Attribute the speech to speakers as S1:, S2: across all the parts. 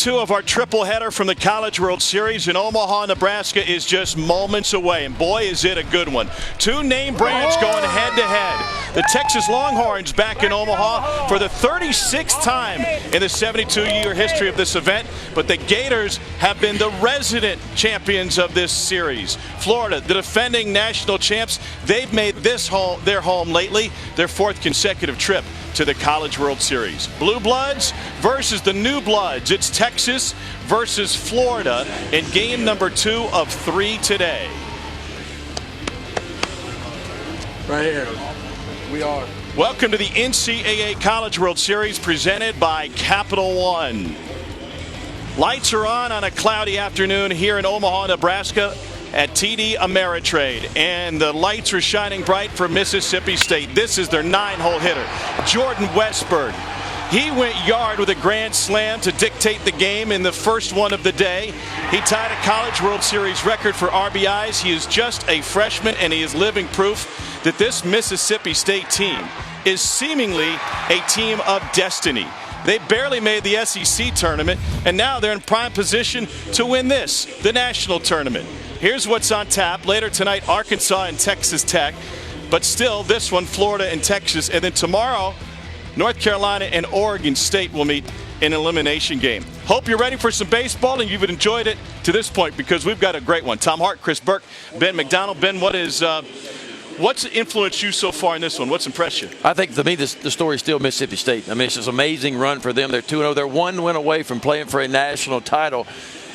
S1: 2 of our triple header from the College World Series in Omaha, Nebraska is just moments away, and boy is it a good one. 2 name brands going head to head. The Texas Longhorns back in Omaha for the 36th time in the 72-year history of this event, but the Gators have been the resident champions of this series. Florida, the defending national champs, they've made this home their home lately, their 4th consecutive trip to the College World Series. Blue Bloods versus the New Bloods. It's Texas versus Florida in game number 2 of 3 today.
S2: Right here. We are.
S1: Welcome to the NCAA College World Series presented by Capital One. Lights are on a cloudy afternoon here in Omaha, Nebraska at TD Ameritrade, and the lights are shining bright for Mississippi State. This is their 9-hole hitter, Jordan Westburg. He went yard with a grand slam to dictate the game in the first one of the day. He tied a College World Series record for RBIs. He is just a freshman, and he is living proof that this Mississippi State team is seemingly a team of destiny. They barely made the SEC tournament, and now they're in prime position to win this, the national tournament. Here's what's on tap. Later tonight, Arkansas and Texas Tech. But still, this one, Florida and Texas. And then tomorrow, North Carolina and Oregon State will meet in an elimination game. Hope you're ready for some baseball and you've enjoyed it to this point, because we've got a great one. Tom Hart, Chris Burke, Ben McDonald. Ben, what's influenced you so far in this one? What's impressed you?
S3: I think, to me, the story is still Mississippi State. I mean, it's just an amazing run for them. They're 2-0. They're 1 win away from playing for a national title.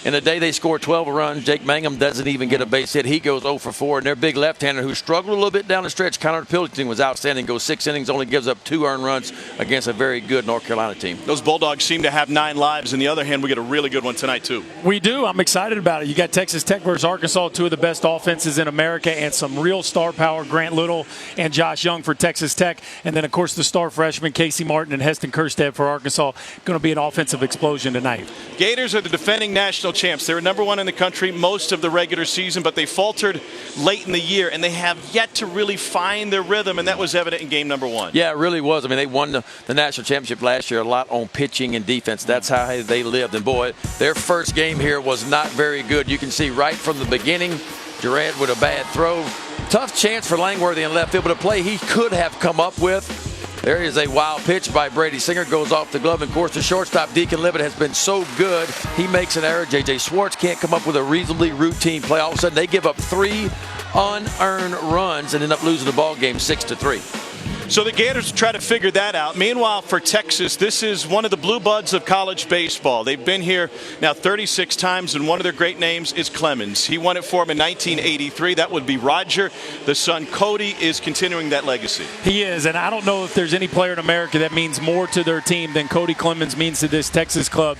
S3: In the day they scored 12 runs, Jake Mangum doesn't even get a base hit. He goes 0 for 4. And their big left-hander, who struggled a little bit down the stretch, Connor Pilkington, was outstanding. Goes 6 innings, only gives up 2 earned runs against a very good North Carolina team.
S1: Those Bulldogs seem to have 9 lives. On the other hand, we get a really good one tonight, too.
S2: We do. I'm excited about it. You got Texas Tech versus Arkansas, 2 of the best offenses in America, and some real star power, Grant Little and Josh Young for Texas Tech. And then, of course, the star freshmen, Casey Martin and Heston Kerstead for Arkansas. Going to be an offensive explosion tonight.
S1: Gators are the defending national champs. They were number 1 in the country most of the regular season, but they faltered late in the year, and they have yet to really find their rhythm, and that was evident in game number 1.
S3: Yeah, it really was. I mean, they won the national championship last year a lot on pitching and defense. That's how they lived. And, boy, their first game here was not very good. You can see right from the beginning, Durant with a bad throw. Tough chance for Langworthy in left field, but a play he could have come up with. There is a wild pitch by Brady Singer, goes off the glove, and of course the shortstop Deacon Livett has been so good. He makes an error. J.J. Swartz can't come up with a reasonably routine play. All of a sudden they give up 3 unearned runs and end up losing the ball game 6-3.
S1: So the Gators try to figure that out. Meanwhile, for Texas, this is one of the blue buds of college baseball. They've been here now 36 times, and one of their great names is Clemens. He won it for them in 1983. That would be Roger. The son, Cody, is continuing that legacy.
S2: He is, and I don't know if there's any player in America that means more to their team than Cody Clemens means to this Texas club.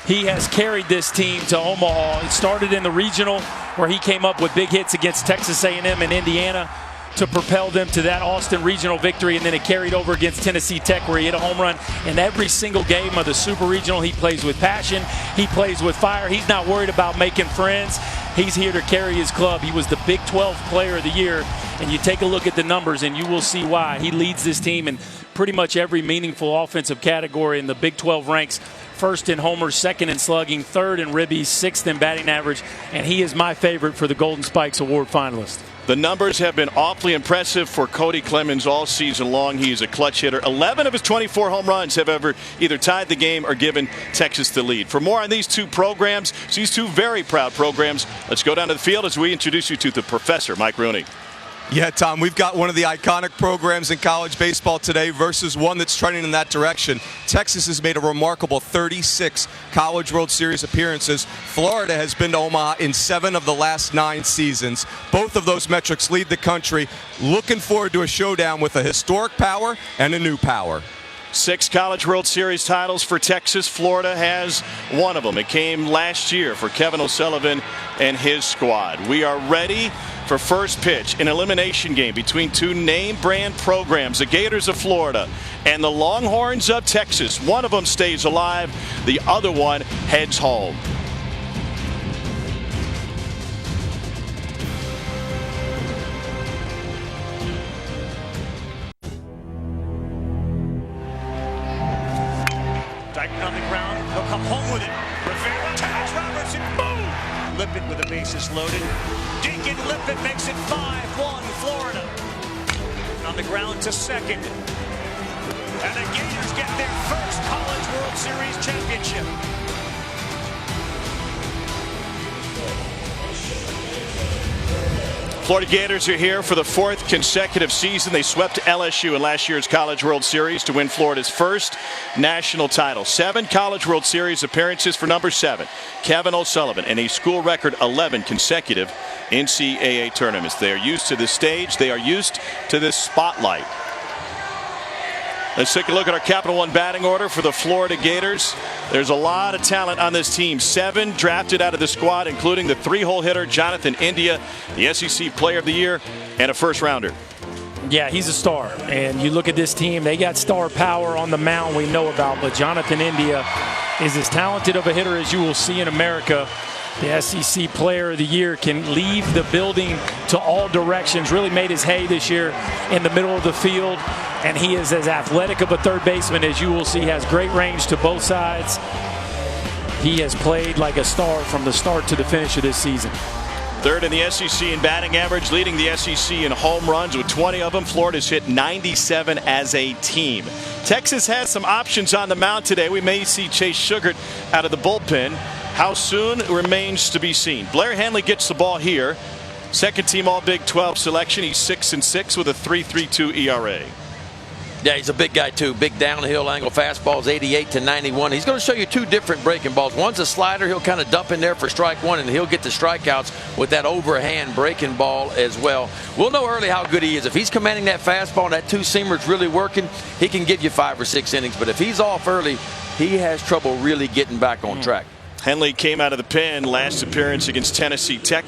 S2: He has carried this team to Omaha. It started in the regional, where he came up with big hits against Texas A&M and Indiana to propel them to that Austin regional victory, and then it carried over against Tennessee Tech, where he hit a home run in every single game of the Super Regional. He plays with passion. He plays with fire. He's not worried about making friends. He's here to carry his club. He was the Big 12 Player of the Year, and you take a look at the numbers, and you will see why. He leads this team in pretty much every meaningful offensive category, in the Big 12 ranks. 1st in homers, 2nd in slugging, 3rd in ribbies, 6th in batting average, and he is my favorite for the Golden Spikes Award finalist.
S1: The numbers have been awfully impressive for Cody Clemens all season long. He's a clutch hitter. 11 of his 24 home runs have ever either tied the game or given Texas the lead. For more on these 2 programs, these 2 very proud programs, let's go down to the field as we introduce you to the professor, Mike Rooney.
S4: Yeah, Tom, we've got one of the iconic programs in college baseball today versus one that's trending in that direction. Texas has made a remarkable 36 College World Series appearances. Florida has been to Omaha in 7 of the last 9 seasons. Both of those metrics lead the country. Looking forward to a showdown with a historic power and a new power.
S1: 6 College World Series titles for Texas. Florida has one of them. It came last year for Kevin O'Sullivan and his squad. We are ready for first pitch, an elimination game between 2 name brand programs, the Gators of Florida and the Longhorns of Texas. One of them stays alive, the other one heads home.
S5: Dyke on the ground, he'll come home with it. Rivera tags Robertson. Boom! Lippett with the bases loaded. Deacon Lippett makes it 5-1 Florida. On the ground to second. And the Gators get their first College World Series championship.
S1: Florida Gators are here for the 4th consecutive season. They swept LSU in last year's College World Series to win Florida's first national title. 7 College World Series appearances for number 7, Kevin O'Sullivan, and a school record 11 consecutive NCAA tournaments. They are used to this stage. They are used to this spotlight. Let's take a look at our Capital One batting order for the Florida Gators. There's a lot of talent on this team. 7 drafted out of the squad, including the 3-hole hitter Jonathan India, the SEC Player of the Year, and a first-rounder.
S2: Yeah, he's a star. And you look at this team, they got star power on the mound we know about, but Jonathan India is as talented of a hitter as you will see in America. The SEC Player of the Year can leave the building to all directions. Really made his hay this year in the middle of the field. And he is as athletic of a third baseman as you will see. Has great range to both sides. He has played like a star from the start to the finish of this season.
S1: 3rd in the SEC in batting average, leading the SEC in home runs with 20 of them. Florida's hit 97 as a team. Texas has some options on the mound today. We may see Chase Sugart out of the bullpen. How soon remains to be seen. Blair Henley gets the ball here. Second team All Big 12 selection. He's 6-6 with a 3.32 ERA.
S3: Yeah, he's a big guy too. Big downhill angle fastballs, 88 to 91. He's going to show you 2 different breaking balls. One's a slider. He'll kind of dump in there for strike 1, and he'll get the strikeouts with that overhand breaking ball as well. We'll know early how good he is. If he's commanding that fastball and that 2-seamer's really working, he can give you 5 or 6 innings. But if he's off early, he has trouble really getting back on track.
S1: Henley came out of the pen last appearance against Tennessee Tech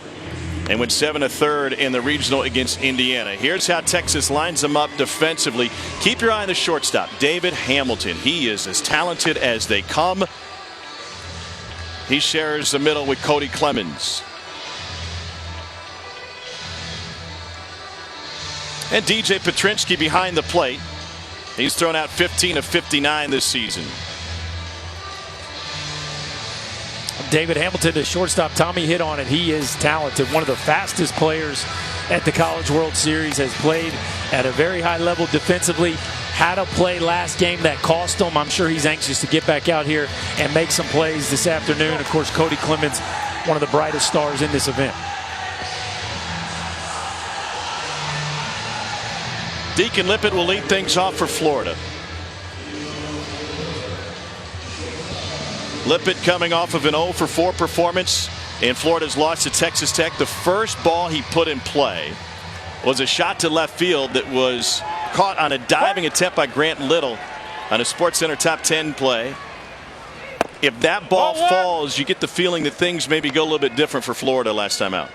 S1: and went 7 1/3 in the regional against Indiana. Here's how Texas lines them up defensively. Keep your eye on the shortstop, David Hamilton. He is as talented as they come. He shares the middle with Cody Clemens. And DJ Petrinsky behind the plate. He's thrown out 15 of 59 this season.
S2: David Hamilton, the shortstop, Tommy hit on it. He is talented. One of the fastest players at the College World Series. Has played at a very high level defensively. Had a play last game that cost him. I'm sure he's anxious to get back out here and make some plays this afternoon. Of course, Cody Clemens, one of the brightest stars in this event.
S1: Deacon Lippett will lead things off for Florida. Lippett coming off of an 0 for 4 performance in Florida's loss to Texas Tech. The first ball he put in play was a shot to left field that was caught on a diving attempt by Grant Little on a SportsCenter top 10 play. If that ball falls, you get the feeling that things maybe go a little bit different for Florida last time out.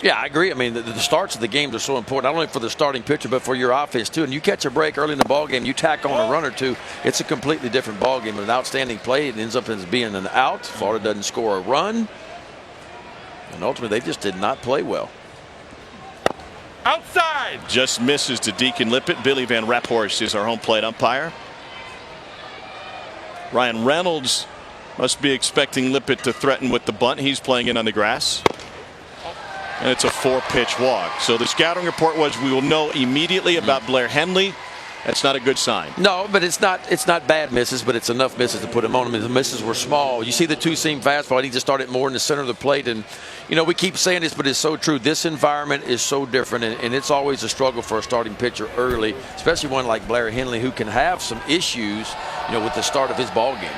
S3: Yeah, I agree. I mean, the starts of the games are so important, not only for the starting pitcher, but for your offense, too. And you catch a break early in the ball game, you tack on a run or two, it's a completely different ball game. An outstanding play, it ends up as being an out. Florida doesn't score a run. And ultimately, they just did not play well.
S5: Outside!
S1: Just misses to Deacon Lippett. Billy Van Raphorst is our home plate umpire. Ryan Reynolds must be expecting Lippett to threaten with the bunt. He's playing it on the grass. And it's a 4-pitch walk. So the scouting report was we will know immediately about Blair Henley. That's not a good sign.
S3: No, but it's not bad misses, but it's enough misses to put him on him. The misses were small. You see the 2-seam fastball. He just started more in the center of the plate. And, you know, we keep saying this, but it's so true. This environment is so different, and it's always a struggle for a starting pitcher early, especially one like Blair Henley, who can have some issues, you know, with the start of his ball game.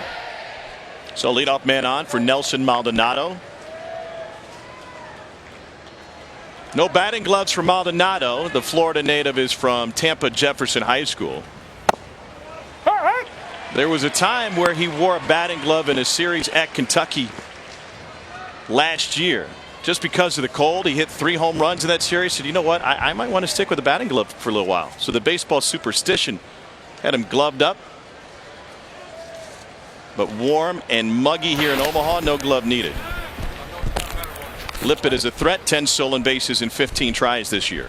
S1: So leadoff man on for Nelson Maldonado. No batting gloves for Maldonado. The Florida native is from Tampa Jefferson High School. There was a time where he wore a batting glove in a series at Kentucky last year. Just because of the cold, he hit 3 home runs in that series. Said, you know what, I might want to stick with a batting glove for a little while. So the baseball superstition had him gloved up. But warm and muggy here in Omaha, no glove needed. Lippett is a threat, 10 stolen bases in 15 tries this year.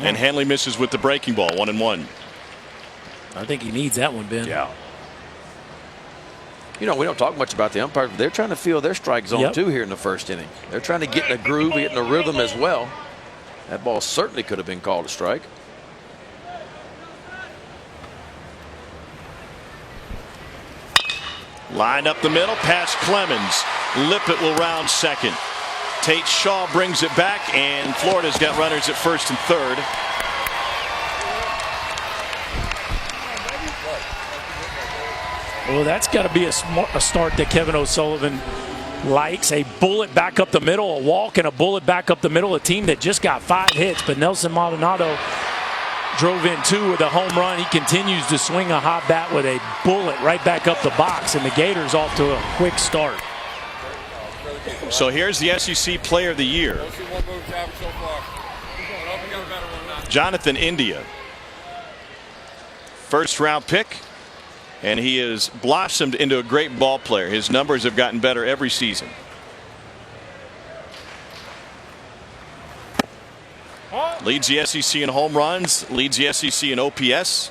S1: And Hanley misses with the breaking ball, 1-1.
S2: I think he needs that one, Ben.
S1: Yeah.
S3: You know, we don't talk much about the umpires, but they're trying to feel their strike zone too here in the first inning. They're trying to get in a groove, get in a rhythm as well. That ball certainly could have been called a strike.
S1: Lined up the middle, past Clemens. Lippett will round second. Tate Shaw brings it back, and Florida's got runners at first and third.
S2: Well, that's got to be a start that Kevin O'Sullivan likes. A bullet back up the middle, a walk and a bullet back up the middle. A team that just got 5 hits, but Nelson Maldonado drove in 2 with a home run. He continues to swing a hot bat with a bullet right back up the box, and the Gators off to a quick start.
S1: So here's the SEC Player of the Year. Jonathan India. First round pick. And he has blossomed into a great ball player. His numbers have gotten better every season. Leads the SEC in home runs, leads the SEC in OPS,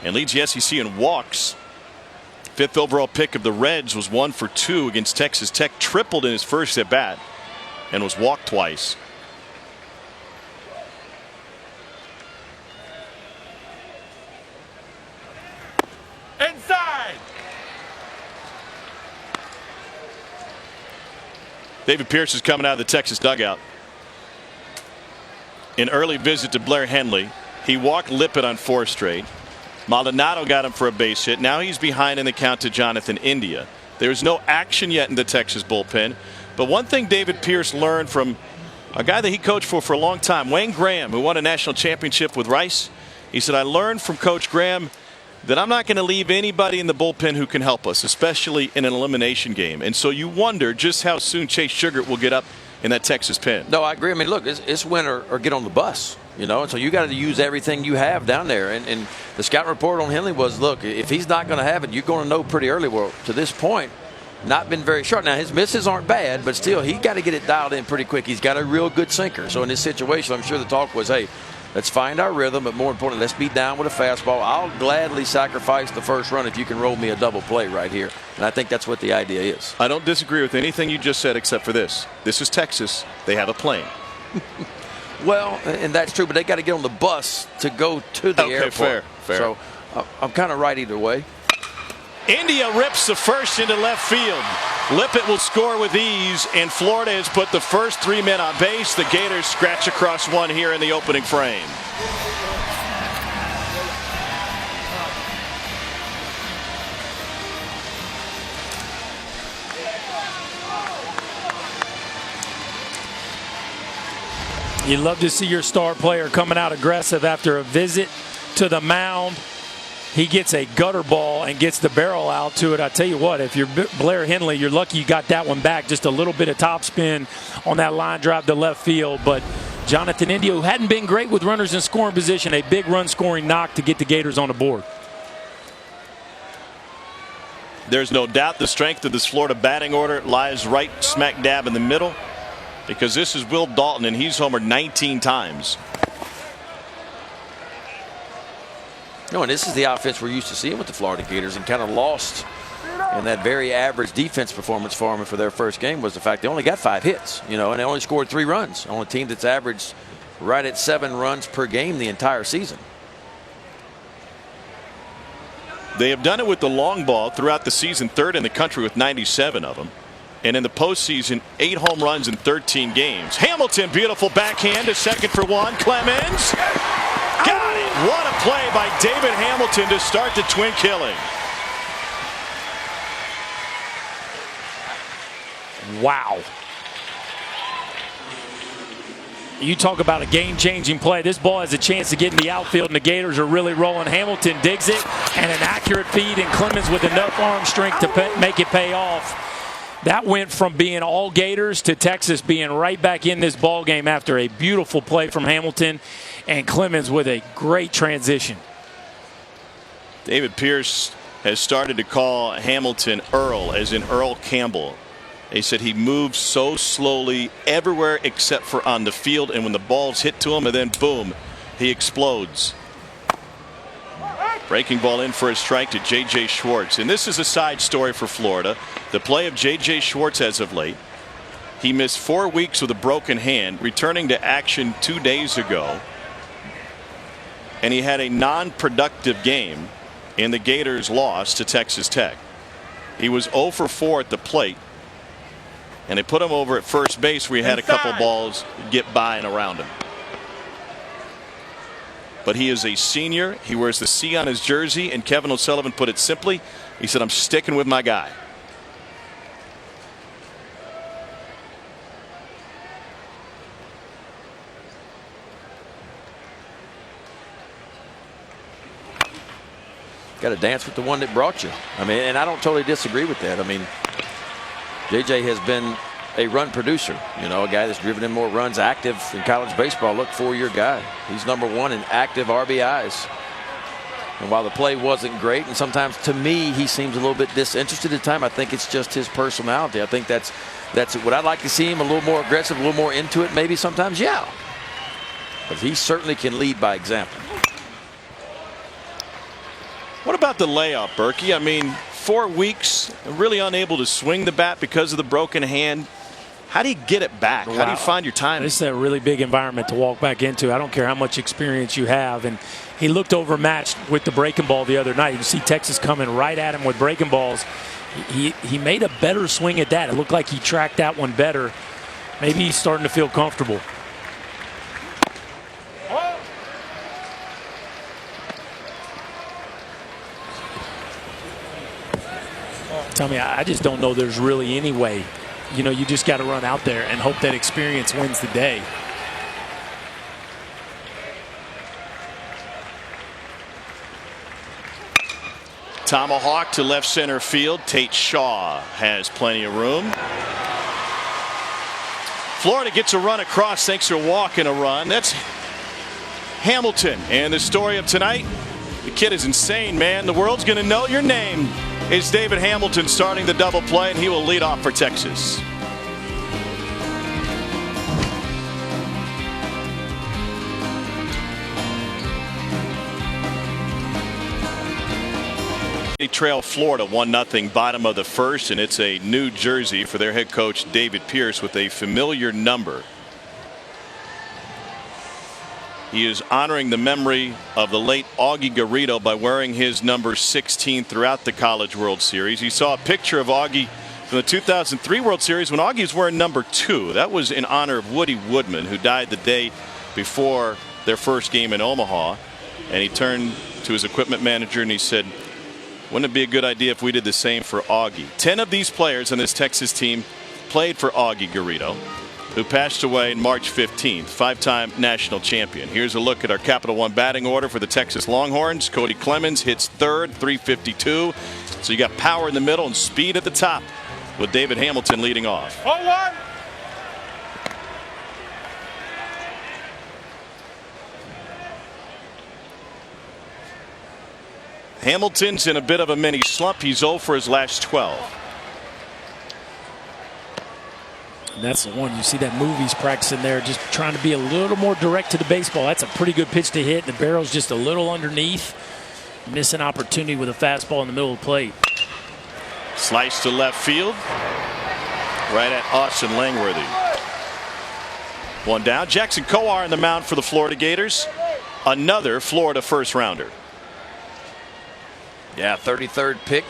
S1: and leads the SEC in walks. 5th overall pick of the Reds was 1 for 2 against Texas Tech. Tripled in his first at bat and was walked twice.
S6: Inside.
S1: David Pierce is coming out of the Texas dugout. An early visit to Blair Henley. He walked Lippett on 4 straight. Maldonado got him for a base hit. Now he's behind in the count to Jonathan India. There's no action yet in the Texas bullpen. But one thing David Pierce learned from a guy that he coached for a long time, Wayne Graham, who won a national championship with Rice. He said, I learned from Coach Graham that I'm not going to leave anybody in the bullpen who can help us, especially in an elimination game. And so you wonder just how soon Chase Sugar will get up in that Texas pen.
S3: No, I agree. I mean, look, it's win or get on the bus, you know, and so you got to use everything you have down there. And the scout report on Henley was, look, if he's not going to have it, you're going to know pretty early. Well, to this point, not been very sharp. Now, his misses aren't bad, but still, he got to get it dialed in pretty quick. He's got a real good sinker. So in this situation, I'm sure the talk was, hey, let's find our rhythm, but more importantly, let's be down with a fastball. I'll gladly sacrifice the first run if you can roll me a double play right here. And I think that's what the idea is.
S1: I don't disagree with anything you just said except for this. This is Texas. They have a plane.
S3: Well, and that's true, but they got to get on the bus to go to the airport.
S1: Fair.
S3: So I'm kind of right either way.
S1: India rips the first into left field. Lippett will score with ease, and Florida has put the first 3 men on base. The Gators scratch across 1 here in the opening frame.
S2: You love to see your star player coming out aggressive after a visit to the mound. He gets a gutter ball and gets the barrel out to it. I tell you what, if you're Blair Henley, you're lucky you got that one back. Just a little bit of topspin on that line drive to left field. But Jonathan India, who hadn't been great with runners in scoring position, a big run scoring knock to get the Gators on the board.
S1: There's no doubt the strength of this Florida batting order lies right smack dab in the middle, because this is Will Dalton, and he's homered 19 times.
S3: No, and this is the offense we're used to seeing with the Florida Gators, and kind of lost in that very average defense performance for them for their first game was the fact they only got 5 hits, you know, and they only scored 3 runs on a team that's averaged right at 7 runs per game the entire season.
S1: They have done it with the long ball throughout the season, 3rd in the country with 97 of them. And in the postseason, 8 home runs in 13 games. Hamilton, beautiful backhand to second for 1. Clemens got it. What a play by David Hamilton to start the twin killing.
S2: Wow. You talk about a game-changing play. This ball has a chance to get in the outfield, and the Gators are really rolling. Hamilton digs it, and an accurate feed, and Clemens with enough arm strength to make it pay off. That went from being all Gators to Texas being right back in this ball game after a beautiful play from Hamilton, and Clemens with a great transition.
S1: David Pierce has started to call Hamilton Earl, as in Earl Campbell. They said he moves so slowly everywhere except for on the field, and when the ball's hit to him, and then boom, He explodes. Breaking ball in for a strike to J.J. Schwartz. And this is a side story for Florida. The play of J.J. Schwartz as of late. He missed 4 weeks with a broken hand, returning to action 2 days ago. And he had a non-productive game in the Gators' loss to Texas Tech. He was 0 for 4 at the plate. And they put him over at first base where he had a couple balls get by and around him. But he is a senior. He wears the C on his jersey, and Kevin O'Sullivan put it simply. He said, "I'm sticking with my guy."
S3: Got to dance with the one that brought you. I mean, and I don't totally disagree with that. I mean, JJ has been a run producer, you know, a guy that's driven in more runs, active in college baseball. Look, 4-year guy. He's #1 in active RBIs. And while the play wasn't great, and sometimes to me he seems a little bit disinterested at times, I think it's just his personality. I think that's what I'd like to see him a little more aggressive, a little more into it maybe sometimes, yeah. But he certainly can lead by example.
S1: What about the layoff, Berkey? I mean, 4 weeks, really unable to swing the bat because of the broken hand. How do you get it back? How do you find your time?
S2: This is a really big environment to walk back into. I don't care how much experience you have. And he looked overmatched with the breaking ball the other night. You see Texas coming right at him with breaking balls. He made a better swing at that. It looked like he tracked that one better. Maybe he's starting to feel comfortable. Tell me, I just don't know there's really any way. You know, you just got to run out there and hope that experience wins the day.
S1: Tomahawk to left center field. Tate Shaw has plenty of room. Florida gets a run across thanks to a walk and a run. That's Hamilton. And the story of tonight, the kid is insane, man. The world's going to know your name. Is David Hamilton starting the double play, and he will lead off for Texas. They trail Florida 1-0 bottom of the first, and it's a new jersey for their head coach David Pierce with a familiar number. He is honoring the memory of the late Augie Garrido by wearing his number 16 throughout the College World Series. You saw a picture of Augie from the 2003 World Series when Augie was wearing number 2. That was in honor of Woody Woodman, who died the day before their first game in Omaha. And he turned to his equipment manager and he said, "Wouldn't it be a good idea if we did the same for Augie?" 10 of these players on this Texas team played for Augie Garrido, who passed away March 15th, 5-time national champion. Here's a look at our Capital One batting order for the Texas Longhorns. Cody Clemens hits third, 352. So you got power in the middle and speed at the top with David Hamilton leading off.
S5: 0-1.
S1: Hamilton's in a bit of a mini slump. He's 0 for his last 12.
S2: And that's the one. You see that move he's practicing there, just trying to be a little more direct to the baseball. That's a pretty good pitch to hit. The barrel's just a little underneath. Missing opportunity with a fastball in the middle of the plate.
S1: Slice to left field. Right at Austin Langworthy. One down. Jackson Kowar on the mound for the Florida Gators. Another Florida first rounder.
S3: Yeah, 33rd pick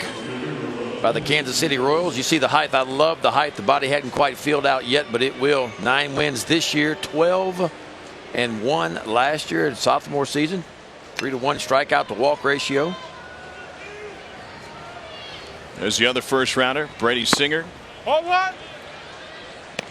S3: by the Kansas City Royals. You see the height. I love the height. The body hadn't quite filled out yet, but it will. 9 wins this year, 12-1 last year in sophomore season. 3-1 strikeout to walk ratio.
S1: There's the other first rounder, Brady Singer.
S5: 0-1.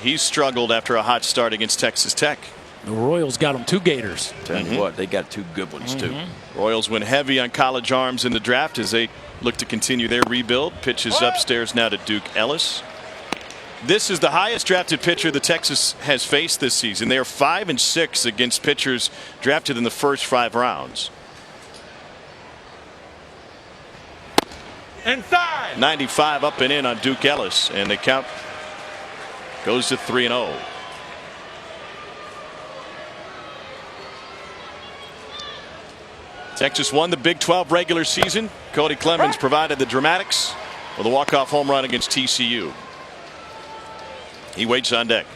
S1: He struggled after a hot start against Texas Tech.
S2: The Royals got them 2 Gators.
S3: Tell you what, they got 2 good ones too.
S1: Royals went heavy on college arms in the draft as they look to continue their rebuild. Pitches upstairs now to Duke Ellis. This is the highest drafted pitcher the Texas has faced this season. They are 5-6 against pitchers drafted in the first 5 rounds.
S5: Inside.
S1: 95 up and in on Duke Ellis, and the count goes to 3-0. Texas won the Big 12 regular season. Cody Clemens provided the dramatics with a walk-off home run against TCU. He waits on deck.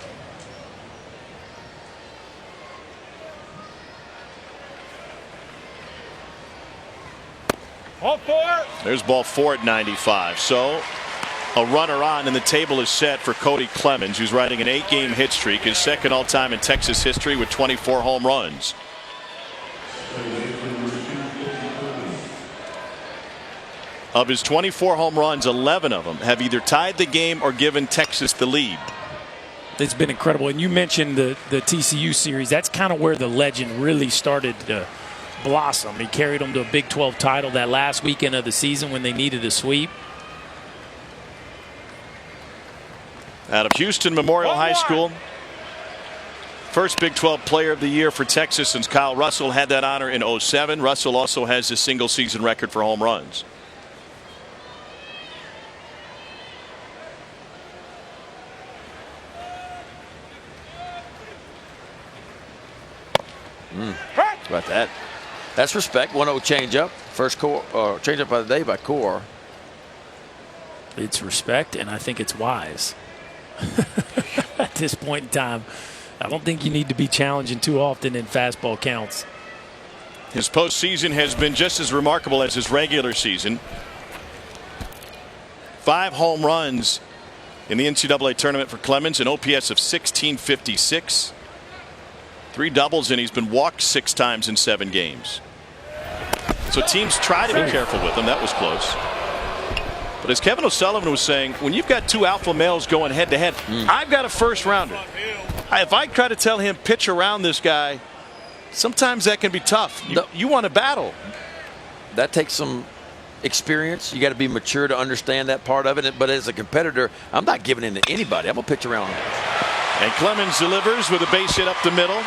S2: Ball 4.
S1: There's ball 4 at 95. So a runner on, and the table is set for Cody Clemens, who's riding an 8-game hit streak, his second all-time in Texas history with 24 home runs. Of his 24 home runs, 11 of them have either tied the game or given Texas the lead.
S2: It's been incredible. And you mentioned the TCU series. That's kind of where the legend really started to blossom. He carried them to a Big 12 title that last weekend of the season when they needed a sweep.
S1: Out of Houston Memorial High School. First Big 12 Player of the Year for Texas since Kyle Russell had that honor in '07. Russell also has a single season record for home runs.
S3: How about that? That's respect. 1-0 changeup. First changeup of the day by Core.
S2: It's respect, and I think it's wise. At this point in time, I don't think you need to be challenging too often in fastball counts.
S1: His postseason has been just as remarkable as his regular season. 5 home runs in the NCAA tournament for Clemens, an OPS of 1656. 3 doubles, and he's been walked 6 times in 7 games. So teams try to be careful with him. That was close. But as Kevin O'Sullivan was saying, when you've got 2 alpha males going head to head, I've got a first rounder. If I try to tell him pitch around this guy, sometimes that can be tough. You want to battle.
S3: That takes some experience. You got to be mature to understand that part of it. But as a competitor, I'm not giving in to anybody. I'm going to pitch around him.
S1: And Clemens delivers with a base hit up the middle.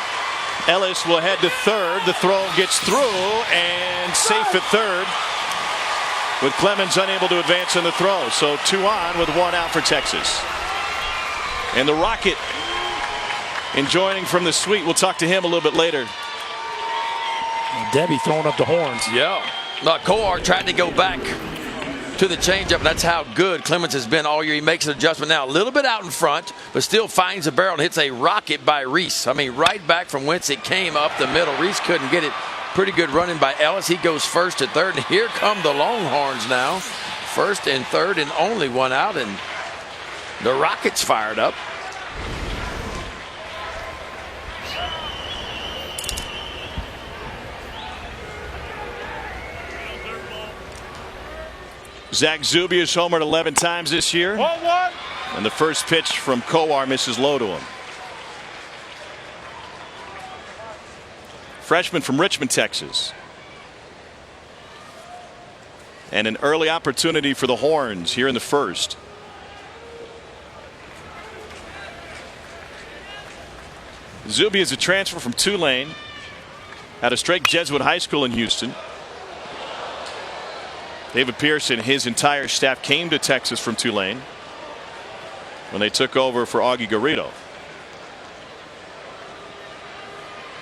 S1: Ellis will head to third. The throw gets through and safe at third, with Clemens unable to advance in the throw. So 2 on with 1 out for Texas. And the Rocket enjoying from the suite. We'll talk to him a little bit later.
S2: Debbie throwing up the horns.
S3: Yeah. Core tried to go back to the changeup. That's how good Clemens has been all year. He makes an adjustment now, a little bit out in front, but still finds the barrel and hits a rocket by Reese. I mean, right back from whence it came up the middle. Reese couldn't get it. Pretty good running by Ellis. He goes first to third, and here come the Longhorns now. First and third, and only 1 out, and the Rockets fired up.
S1: Zach Zubius homered 11 times this year.
S2: 1-1.
S1: And the first pitch from Kowar misses low to him. Freshman from Richmond, Texas. And an early opportunity for the Horns here in the first. Zuby is a transfer from Tulane out of Strake Jesuit High School in Houston. David Pierce and his entire staff came to Texas from Tulane when they took over for Augie Garrido.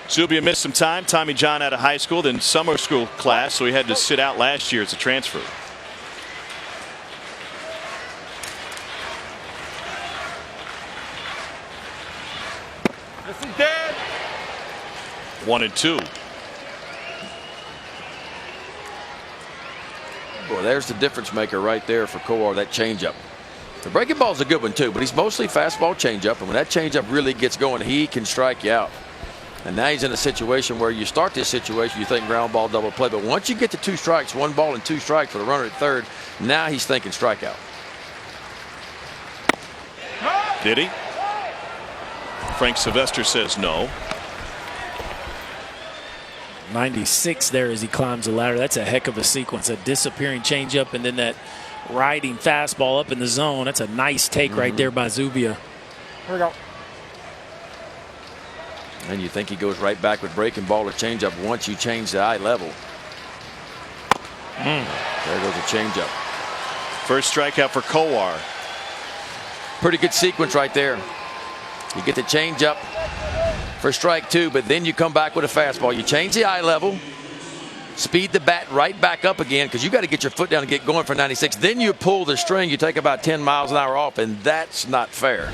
S1: Zubia missed some time. Tommy John out of high school, then summer school class, so he had to sit out last year as a transfer.
S2: This is dead.
S1: 1-2.
S3: Boy, there's the difference maker right there for Kowar, that changeup. The breaking ball's a good one too, but he's mostly fastball changeup, and when that changeup really gets going, he can strike you out. And now he's in a situation where you start this situation, you think ground ball, double play, but once you get to 2 strikes, 1 ball and 2 strikes for the runner at third, now he's thinking strikeout.
S1: Did he? Frank Sylvester says no.
S2: 96 there as he climbs the ladder. That's a heck of a sequence. A disappearing changeup and then that riding fastball up in the zone. That's a nice take right there by Zubia. Here we go.
S3: And you think he goes right back with breaking ball or changeup once you change the eye level. There goes a changeup.
S1: First strikeout for Kowar.
S3: Pretty good sequence right there. You get the changeup for strike 2, but then you come back with a fastball. You change the eye level, speed the bat right back up again, because you got to get your foot down and get going for 96. Then you pull the string, you take about 10 miles an hour off, and that's not fair.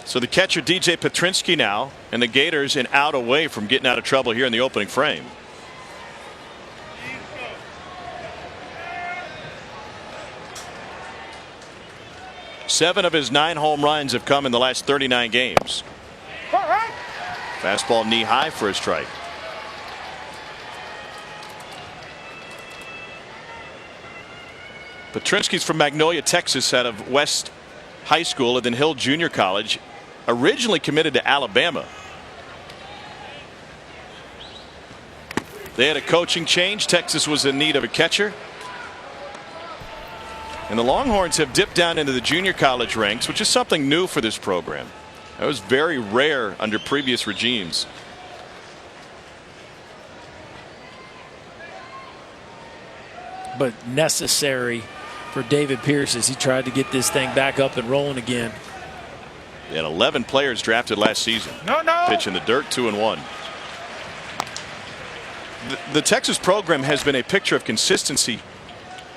S1: So the catcher DJ Petrinsky now, and the Gators an out away from getting out of trouble here in the opening frame. Seven of his 9 home runs have come in the last 39 games. Fastball knee high for a strike. Petrinsky's from Magnolia, Texas, out of West High School and then Hill Junior College. Originally committed to Alabama. They had a coaching change. Texas was in need of a catcher. And the Longhorns have dipped down into the junior college ranks, which is something new for this program. That was very rare under previous regimes.
S2: But necessary for David Pierce as he tried to get this thing back up and rolling again.
S1: They had 11 players drafted last season. Pitch in the dirt, 2-1. The Texas program has been a picture of consistency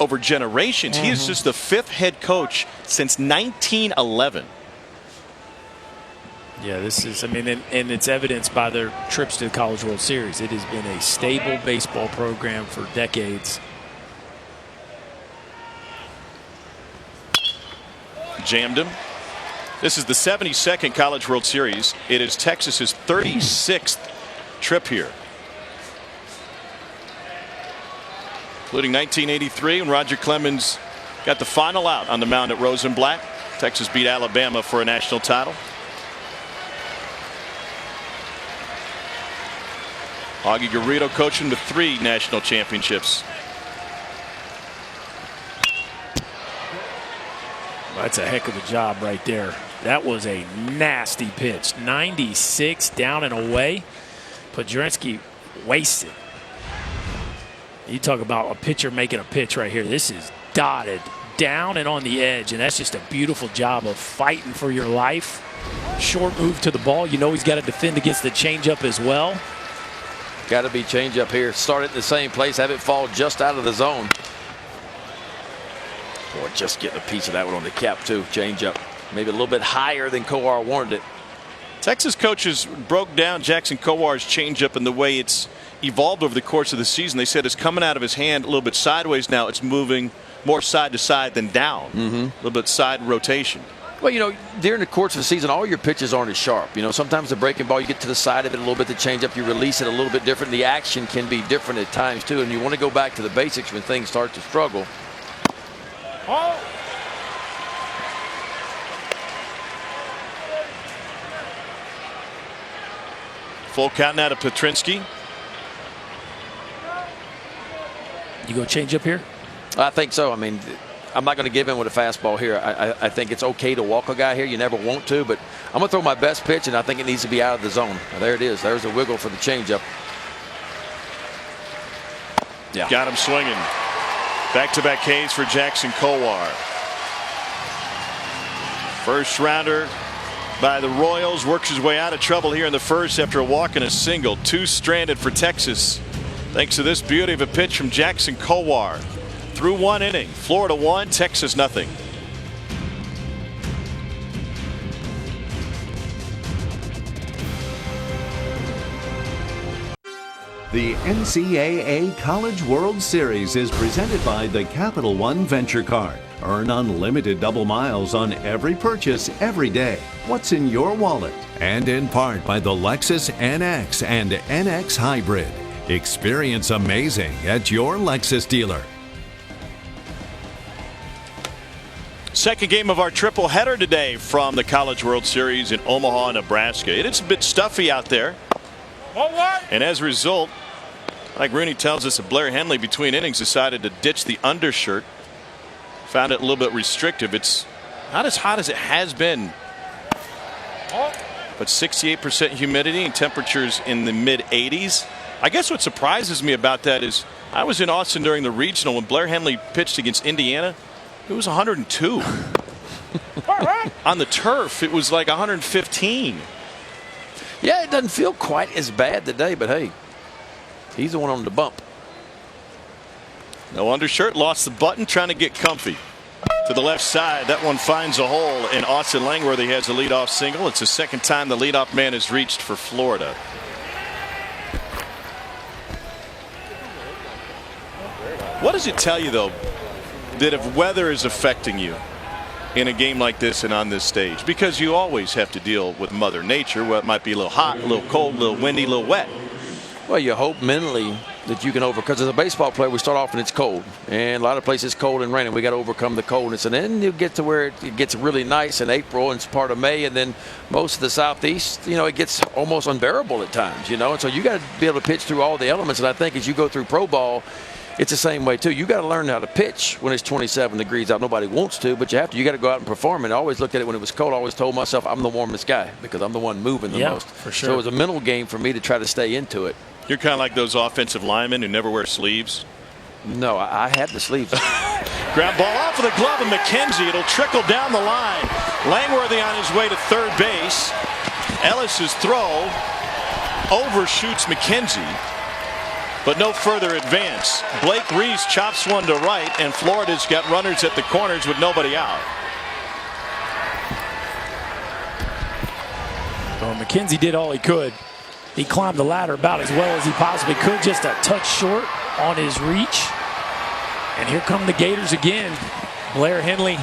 S1: over generations. He is just the 5th head coach since 1911.
S2: Yeah, this is, I mean, and it's evidenced by their trips to the College World Series. It has been a stable baseball program for decades.
S1: Jammed him. This is the 72nd College World Series. It is Texas's 36th trip here, including 1983 when Roger Clemens got the final out on the mound at Rosenblatt. Texas beat Alabama for a national title. Augie Garrido coaching to 3 national championships.
S2: That's a heck of a job right there. That was a nasty pitch. 96 down and away. Podrinsky wasted. You talk about a pitcher making a pitch right here. This is dotted down and on the edge, and that's just a beautiful job of fighting for your life. Short move to the ball. You know he's got to defend against the changeup as well.
S3: Got to be changeup here. Start it in the same place. Have it fall just out of the zone. Boy, just getting a piece of that one on the cap too. Changeup. Maybe a little bit higher than Kowar warned it.
S1: Texas coaches broke down Jackson Kowar's changeup and the way it's evolved over the course of the season. They said it's coming out of his hand a little bit sideways now. It's moving more side to side than down. A little bit side rotation.
S3: Well, you know, during the course of the season, all your pitches aren't as sharp. You know, sometimes the breaking ball, you get to the side of it a little bit, the changeup, you release it a little bit different. The action can be different at times too, and you want to go back to the basics when things start to struggle.
S1: Full count now to Petrinsky.
S2: You go change up here?
S3: I think so. I mean, I'm not going to give in with a fastball here. I think it's okay to walk a guy here. You never want to, but I'm going to throw my best pitch, and I think it needs to be out of the zone. There it is. There's a wiggle for the changeup. Yeah.
S1: Got him swinging. Back-to-back Ks for Jackson Kowar. First rounder by the Royals. Works his way out of trouble here in the first after a walk and a single. 2 stranded for Texas. Thanks to this beauty of a pitch from Jackson Kowar. Through 1 inning. Florida 1, Texas nothing.
S6: The NCAA College World Series is presented by the Capital One Venture Card. Earn unlimited double miles on every purchase every day. What's in your wallet? And in part by the Lexus NX and NX Hybrid. Experience amazing at your Lexus dealer.
S1: Second game of our triple header today from the College World Series in Omaha, Nebraska. It's a bit stuffy out there. And as a result, like Rooney tells us, Blair Henley between innings decided to ditch the undershirt. Found it a little bit restrictive. It's not as hot as it has been, but 68% humidity and temperatures in the mid 80s. I guess what surprises me about that is I was in Austin during the regional when Blair Henley pitched against Indiana. It was 102. On the turf, it was like 115.
S3: Yeah, it doesn't feel quite as bad today, but hey, he's the one on the bump.
S1: No undershirt, lost the button, trying to get comfy. To the left side, that one finds a hole, and Austin Langworthy has a leadoff single. It's the second time the leadoff man has reached for Florida. What does it tell you, though, that if weather is affecting you in a game like this and on this stage? Because you always have to deal with Mother Nature. Well, it might be a little hot, a little cold, a little windy, a little wet.
S3: Well, you hope mentally that you can because as a baseball player, we start off and it's cold, and a lot of places cold and rainy. We got to overcome the coldness, and then you get to where it gets really nice in April and it's part of May, and then most of the Southeast, it gets almost unbearable at times, and so you got to be able to pitch through all the elements. And I think as you go through pro ball, it's the same way too. You got to learn how to pitch when it's 27 degrees out. Nobody wants to, but you have to. You got to go out and perform. And I always looked at it when it was cold. I always told myself I'm the warmest guy because I'm the one moving the most.
S2: For sure.
S3: So it was a mental game for me to try to stay into it.
S1: You're kind of like those offensive linemen who never wear sleeves.
S3: No, I had the sleeves.
S1: Ground ball off of the glove of McKenzie. It'll trickle down the line. Langworthy on his way to third base. Ellis's throw overshoots McKenzie, but no further advance. Blake Reese chops one to right, and Florida's got runners at the corners with nobody out.
S2: Well, McKenzie did all he could. He climbed the ladder about as well as he possibly could, just a touch short on his reach. And here come the Gators again. Blair Henley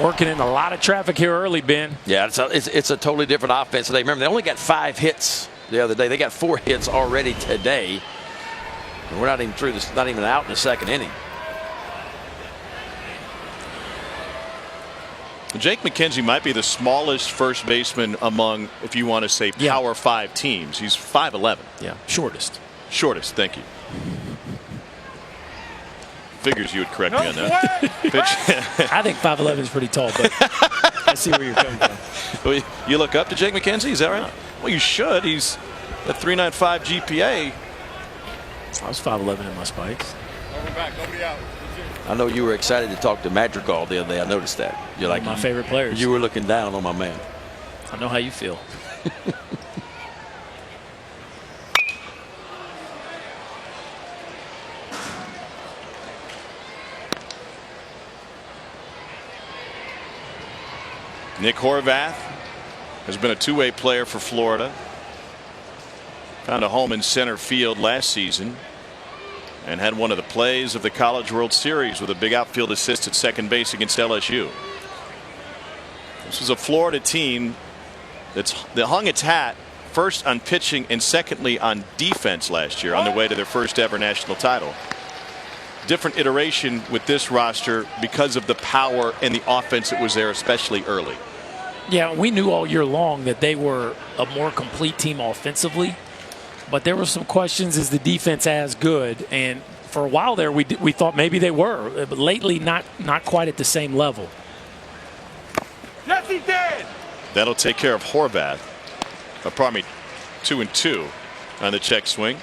S2: working in a lot of traffic here early, Ben.
S3: Yeah, it's a totally different offense today. Remember, they only got 5 hits the other day. They got 4 hits already today. And we're not even through this, not even out in the second inning.
S1: Jake McKenzie might be the smallest first baseman among, if you want to say, Power 5 teams. He's 5'11".
S2: Yeah, shortest.
S1: Shortest, thank you. Figures you would correct me on that.
S2: I think 5'11" is pretty tall, but I see where you're coming from.
S1: You look up to Jake McKenzie, is that right? Well, you should. He's a 3.95 GPA.
S2: I was 5'11" in my spikes.
S5: Over back, nobody out.
S3: I know you were excited to talk to Madrigal the other day. I noticed that. You're like
S2: my favorite players.
S3: You were looking down on my man.
S2: I know how you feel.
S1: Nick Horvath has been a two-way player for Florida. Found a home in center field last season and had one of the plays of the College World Series with a big outfield assist at second base against LSU. This is a Florida team that hung its hat first on pitching and secondly on defense last year on their way to their first ever national title. Different iteration with this roster because of the power and the offense that was there, especially early.
S2: Yeah, we knew all year long that they were a more complete team offensively. But there were some questions, is the defense as good? And for a while there, we thought maybe they were. But lately, not quite at the same level.
S5: Yes, he did.
S1: That'll take care of Horvath. Pardon me, 2-2 on the check swing.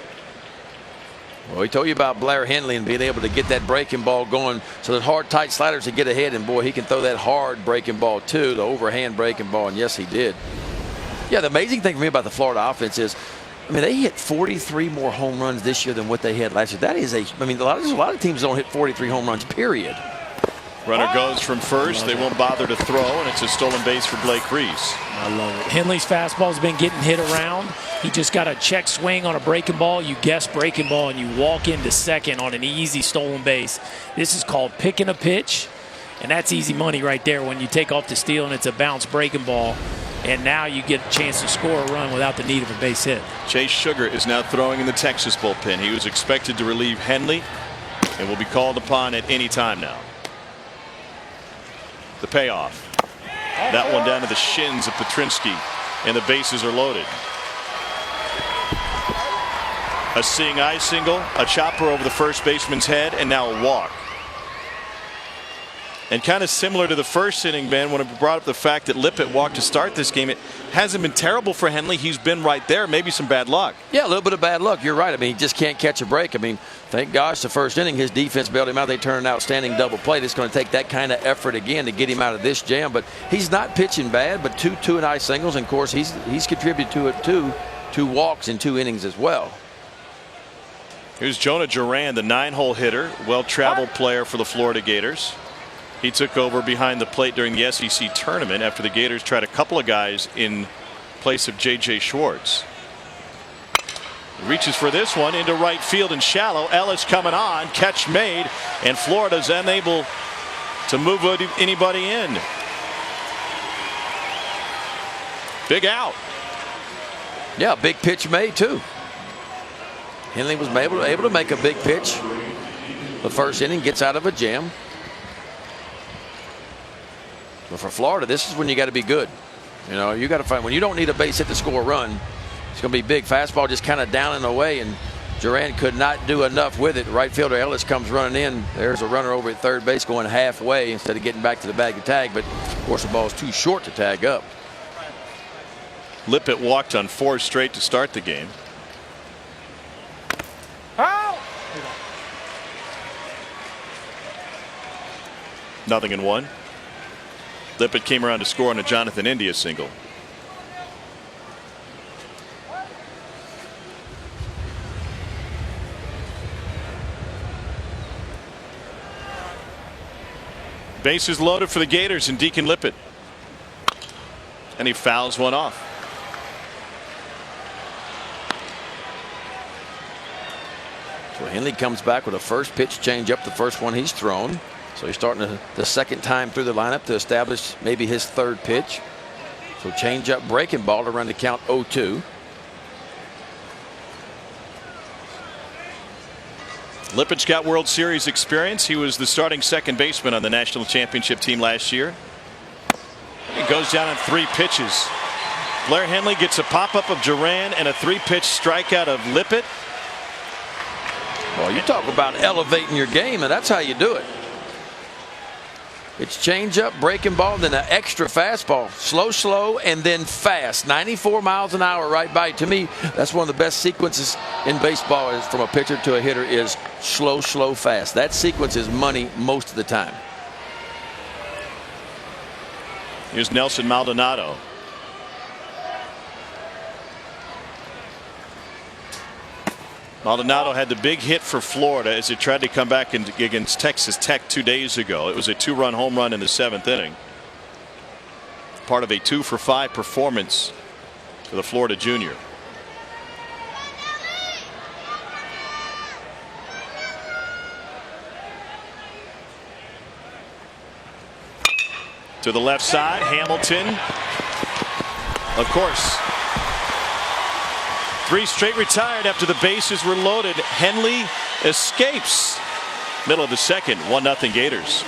S3: Well, we told you about Blair Henley and being able to get that breaking ball going. So that hard, tight sliders to get ahead. And, boy, he can throw that hard breaking ball, too, the overhand breaking ball. And, yes, he did. Yeah, the amazing thing for me about the Florida offense is, I mean, they hit 43 more home runs this year than what they had last year. That is there's a lot of teams don't hit 43 home runs, period.
S1: Runner goes from first. They won't bother to throw, and it's a stolen base for Blake Reese.
S2: I love it. Henley's fastball's been getting hit around. He just got a check swing on a breaking ball. You guess breaking ball, and you walk into second on an easy stolen base. This is called picking a pitch, and that's easy money right there when you take off the steal and it's a bounce breaking ball. And now you get a chance to score a run without the need of a base hit.
S1: Chase Sugar is now throwing in the Texas bullpen. He was expected to relieve Henley and will be called upon at any time now. The payoff. That one down to the shins of Petrinsky, and the bases are loaded. A seeing eye single, a chopper over the first baseman's head, and now a walk. And kind of similar to the first inning, Ben, when it brought up the fact that Lippett walked to start this game, it hasn't been terrible for Henley. He's been right there. Maybe some bad luck.
S3: Yeah, a little bit of bad luck. You're right. I mean, he just can't catch a break. I mean, thank gosh the first inning, his defense bailed him out. They turned an outstanding double play. It's going to take that kind of effort again to get him out of this jam. But he's not pitching bad, but two and high singles. And, of course, he's contributed to it, too. 2 walks in 2 innings as well.
S1: Here's Jonah Duran, the 9-hole hitter, well-traveled player for the Florida Gators. He took over behind the plate during the SEC tournament after the Gators tried a couple of guys in place of J.J. Schwartz. He reaches for this one into right field and shallow. Ellis coming on, catch made, and Florida's unable to move anybody in. Big out.
S3: Yeah, big pitch made too. Henley was able to make a big pitch. The first inning, gets out of a jam. But for Florida, this is when you got to be good. You know, you got to find when you don't need a base hit to score a run. It's going to be big. Fastball just kind of down and away, and Duran could not do enough with it. Right fielder Ellis comes running in. There's a runner over at third base going halfway instead of getting back to the bag to tag. But of course, the ball is too short to tag up.
S1: Lippett walked on 4 straight to start the game. Nothing in 1. Lippett came around to score on a Jonathan India single. Bases loaded for the Gators and Deacon Lippett. And he fouls one off.
S3: So Henley comes back with a first pitch change up, the first one he's thrown. So he's starting the second time through the lineup to establish maybe his 3rd pitch. So change up, breaking ball to run the count 0-2.
S1: Lippett's got World Series experience. He was the starting second baseman on the national championship team last year. He goes down on 3 pitches. Blair Henley gets a pop-up of Duran and a 3-pitch strikeout of Lippett.
S3: Well, you talk about elevating your game, and that's how you do it. It's change up, breaking ball, then an extra fastball. Slow, and then fast. 94 miles an hour right by. To me, that's one of the best sequences in baseball is from a pitcher to a hitter is slow, fast. That sequence is money most of the time.
S1: Here's Nelson Maldonado. Maldonado had the big hit for Florida as they tried to come back against Texas Tech 2 days ago. It was a 2-run home run in the 7th inning. Part of a 2-for-5 performance for the Florida junior. To the left side, Hamilton. Of course. 3 straight retired after the bases were loaded. Henley escapes. Middle of the second, 1-0 Gators.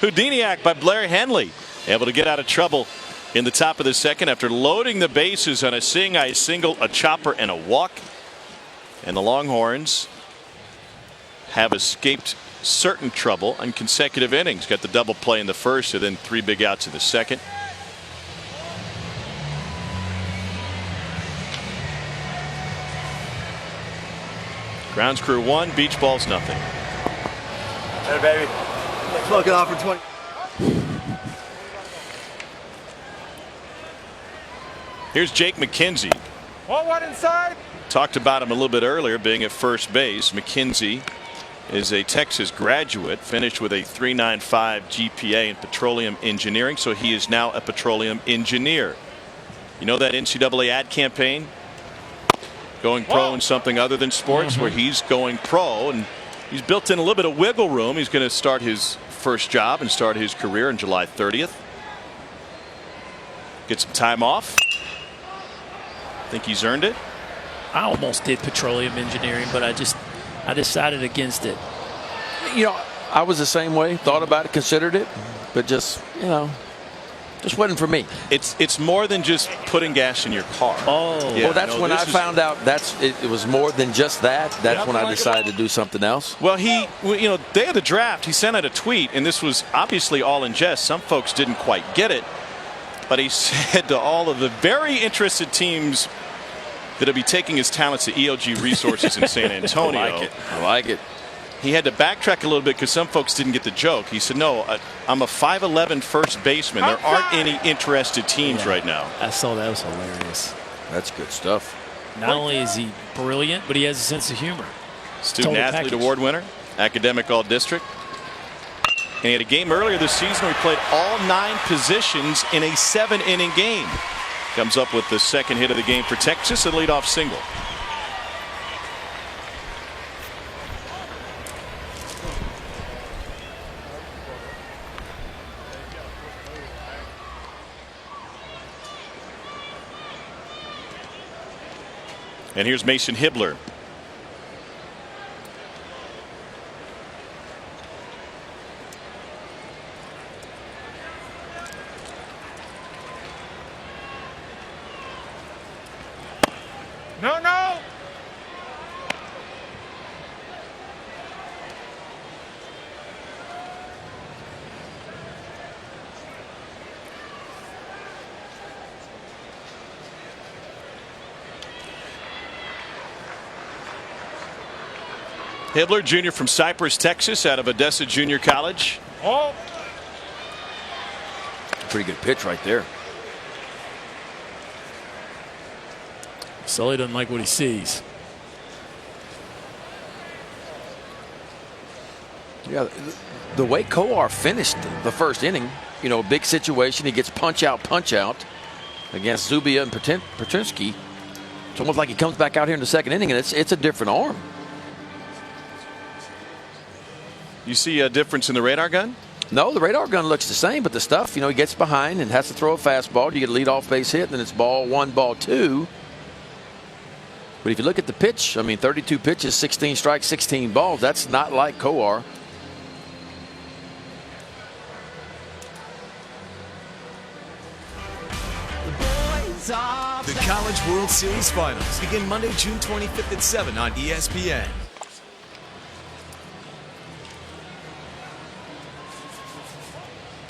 S1: Houdiniac by Blair Henley. Able to get out of trouble in the top of the second after loading the bases on a seeing-eye single, a chopper, and a walk. And the Longhorns have escaped certain trouble on consecutive innings. Got the double play in the first and then 3 big outs in the second. Grounds crew 1, beach balls nothing.
S7: Hey baby, fucking off for 20.
S1: Here's Jake McKenzie.
S7: One inside.
S1: Talked about him a little bit earlier being at first base. McKenzie is a Texas graduate, finished with a 3.95 GPA in petroleum engineering, so he is now a petroleum engineer. You know that NCAA ad campaign? Going pro in something other than sports, where he's going pro, and he's built in a little bit of wiggle room. He's going to start his first job and start his career on July 30th. Get some time off. I think he's earned it.
S2: I almost did petroleum engineering, but I decided against it.
S3: You know, I was the same way. Thought about it, considered it, but just, you know, just wasn't for me.
S1: It's more than just putting gas in your car.
S2: Oh,
S3: Yeah, well, that's when I found out it was more than just that. That's when I decided to do something else.
S1: Well, day of the draft, he sent out a tweet, and this was obviously all in jest. Some folks didn't quite get it, but he said to all of the very interested teams that'll be taking his talents to ELG Resources in San Antonio.
S3: I like it.
S1: he had to backtrack a little bit because some folks didn't get the joke. He said, no, I'm a 5'11" first baseman. There aren't any interested teams right now.
S2: I saw that. It was hilarious.
S3: That's good stuff.
S2: Not only is he brilliant, but he has a sense of humor.
S1: Student Athlete Award winner, academic all-district. And he had a game earlier this season where he played all 9 positions in a 7-inning game. Comes up with the second hit of the game for Texas, a leadoff single. And here's Mason Hibbler.
S5: No.
S1: Hibbler, junior from Cypress, Texas, out of Odessa Junior College.
S5: Oh.
S3: Pretty good pitch right there.
S2: Sully doesn't like what he sees.
S3: Yeah, the way Kowar finished the first inning, you know, big situation. He gets punch out against Zubia and Petrinsky. It's almost like he comes back out here in the second inning, and it's a different arm.
S1: You see a difference in the radar gun?
S3: No, the radar gun looks the same, but the stuff, you know, he gets behind and has to throw a fastball. You get a leadoff base hit, and then it's ball 1, ball 2. But if you look at the pitch, I mean, 32 pitches, 16 strikes, 16 balls. That's not like Kowar.
S8: The College World Series Finals begin Monday, June 25th at 7 on ESPN.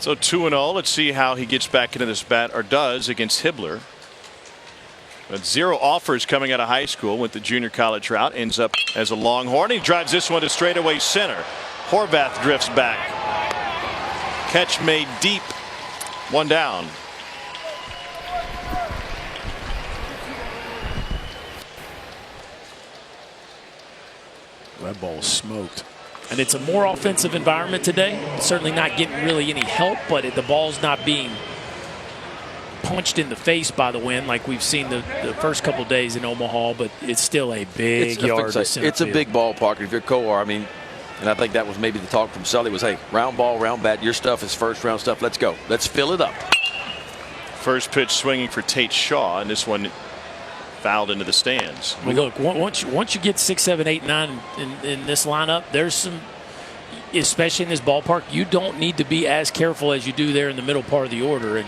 S1: So 2-0. Let's see how he gets back into this bat, or does, against Hibbler. But 0 offers coming out of high school with the junior college route. Ends up as a Longhorn. He drives this one to straightaway center. Horvath drifts back. Catch made deep. 1 down.
S2: That ball was smoked. And it's a more offensive environment today. Certainly not getting really any help, but the ball's not being punched in the face by the wind like we've seen the first couple days in Omaha, but it's still a big yard to center
S3: It's a
S2: field.
S3: big ballpark. If you're Kowar, I mean, and I think that was maybe the talk from Sully was, hey, round ball, round bat, your stuff is first round stuff. Let's go. Let's fill it up.
S1: First pitch swinging for Tate Shaw, and this one fouled into the stands.
S2: Well, look, once you get 6, 7, 8, 9 in this lineup, there's some, especially in this ballpark, you don't need to be as careful as you do there in the middle part of the order. And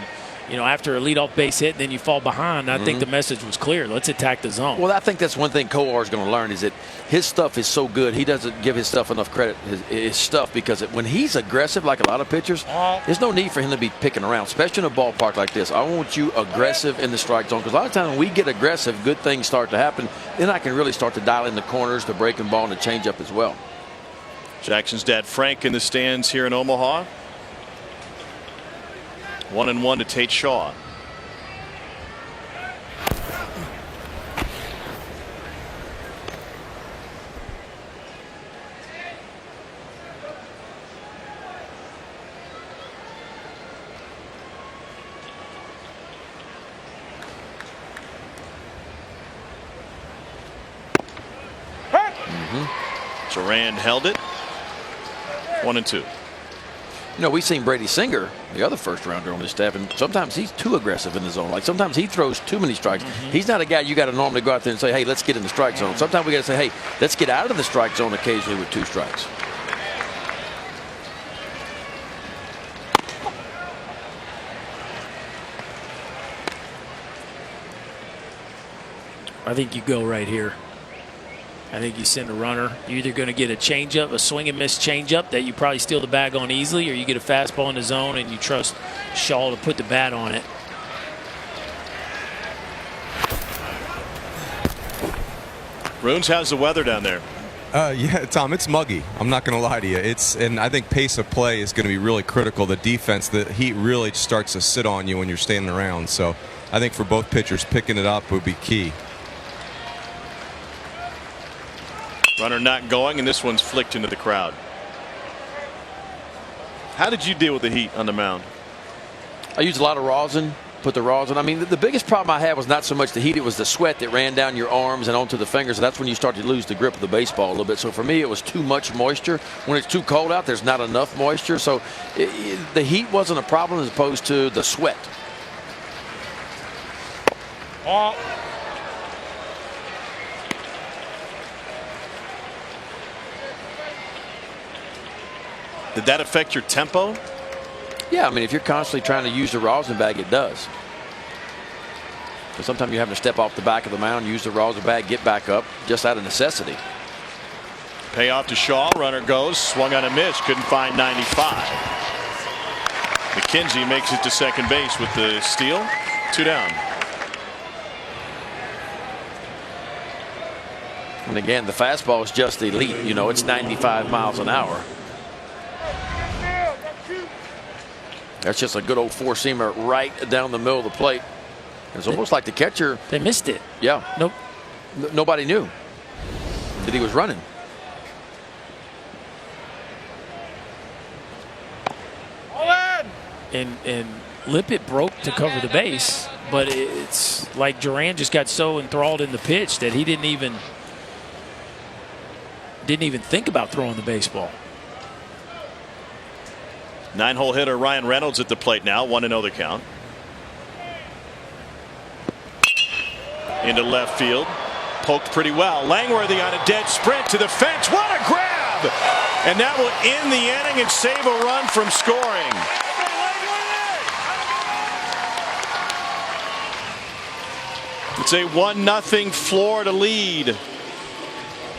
S2: you know, after a leadoff base hit, then you fall behind. I think the message was clear. Let's attack the zone.
S3: Well, I think that's one thing Kowar is going to learn is that his stuff is so good. He doesn't give his stuff enough credit, his stuff, because when he's aggressive, like a lot of pitchers, there's no need for him to be picking around, especially in a ballpark like this. I want you aggressive in the strike zone, because a lot of times when we get aggressive, good things start to happen. Then I can really start to dial in the corners, the breaking ball, and the changeup as well.
S1: Jackson's dad Frank in the stands here in Omaha. 1-1 to Tate Shaw. Durand held it. 1-2.
S3: You know, we've seen Brady Singer, the other first rounder on this staff, and sometimes he's too aggressive in the zone. Like sometimes he throws too many strikes. He's not a guy you got to normally go out there and say, hey, let's get in the strike zone. Sometimes we got to say, hey, let's get out of the strike zone occasionally with 2 strikes.
S2: I think you go right here. I think you send a runner. You're either going to get a changeup, a swing and miss changeup that you probably steal the bag on easily, or you get a fastball in the zone and you trust Shaw to put the bat on it.
S1: Runes, how's the weather down there?
S4: Yeah, Tom, it's muggy. I'm not going to lie to you. And I think pace of play is going to be really critical. The defense, the heat really starts to sit on you when you're standing around. So I think for both pitchers, picking it up would be key.
S1: Runner not going, and this one's flicked into the crowd. How did you deal with the heat on the mound?
S3: I used a lot of rosin. Put the rosin. I mean, the biggest problem I had was not so much the heat, it was the sweat that ran down your arms and onto the fingers. That's when you start to lose the grip of the baseball a little bit. So for me, it was too much moisture. When it's too cold out, there's not enough moisture. So the heat wasn't a problem as opposed to the sweat.
S1: Did that affect your tempo?
S3: Yeah, I mean, if you're constantly trying to use the rosin bag, it does. But sometimes you're having to step off the back of the mound, use the rosin bag, get back up, just out of necessity.
S1: Payoff to Shaw. Runner goes. Swung on a miss. Couldn't find 95. McKenzie makes it to second base with the steal. 2 down.
S3: And again, the fastball is just elite. You know, it's 95 miles an hour. That's just a good old four-seamer right down the middle of the plate. It's almost like the catcher.
S2: They missed it.
S3: Yeah.
S2: Nope.
S3: Nobody knew that he was running.
S2: And Lippett broke to cover the base, but it's like Duran just got so enthralled in the pitch that he didn't even think about throwing the baseball.
S1: 9-hole hitter Ryan Reynolds at the plate now. 1-0 the count. Into left field. Poked pretty well. Langworthy on a dead sprint to the fence. What a grab! And that will end the inning and save a run from scoring. It's a 1-0 Florida lead.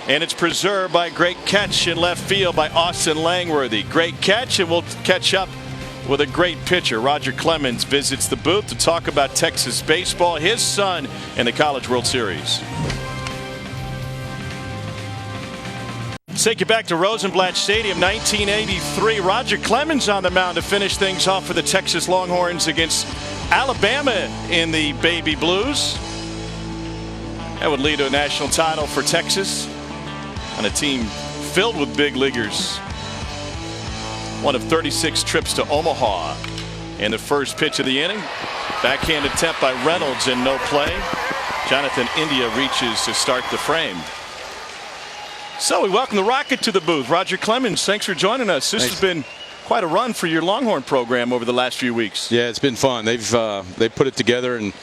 S1: And it's preserved by a great catch in left field by Austin Langworthy. Great catch, and we'll catch up with a great pitcher. Roger Clemens visits the booth to talk about Texas baseball, his son in the College World Series. Let's take you back to Rosenblatt Stadium, 1983. Roger Clemens on the mound to finish things off for the Texas Longhorns against Alabama in the Baby Blues. That would lead to a national title for Texas on a team filled with big leaguers. One of 36 trips to Omaha. And the first pitch of the inning, backhand attempt by Reynolds and no play. Jonathan India reaches to start the frame. So we welcome the Rocket to the booth. Roger Clemens, thanks for joining us. This has been quite a run for your Longhorn program over the last few weeks.
S9: Yeah, it's been fun. They've put it together, and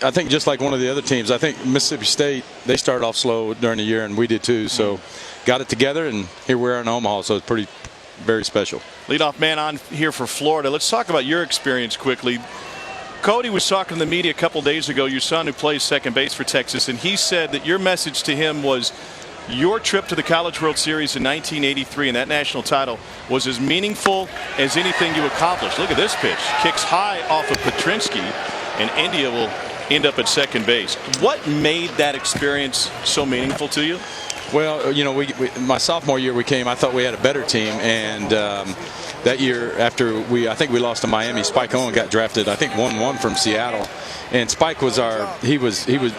S9: I think just like one of the other teams, I think Mississippi State, they started off slow during the year, and we did too. So got it together, and here we are in Omaha. So it's very special.
S1: Leadoff man on here for Florida. Let's talk about your experience quickly. Cody was talking to the media a couple days ago, your son who plays second base for Texas, and he said that your message to him was your trip to the College World Series in 1983 and that national title was as meaningful as anything you accomplished. Look at this pitch. Kicks high off of Petrinsky, and India will end up at second base. What made that experience so meaningful to you?
S9: Well, you know, my sophomore year we came, I thought we had a better team, and that year after I think we lost to Miami, Spike Owen got drafted, I think 1-1 from Seattle, and Spike was he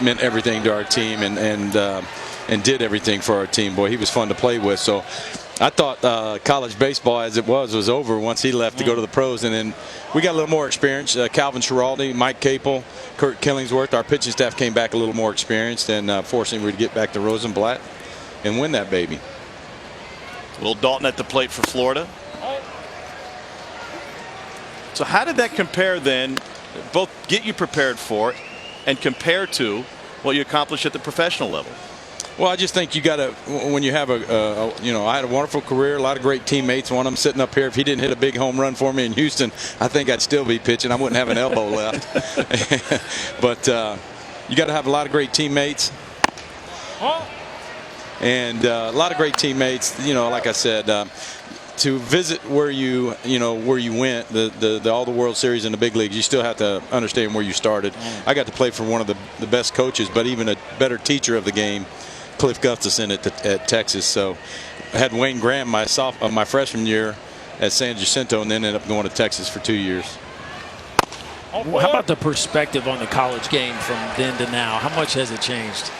S9: meant everything to our team and did everything for our team. Boy, he was fun to play with. So I thought college baseball as it was over once he left to go to the pros, and then we got a little more experience. Calvin Schiraldi, Mike Capel, Kurt Killingsworth, our pitching staff came back a little more experienced, and fortunately we to get back to Rosenblatt and win that baby.
S1: Will Dalton at the plate for Florida. So how did that compare then, both get you prepared for and compare to what you accomplished at the professional level?
S9: Well, I just think you got to, when you have I had a wonderful career, a lot of great teammates. One of them sitting up here, if he didn't hit a big home run for me in Houston, I think I'd still be pitching. I wouldn't have an elbow left. But you got to have a lot of great teammates. And a lot of great teammates, like I said, to visit where you went, all the World Series in the big leagues, you still have to understand where you started. I got to play for one of the best coaches, but even a better teacher of the game, Cliff Gustafson at Texas. So I had Wayne Graham my freshman year at San Jacinto, and then ended up going to Texas for 2 years.
S2: Well, how about the perspective on the college game from then to now? How much has it changed?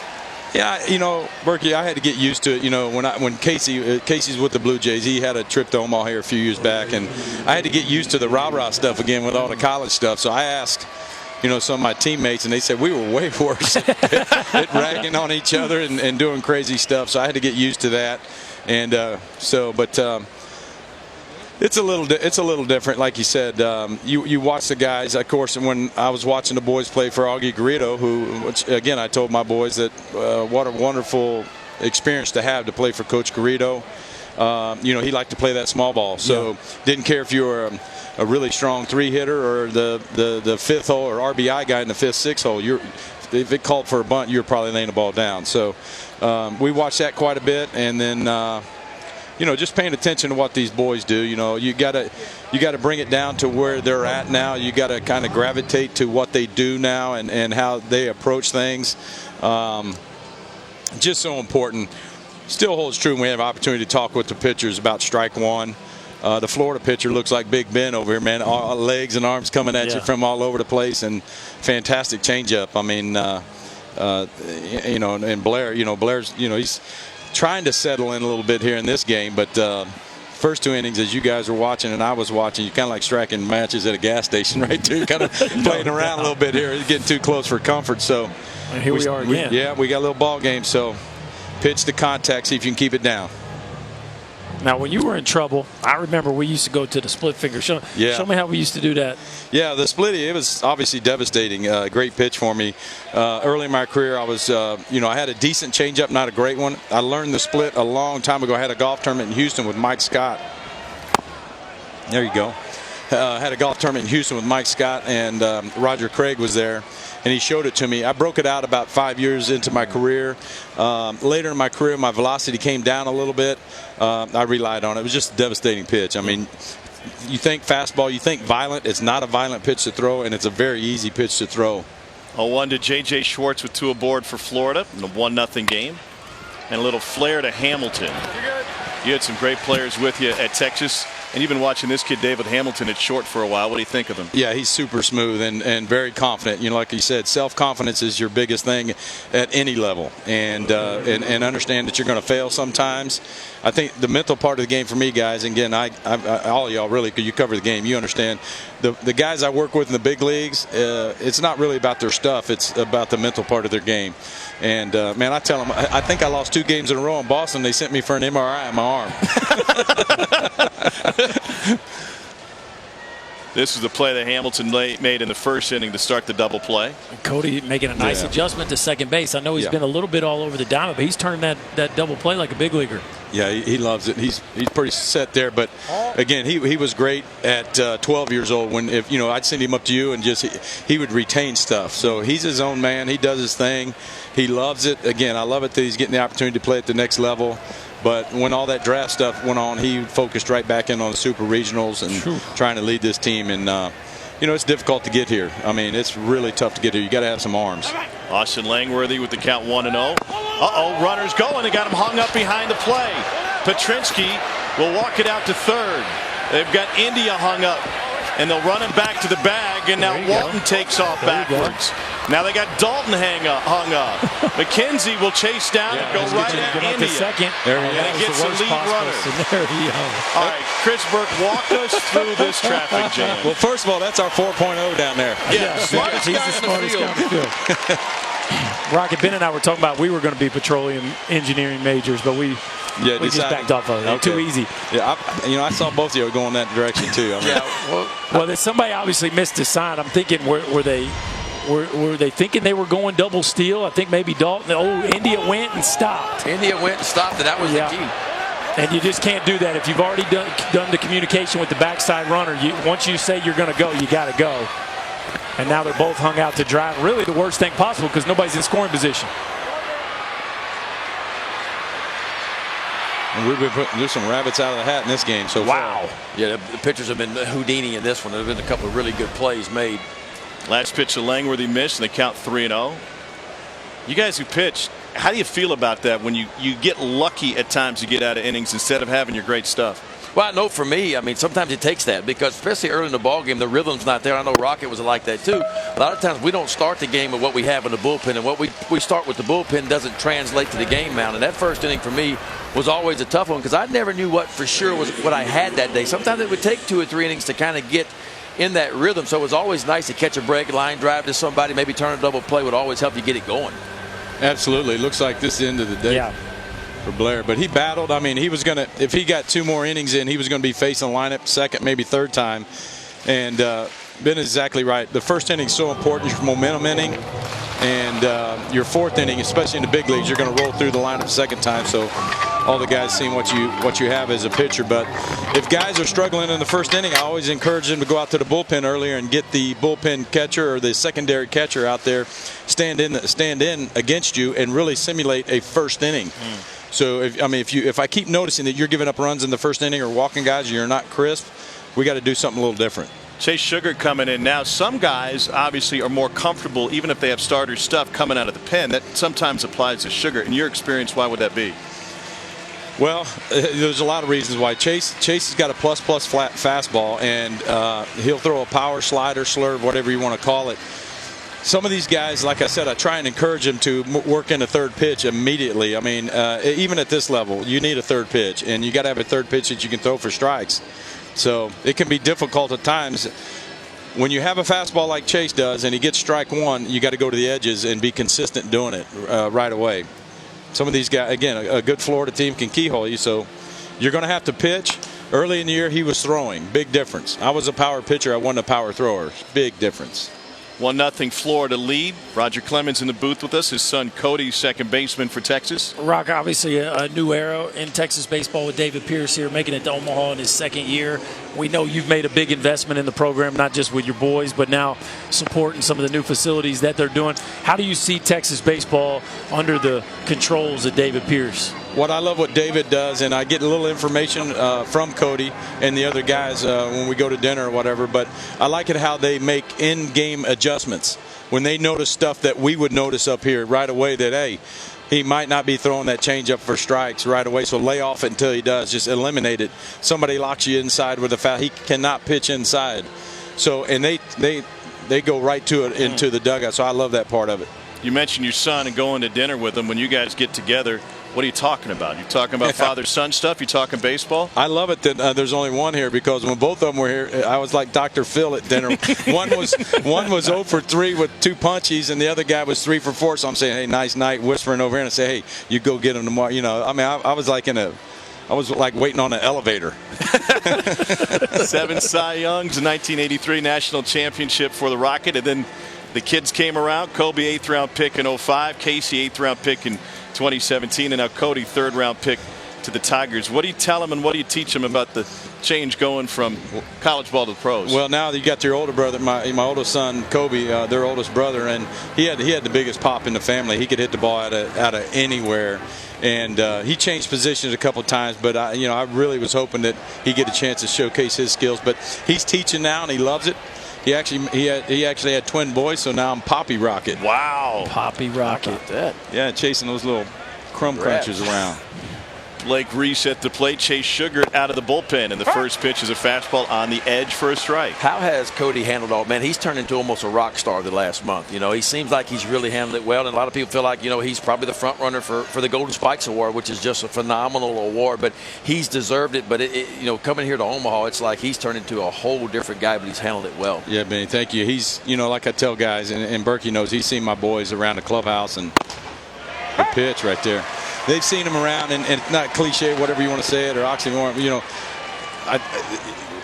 S9: Yeah, you know, Berkey, I had to get used to it. You know, when Casey's with the Blue Jays, he had a trip to Omaha here a few years back, and I had to get used to the rah-rah stuff again with all the college stuff. So I asked, you know, some of my teammates, and they said we were way worse at ragging on each other and doing crazy stuff. So I had to get used to that, and it's a little different, like you said. You watch the guys, of course. And when I was watching the boys play for Augie Garrido, which again I told my boys that what a wonderful experience to have to play for Coach Garrido. You know, he liked to play that small ball, so didn't care if you were a really strong 3-hitter or the fifth hole or RBI guy in the 5th, 6th hole. If it called for a bunt, you're probably laying the ball down. So we watched that quite a bit, and then. You know, just paying attention to what these boys do. You know, you gotta bring it down to where they're at now. You gotta kind of gravitate to what they do now and how they approach things. Just so important. Still holds true when we have opportunity to talk with the pitchers about strike one. The Florida pitcher looks like Big Ben over here, man. All legs and arms coming at you from all over the place, and fantastic changeup. I mean, you know, and Blair. You know, Blair's. You know, he's trying to settle in a little bit here in this game, but first 2 innings, as you guys were watching and I was watching, you kind of like striking matches at a gas station right there, kind of playing around a little bit here, getting too close for comfort. So
S2: and here we are again.
S9: We got a little ball game, so pitch to contact, see if you can keep it down.
S2: Now, when you were in trouble, I remember we used to go to the split finger. Show me how we used to do that.
S9: Yeah, the split, it was obviously devastating. Great pitch for me. Early in my career, I was, you know, I had a decent changeup, not a great one. I learned the split a long time ago. I had a golf tournament in Houston with Mike Scott. There you go. Had a golf tournament in Houston with Mike Scott, and Roger Craig was there, and he showed it to me. I broke it out about 5 years into my career. Later in my career, my velocity came down a little bit. I relied on it. It was just a devastating pitch. I mean, you think fastball, you think violent. It's not a violent pitch to throw, and it's a very easy pitch to throw.
S1: 0-1 to J.J. Schwartz with 2 aboard for Florida in a 1-0 game. And a little flare to Hamilton. You had some great players with you at Texas. And you've been watching this kid, David Hamilton, at short for a while. What do you think of him?
S9: Yeah, he's super smooth and very confident. You know, like you said, self-confidence is your biggest thing at any level. And understand that you're going to fail sometimes. I think the mental part of the game for me, guys, and again, I all of y'all really, because you cover the game, you understand. The guys I work with in the big leagues, it's not really about their stuff. It's about the mental part of their game. And, man, I tell them, I think I lost 2 games in a row in Boston. They sent me for an MRI on my arm.
S1: This is the play that Hamilton made in the first inning to start the double play.
S2: Cody making a nice adjustment to second base. I know he's been a little bit all over the diamond, but he's turning that double play like a big leaguer.
S9: Yeah, he loves it. He's pretty set there. But again, he was great at 12 years old. When I'd send him up to you and just he would retain stuff. So he's his own man. He does his thing. He loves it. Again, I love it that he's getting the opportunity to play at the next level. But when all that draft stuff went on, he focused right back in on the super regionals and trying to lead this team. And, it's difficult to get here. I mean, it's really tough to get here. You got to have some arms.
S1: Austin Langworthy with the count 1-0. Runners going. They got him hung up behind the play. Petrinsky will walk it out to third. They've got India hung up. And they'll run him back to the bag, and now Walton takes off backwards. Now they got Dalton hung up. McKenzie will chase down and go right at India.
S2: Second.
S1: And it gets the lead runner. All right, Chris Burke, walk us through this traffic jam.
S9: Well, first of all, that's our 4.0 down there.
S1: Yeah, smartest
S2: he's
S1: guy
S2: the smartest
S1: in the field.
S2: Rocket, Ben and I were talking about we were going to be petroleum engineering majors, but we just backed off of it. Okay. Too easy.
S9: Yeah, I saw both of you going that direction too. I mean,
S2: well, somebody obviously missed a sign. I'm thinking, were they thinking they were going double steal? I think maybe Dalton. India went and stopped.
S3: India went and stopped, and that was the key.
S2: And you just can't do that if you've already done the communication with the backside runner. Once you say you're going to go, you got to go. And now they're both hung out to dry. Really the worst thing possible because nobody's in scoring position.
S9: And we've been putting some rabbits out of the hat in this game so far.
S3: Yeah, the pitchers have been Houdini in this one. There have been a couple of really good plays made.
S1: Last pitch to Langworthy missed, and they count 3-0. You guys who pitched, How do you feel about that when you get lucky at times to get out of innings instead of having your great stuff?
S3: Well, I know for me, I mean, sometimes it takes that because especially early in the ball game, the rhythm's not there. I know Rocket was like that too. A lot of times we don't start the game with what we have in the bullpen, and what we start with the bullpen doesn't translate to the game mound. And that first inning for me was always a tough one because I never knew what for sure was what I had that day. Sometimes it would take 2 or 3 innings to kind of get in that rhythm. So it was always nice to catch a break, line drive to somebody, maybe turn a double play would always help you get it going.
S9: Absolutely. Looks like this is the end of the day for Blair. But he battled. I mean, he was going to, if he got 2 more innings in, he was going to be facing a lineup second, maybe third time. And Ben is exactly right. The first inning is so important. Your momentum inning. And your 4th inning, especially in the big leagues, you're going to roll through the lineup second time. So all the guys seeing what you have as a pitcher. But if guys are struggling in the first inning, I always encourage them to go out to the bullpen earlier and get the bullpen catcher or the secondary catcher out there, stand in against you and really simulate a first inning. So if I keep noticing that you're giving up runs in the first inning or walking guys, you're not crisp, we got to do something a little different.
S1: Chase Sugar coming in now. Some guys obviously are more comfortable even if they have starter stuff coming out of the pen. That sometimes applies to Sugar. In your experience, why would that be?
S9: Well, there's a lot of reasons why. Chase has got a plus flat fastball, and he'll throw a power slider, slurve, whatever you want to call it. Some of these guys, like I said, I try and encourage them to work in a third pitch immediately. I mean, even at this level, you need a third pitch, and you got to have a third pitch that you can throw for strikes. So it can be difficult at times. When you have a fastball like Chase does and he gets strike 1, you got to go to the edges and be consistent doing it right away. Some of these guys, again, a good Florida team can keyhole you, so you're going to have to pitch. Early in the year, he was throwing. Big difference. I was a power pitcher. I wasn't a power thrower. Big difference.
S1: 1-0 Florida lead. Roger Clemens in the booth with us. His son Cody, second baseman for Texas.
S2: Rock, obviously a new era in Texas baseball with David Pierce here making it to Omaha in his 2nd year. We know you've made a big investment in the program, not just with your boys, but now supporting some of the new facilities that they're doing. How do you see Texas baseball under the controls of David Pierce?
S9: What I love what David does, and I get a little information from Cody and the other guys when we go to dinner or whatever, but I like it how they make in-game adjustments. When they notice stuff that we would notice up here right away that, hey, he might not be throwing that changeup for strikes right away, so lay off it until he does. Just eliminate it. Somebody locks you inside with a foul. He cannot pitch inside. So, and they go right to it into the dugout, so I love that part of it.
S1: You mentioned your son and going to dinner with him. When you guys get together, what are you talking about? You talking about father-son stuff? You talking baseball?
S9: I love it that there's only one here because when both of them were here, I was like Dr. Phil at dinner. one was 0 for 3 with 2 punchies, and the other guy was 3 for 4. So I'm saying, hey, nice night, whispering over here, and I say, hey, you go get him tomorrow. You know, I mean, I was like waiting on an elevator.
S1: 7 Cy Youngs, 1983 national championship for the Rocket, and then the kids came around. Kobe, 8th round pick in 05. Casey, 8th round pick in 2017, and now Cody, 3rd round pick to the Tigers. What do you tell them and what do you teach them about the change going from college ball to the pros?
S9: Well, now you got your older brother, my oldest son, Kobe, their oldest brother, and he had the biggest pop in the family. He could hit the ball out of anywhere. And he changed positions a couple of times, but I really was hoping that he'd get a chance to showcase his skills. But he's teaching now, and he loves it. He actually had twin boys, so now I'm Poppy Rocket.
S1: Wow,
S2: Poppy Rocket.
S3: That.
S9: Yeah, chasing those little crumb crunchers around.
S1: Blake Reese at the plate. Chase Sugar out of the bullpen, and the first pitch is a fastball on the edge for a strike.
S3: How has Cody handled all? Man, he's turned into almost a rock star the last month. You know, he seems like he's really handled it well, and a lot of people feel like, he's probably the front runner for the Golden Spikes Award, which is just a phenomenal award. But he's deserved it. But coming here to Omaha, it's like he's turned into a whole different guy, but he's handled it well.
S9: Yeah, Benny, thank you. He's, like I tell guys, and Berkey knows, he's seen my boys around the clubhouse, and the pitch right there. They've seen him around, and it's not cliche, whatever you want to say it, or oxymoron.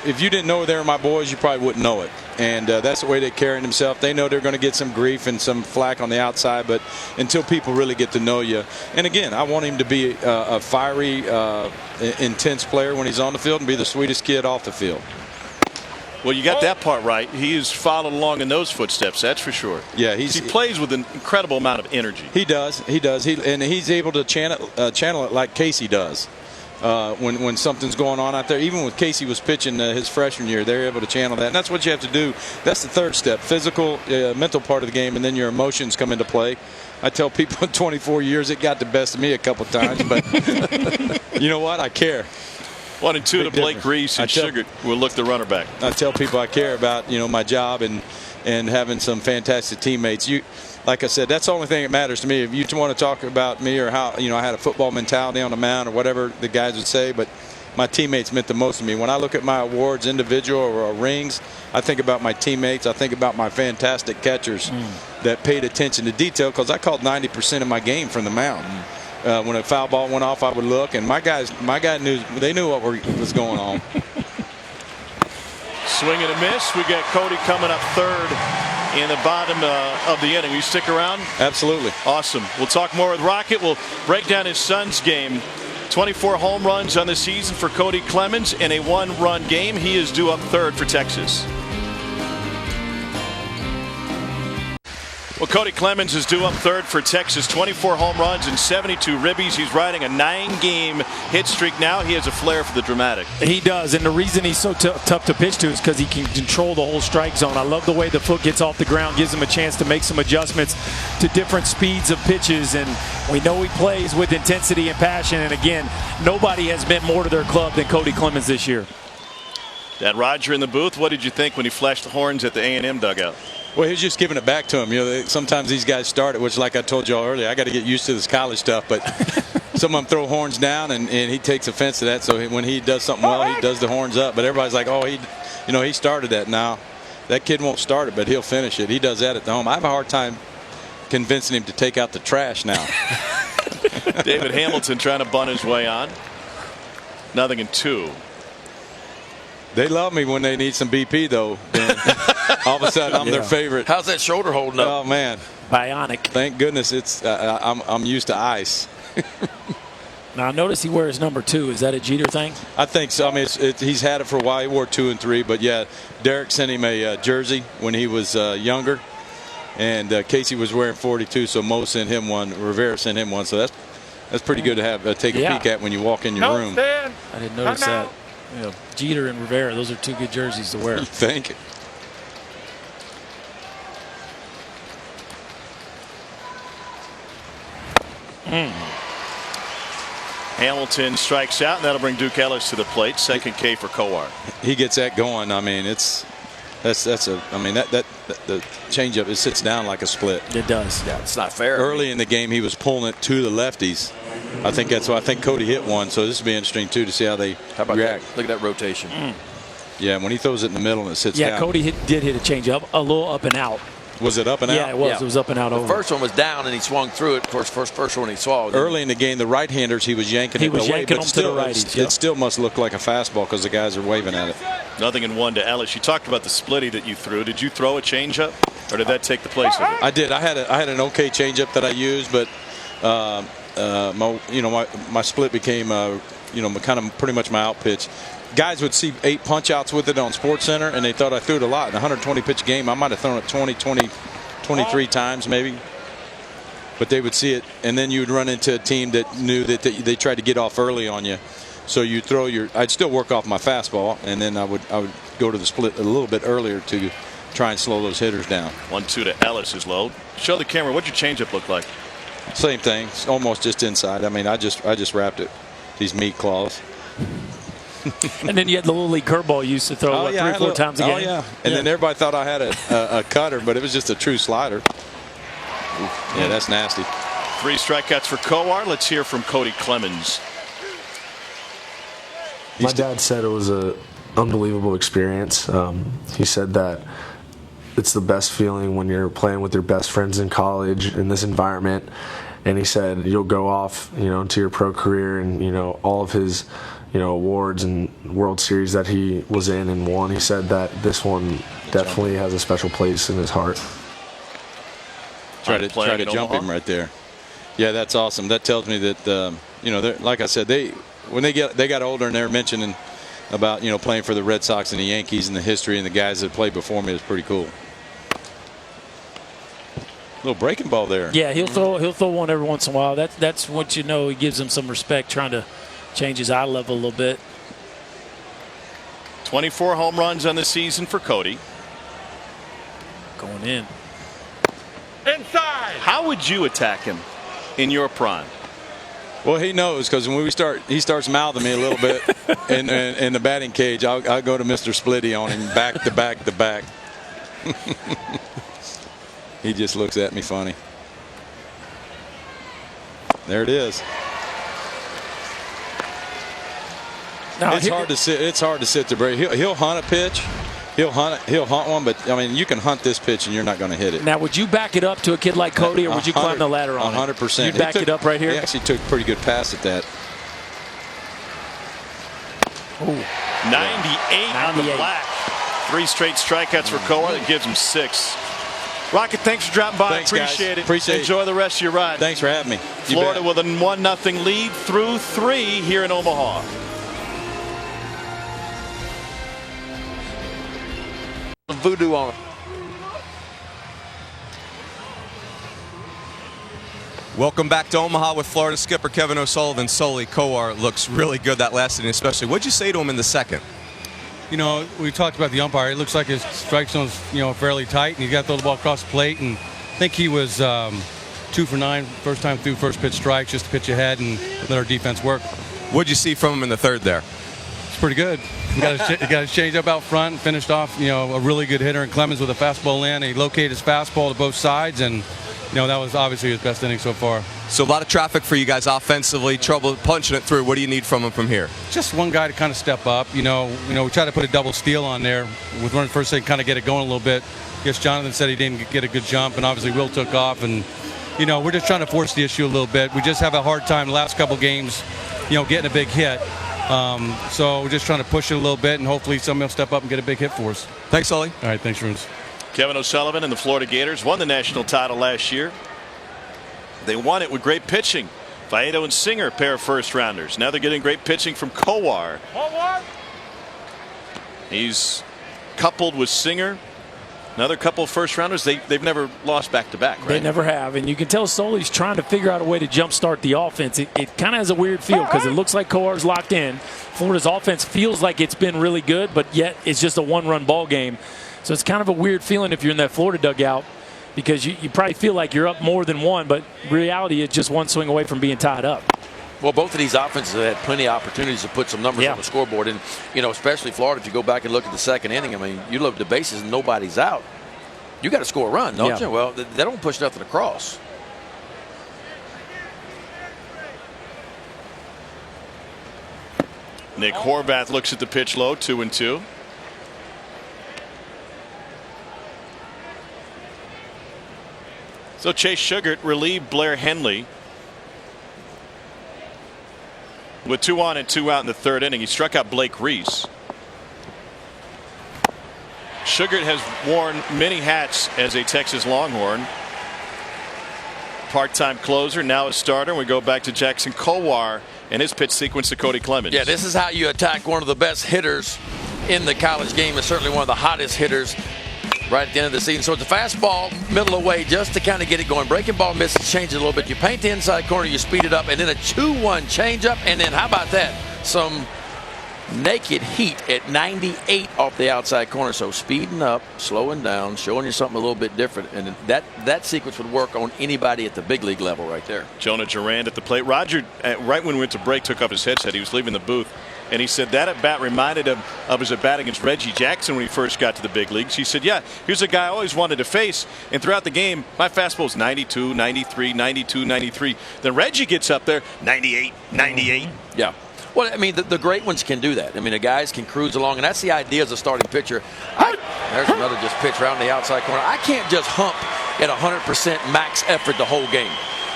S9: If you didn't know they were my boys, you probably wouldn't know it. And that's the way they carry themselves. They know they're going to get some grief and some flack on the outside, but until people really get to know you. And again, I want him to be a fiery, intense player when he's on the field and be the sweetest kid off the field.
S1: Well, you got that part right. He has followed along in those footsteps, that's for sure.
S9: Yeah,
S1: he plays with an incredible amount of energy.
S9: He does. And he's able to channel it like Casey does. when something's going on out there. Even when Casey was pitching his freshman year, they're able to channel that. And that's what you have to do. That's the third step, physical, mental part of the game, and then your emotions come into play. I tell people in 24 years it got the best of me a couple times, but you know what? I care.
S1: 1-2 to Blake Reese, and Sugar will look the runner back.
S9: I tell people I care about, my job and having some fantastic teammates. Like I said, that's the only thing that matters to me. If you want to talk about me or how, I had a football mentality on the mound or whatever the guys would say, but my teammates meant the most to me. When I look at my awards, individual or rings, I think about my teammates. I think about my fantastic catchers that paid attention to detail, because I called 90% of my game from the mound. When a foul ball went off, I would look, and my guy knew what was going on.
S1: Swing and a miss. We got Cody coming up third in the bottom of the inning. Will you stick around?
S9: Absolutely.
S1: Awesome. We'll talk more with Rocket. We'll break down his son's game. 24 home runs on the season for Cody Clemens in a one-run game. He is due up third for Texas. Well, Cody Clemens is due up third for Texas. 24 home runs and 72 ribbies. He's riding a 9-game hit streak now. He has a flair for the dramatic.
S2: He does, and the reason he's so tough to pitch to is because he can control the whole strike zone. I love the way the foot gets off the ground, gives him a chance to make some adjustments to different speeds of pitches, and we know he plays with intensity and passion, and again, nobody has meant more to their club than Cody Clemens this year.
S1: Dad Roger in the booth, what did you think when he flashed the horns at the A&M dugout?
S9: Well, he was just giving it back to him. Sometimes these guys start it, which, like I told you all earlier, I got to get used to this college stuff. But some of them throw horns down, and he takes offense to that. So when he does something well, he does the horns up. But everybody's like, oh, he started that. Now, that kid won't start it, but he'll finish it. He does that at the home. I have a hard time convincing him to take out the trash now.
S1: David Hamilton trying to bunt his way on. 0-2.
S9: They love me when they need some BP, though, Ben. All of a sudden, I'm their favorite.
S3: How's that shoulder holding up?
S9: Oh, man.
S2: Bionic.
S9: Thank goodness it's I'm used to ice.
S2: Now, I notice he wears number 2. Is that a Jeter thing?
S9: I think so. I mean, he's had it for a while. He wore 2 and 3. But, yeah, Derek sent him a jersey when he was younger. And Casey was wearing 42, so Mo sent him one. Rivera sent him one. So that's pretty good to have take a peek at when you walk in your room.
S2: I didn't notice that. Yeah. Jeter and Rivera, those are 2 good jerseys to wear.
S9: You think?
S1: Hamilton strikes out, and that'll bring Duke Ellis to the plate. Second K for Kowar.
S9: He gets that going. I mean, that the changeup, it sits down like a split.
S2: It does.
S3: Yeah, it's not fair.
S9: Early in the game, he was pulling it to the lefties. I think that's why I think Cody hit one. So this will be interesting too to see how they react.
S3: Look at that rotation.
S9: Yeah, when he throws it in the middle and it sits down.
S2: Yeah, Cody did hit a changeup, a little up and out.
S9: Was it up and out?
S2: Yeah, it was. Yeah. It was up and out.
S3: The first one was down, and he swung through it. Of course, first one he swallowed.
S9: Early in the game, the right-handers, he was yanking it away, but still, to the righties, it still must look like a fastball because the guys are waving at it.
S1: 0-1 to Ellis. You talked about the splitty that you threw. Did you throw a changeup, or did that take the place of it?
S9: I did. I had an okay changeup that I used, but my split became kind of pretty much my out pitch. Guys would see 8 punch outs with it on SportsCenter, and they thought I threw it a lot. In a 120 pitch game, I might have thrown it 23 times maybe. But they would see it, and then you would run into a team that knew that they tried to get off early on you. So you throw I'd still work off my fastball, and then I would go to the split a little bit earlier to try and slow those hitters down.
S1: 1-2 to Ellis is low. Show the camera. What'd your changeup look like?
S9: Same thing. It's almost just inside. I mean, I just wrapped it. These meat claws.
S2: And then you had the little league curveball you used to throw 3 or 4 times a game.
S9: Oh yeah. And then everybody thought I had a cutter, but it was just a true slider. Yeah, that's nasty.
S1: 3 strikeouts for Kowar. Let's hear from Cody Clemens.
S10: My dad said it was an unbelievable experience. He said that it's the best feeling when you're playing with your best friends in college in this environment. And he said you'll go off, into your pro career, and all of his, awards and World Series that he was in and won. He said that this one definitely has a special place in his heart.
S9: Try to jump him right there. Yeah, that's awesome. That tells me that like I said, when they got older and they're mentioning about playing for the Red Sox and the Yankees and the history and the guys that played before me, is pretty cool. Little breaking ball there.
S2: Yeah, he'll throw one every once in a while. That's what he gives him some respect, trying to Change his eye level a little bit.
S1: 24 home runs on the season for Cody.
S2: Going in.
S1: Inside. How would you attack him in your prime?
S9: Well, he knows, because when he starts mouthing me a little bit in the batting cage, I'll go to Mr. Splitty on him, back to back to back. He just looks at me funny. There it is.
S2: Now,
S9: it's hard to sit. It's hard to sit the break. He'll hunt a pitch. He'll hunt one, but I mean, you can hunt this pitch and you're not going to hit it.
S2: Now, would you back it up to a kid like Cody, or would you climb the ladder on
S9: 100%.
S2: it? You'd back it up right here?
S9: He actually took a pretty good pass at that.
S1: Ooh. 98 on the black. 3 straight strikeouts for Kowar. That gives him 6. Rocket, thanks for dropping by.
S9: Thanks,
S1: Appreciate
S9: guys.
S1: it.
S9: Appreciate
S1: Enjoy the rest of your ride.
S9: Thanks for having me.
S1: Florida with a 1-0 lead through 3 here in Omaha.
S3: Voodoo on it.
S4: Welcome back to Omaha with Florida skipper Kevin O'Sullivan. Sully, Kowar looks really good that last inning, especially. What'd you say to him in the second?
S11: You know, we talked about the umpire. It looks like his strike zone's, fairly tight, and he's got to throw the ball across the plate. And I think he was 2 for 9, first time through first pitch strikes, just to pitch ahead and let our defense work.
S4: What'd you see from him in the third there?
S11: It's pretty good. He got his change up out front and finished off, a really good hitter. And Clemens with a fastball in. He located his fastball to both sides, and that was obviously his best inning so far.
S4: So a lot of traffic for you guys offensively, trouble punching it through. What do you need from him from here?
S11: Just one guy to kind of step up. We try to put a double steal on there with running first thing, kind of get it going a little bit. I guess Jonathan said he didn't get a good jump, and obviously Will took off. And we're just trying to force the issue a little bit. We just have a hard time the last couple games, getting a big hit. So we're just trying to push it a little bit, and hopefully somebody will step up and get a big hit for us.
S4: Thanks, Sully.
S11: All right, thanks, Runes.
S1: Kevin O'Sullivan and the Florida Gators won the national title last year. They won it with great pitching. Faedo and Singer, pair of first-rounders. Now they're getting great pitching from Kowar. He's coupled with Singer. Another couple of first-rounders. They've never lost back-to-back, right?
S2: They never have. And you can tell Sully's trying to figure out a way to jumpstart the offense. It kind of has a weird feel because it looks like Kowar's locked in. Florida's offense feels like it's been really good, but yet it's just a one-run ball game. So it's kind of a weird feeling if you're in that Florida dugout, because you probably feel like you're up more than one, but reality is just one swing away from being tied up.
S3: Well, both of these offenses have had plenty of opportunities to put some numbers on the scoreboard. And, especially Florida, if you go back and look at the second inning, I mean, you look at the bases and nobody's out. You got to score a run, don't you? Well, they don't push nothing across.
S1: Nick Horvath looks at the pitch low, 2-2. So Chase Sugart relieved Blair Henley with 2 on and 2 out in the third inning. He struck out Blake Reese. Sugart has worn many hats as a Texas Longhorn. Part-time closer, now a starter. We go back to Jackson Kowar and his pitch sequence to Cody Clemens.
S3: Yeah, this is how you attack one of the best hitters in the college game, and certainly one of the hottest hitters right at the end of the season. So it's a fastball, middle away, just to kind of get it going. Breaking ball misses, change it a little bit. You paint the inside corner, you speed it up, and then a 2-1 changeup, and then how about that? Some naked heat at 98 off the outside corner. So speeding up, slowing down, showing you something a little bit different, and that sequence would work on anybody at the big league level right there.
S1: Jonah Durand at the plate. Roger, right when we went to break, took off his headset. He was leaving the booth, and he said that at bat reminded him of his at bat against Reggie Jackson when he first got to the big leagues. He said, yeah, here's a guy I always wanted to face, and throughout the game my fastball is 92, 93, 92, 93. Then Reggie gets up there, 98, 98.
S3: Yeah. Well, I mean, the great ones can do that. I mean, the guys can cruise along, and that's the idea as a starting pitcher. There's another just pitch around the outside corner. I can't just hump at 100% max effort the whole game.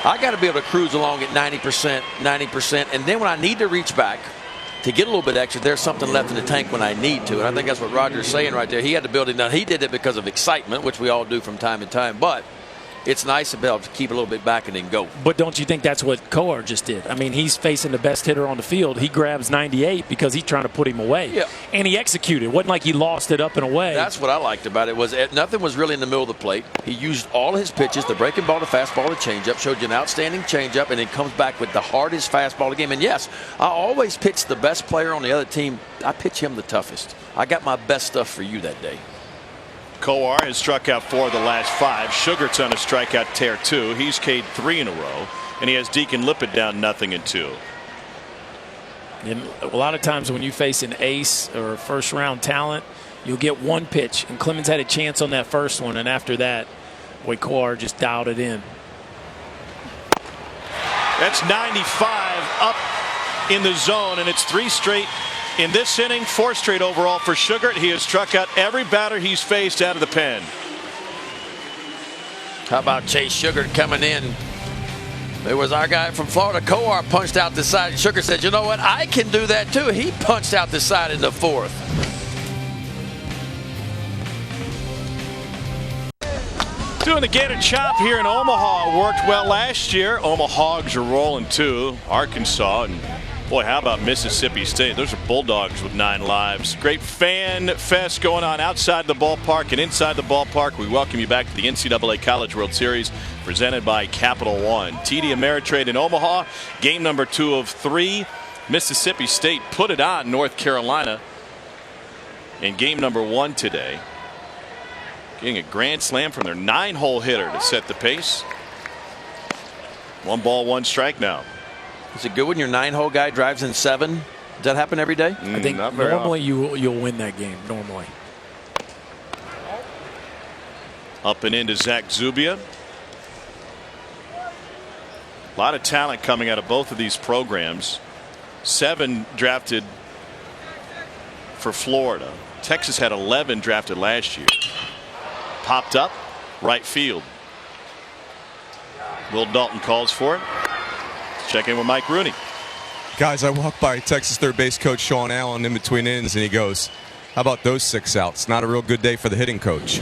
S3: I got to be able to cruise along at 90%, and then when I need to reach back to get a little bit extra, there's something left in the tank when I need to. And I think that's what Roger's saying right there. He had the ability. Now, he did it because of excitement, which we all do from time to time, but it's nice to be able to keep a little bit back and then go.
S2: But don't you think that's what Coar just did? I mean, he's facing the best hitter on the field. He grabs 98 because he's trying to put him away.
S3: Yeah.
S2: And he executed. It wasn't like he lost it up and away.
S3: That's what I liked about it. Was nothing was really in the middle of the plate. He used all his pitches, the breaking ball, the fastball, the changeup, showed you an outstanding changeup, and then comes back with the hardest fastball of the game. And yes, I always pitch the best player on the other team. I pitch him the toughest. I got my best stuff for you that day.
S1: Coar has struck out 4 of the last 5. Sugart's on a strikeout tear 2. He's K'd 3 in a row, and he has Deacon Lippett down 0-2.
S2: And a lot of times when you face an ace or a first-round talent, you'll get one pitch, and Clemens had a chance on that first one, and after that, boy, Coar just dialed it in.
S1: That's 95 up in the zone, and it's 3 straight in this inning, 4 straight overall for Sugart. He has struck out every batter he's faced out of the pen.
S3: How about Chase Sugart coming in? It was our guy from Florida, Coar, punched out the side. Sugart said, you know what, I can do that too. He punched out the side in the 4th.
S1: Doing the Gator chop here in Omaha worked well last year. Omaha Hogs are rolling too. Arkansas, and boy, how about Mississippi State? Those are Bulldogs with 9 lives. Great fan fest going on outside the ballpark and inside the ballpark. We welcome you back to the NCAA College World Series presented by Capital One. TD Ameritrade in Omaha. Game number 2 of 3. Mississippi State put it on North Carolina in game number 1 today. Getting a grand slam from their 9-hole hitter to set the pace. 1 ball, 1 strike now.
S3: Is it good when your 9-hole guy drives in 7? Does that happen every day?
S2: I think normally you'll win that game. Normally.
S1: Up and into Zach Zubia. A lot of talent coming out of both of these programs. 7 drafted for Florida. Texas had 11 drafted last year. Popped up right field. Will Dalton calls for it. Let's check in with Mike Rooney.
S4: Guys, I walked by Texas third base coach Sean Allen in between innings, and he goes, how about those 6 outs? Not a real good day for the hitting coach.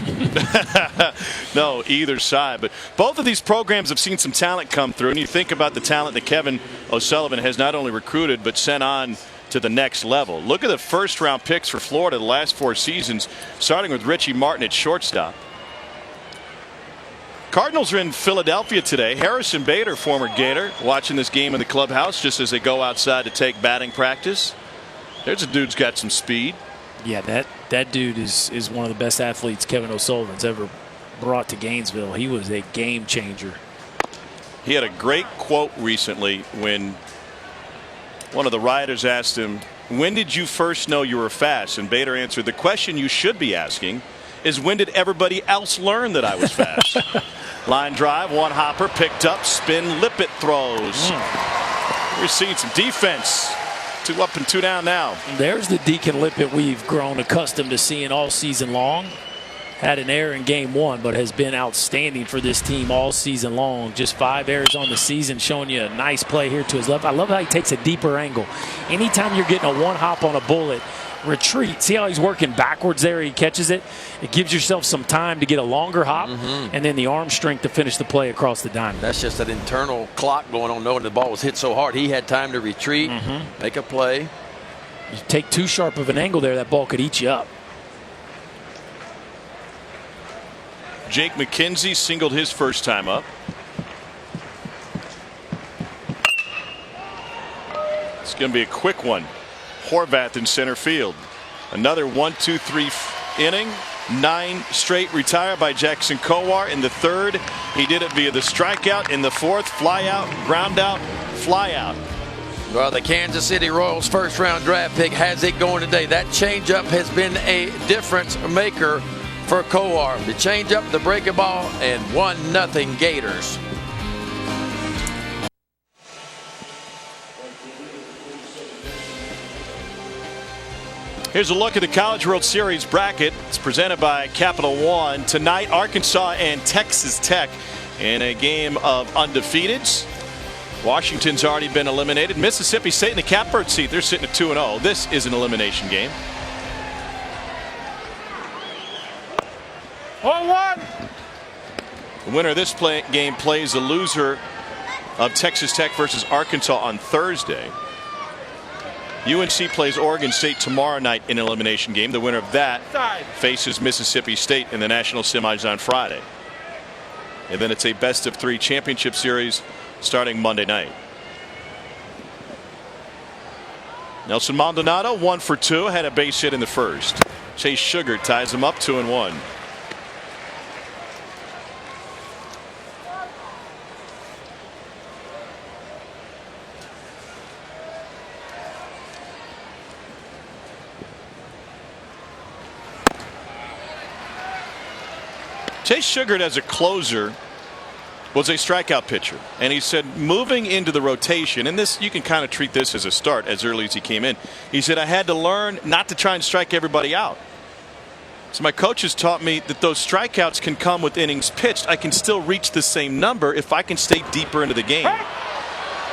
S1: No, either side. But both of these programs have seen some talent come through. And you think about the talent that Kevin O'Sullivan has not only recruited but sent on to the next level. Look at the first-round picks for Florida the last 4 seasons, starting with Richie Martin at shortstop. Cardinals are in Philadelphia today. Harrison Bader, former Gator, watching this game in the clubhouse just as they go outside to take batting practice. There's a dude's got some speed.
S2: Yeah, that dude is one of the best athletes Kevin O'Sullivan's ever brought to Gainesville. He was a game changer.
S1: He had a great quote recently when one of the writers asked him, when did you first know you were fast? And Bader answered, the question you should be asking is when did everybody else learn that I was fast? Line drive, 1 hopper, picked up, spin, Lippett throws. We're seeing some defense. 2 up and 2 down now.
S2: There's the Deacon Lippett we've grown accustomed to seeing all season long. Had an error in game 1, but has been outstanding for this team all season long. Just 5 errors on the season, showing you a nice play here to his left. I love how he takes a deeper angle. Anytime you're getting a 1 hop on a bullet, retreat. See how he's working backwards there? He catches it. It gives yourself some time to get a longer hop, and then the arm strength to finish the play across the diamond.
S3: That's just an internal clock going on, knowing the ball was hit so hard. He had time to retreat, make a play.
S2: You take too sharp of an angle there, that ball could eat you up.
S1: Jake McKenzie singled his first time up. It's going to be a quick one. Horvath in center field. Another 1-2-3 inning. 9 straight retired by Jackson Coar. In the 3rd, he did it via the strikeout. In the 4th, fly out, ground out, fly out.
S3: Well, the Kansas City Royals first-round draft pick has it going today. That changeup has been a difference maker for Coar. The changeup, the breaking ball, and 1-0 Gators.
S1: Here's a look at the College World Series bracket. It's presented by Capital One. Tonight, Arkansas and Texas Tech in a game of undefeateds. Washington's already been eliminated. Mississippi State in the catbird seat. They're sitting at 2-0. This is an elimination game.
S2: 0-1.
S1: The winner of this game plays the loser of Texas Tech versus Arkansas on Thursday. UNC plays Oregon State tomorrow night in an elimination game. The winner of that faces Mississippi State in the national semis on Friday. And then it's a best-of-3 championship series starting Monday night. Nelson Maldonado 1 for 2, had a base hit in the first. Chase Sugar ties him up 2-1. Chase Sugar, as a closer, was a strikeout pitcher, and he said moving into the rotation, and this, you can kind of treat this as a start as early as he came in. He said, I had to learn not to try and strike everybody out. So my coaches taught me that those strikeouts can come with innings pitched. I can still reach the same number if I can stay deeper into the game.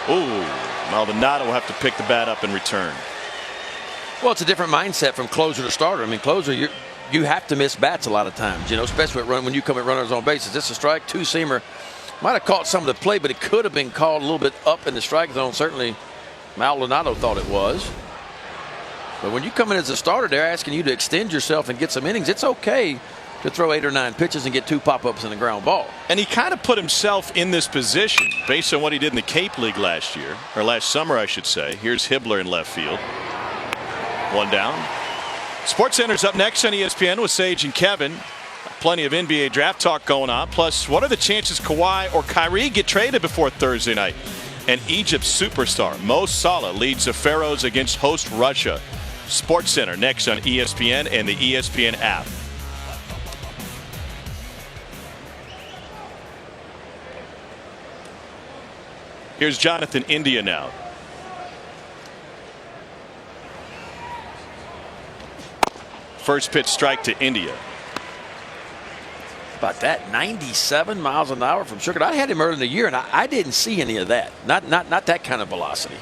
S1: Ooh, Maldonado will have to pick the bat up and return.
S3: Well, it's a different mindset from closer to starter. I mean, closer, you have to miss bats a lot of times, especially when you come at runners on bases. It's a strike, two-seamer. Might have caught some of the play, but it could have been called a little bit up in the strike zone. Certainly, Maldonado thought it was. But when you come in as a starter, they're asking you to extend yourself and get some innings. It's okay to throw 8 or 9 pitches and get 2 pop-ups and a ground ball.
S1: And he kind of put himself in this position based on what he did in the Cape League last year, or last summer, I should say. Here's Hibbler in left field. 1 down. SportsCenter's up next on ESPN with Sage and Kevin. Plenty of NBA draft talk going on. Plus, what are the chances Kawhi or Kyrie get traded before Thursday night? And Egypt's superstar Mo Salah leads the Pharaohs against host Russia. SportsCenter next on ESPN and the ESPN app. Here's Jonathan India now. First pitch strike to India.
S3: About that, 97 miles an hour from Sugar. I had him early in the year, and I didn't see any of that. Not that kind of velocity.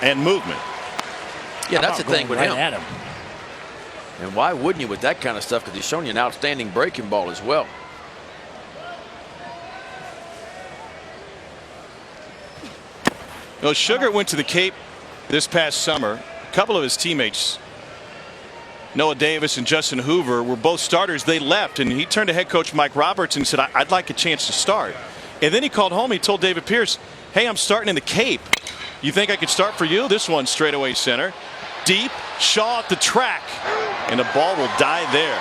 S1: And movement.
S3: Yeah, that's the thing with him.
S2: At him.
S3: And why wouldn't you with that kind of stuff? Because he's shown you an outstanding breaking ball as well.
S1: Well, Sugar went to the Cape this past summer. A couple of his teammates, Noah Davis and Justin Hoover, were both starters. They left, and he turned to head coach Mike Roberts and said, I'd like a chance to start. And then he called home. He told David Pierce, hey, I'm starting in the Cape. You think I could start for you? This one straightaway center. Deep. Shaw at the track. And the ball will die there.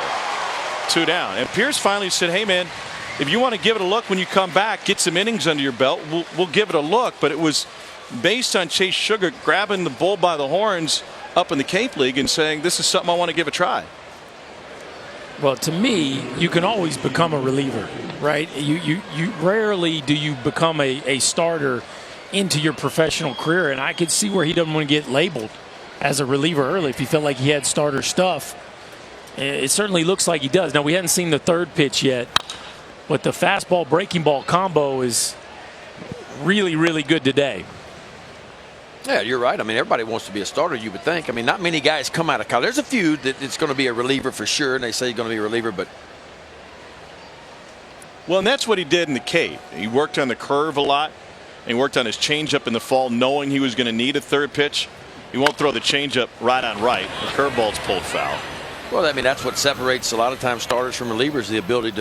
S1: 2 down. And Pierce finally said, hey, man, if you want to give it a look when you come back, get some innings under your belt, we'll give it a look. But it was based on Chase Sugar grabbing the bull by the horns up in the Cape League and saying, this is something I want to give a try.
S2: Well, to me, you can always become a reliever, right? You rarely do you become a starter into your professional career, and I could see where he doesn't want to get labeled as a reliever early if he felt like he had starter stuff. It certainly looks like he does. Now, we haven't seen the third pitch yet, but the fastball breaking ball combo is really, really good today.
S3: Yeah, you're right. I mean, everybody wants to be a starter, you would think. I mean, not many guys come out of college. There's a few that it's going to be a reliever for sure, and they say he's going to be a reliever, but.
S1: Well, and that's what he did in the Cape. He worked on the curve a lot, and he worked on his changeup in the fall, knowing he was going to need a third pitch. He won't throw the changeup right on right. The curveball's pulled foul.
S3: Well, I mean, that's what separates a lot of times starters from relievers, the ability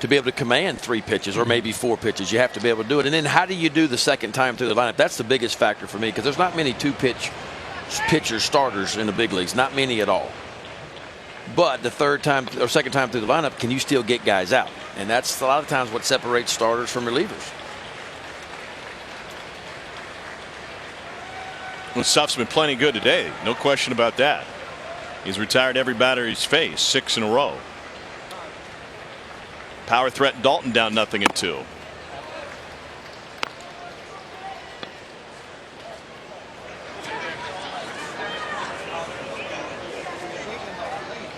S3: to be able to command 3 pitches or maybe 4 pitches. You have to be able to do it. And then how do you do the second time through the lineup? That's the biggest factor for me, because there's not many 2-pitch pitcher starters in the big leagues, not many at all. But the third time or second time through the lineup, can you still get guys out? And that's a lot of times what separates starters from relievers.
S1: Well, Suff's been plenty good today. No question about that. He's retired every batter he's faced, 6 in a row. Power threat Dalton down 0-2.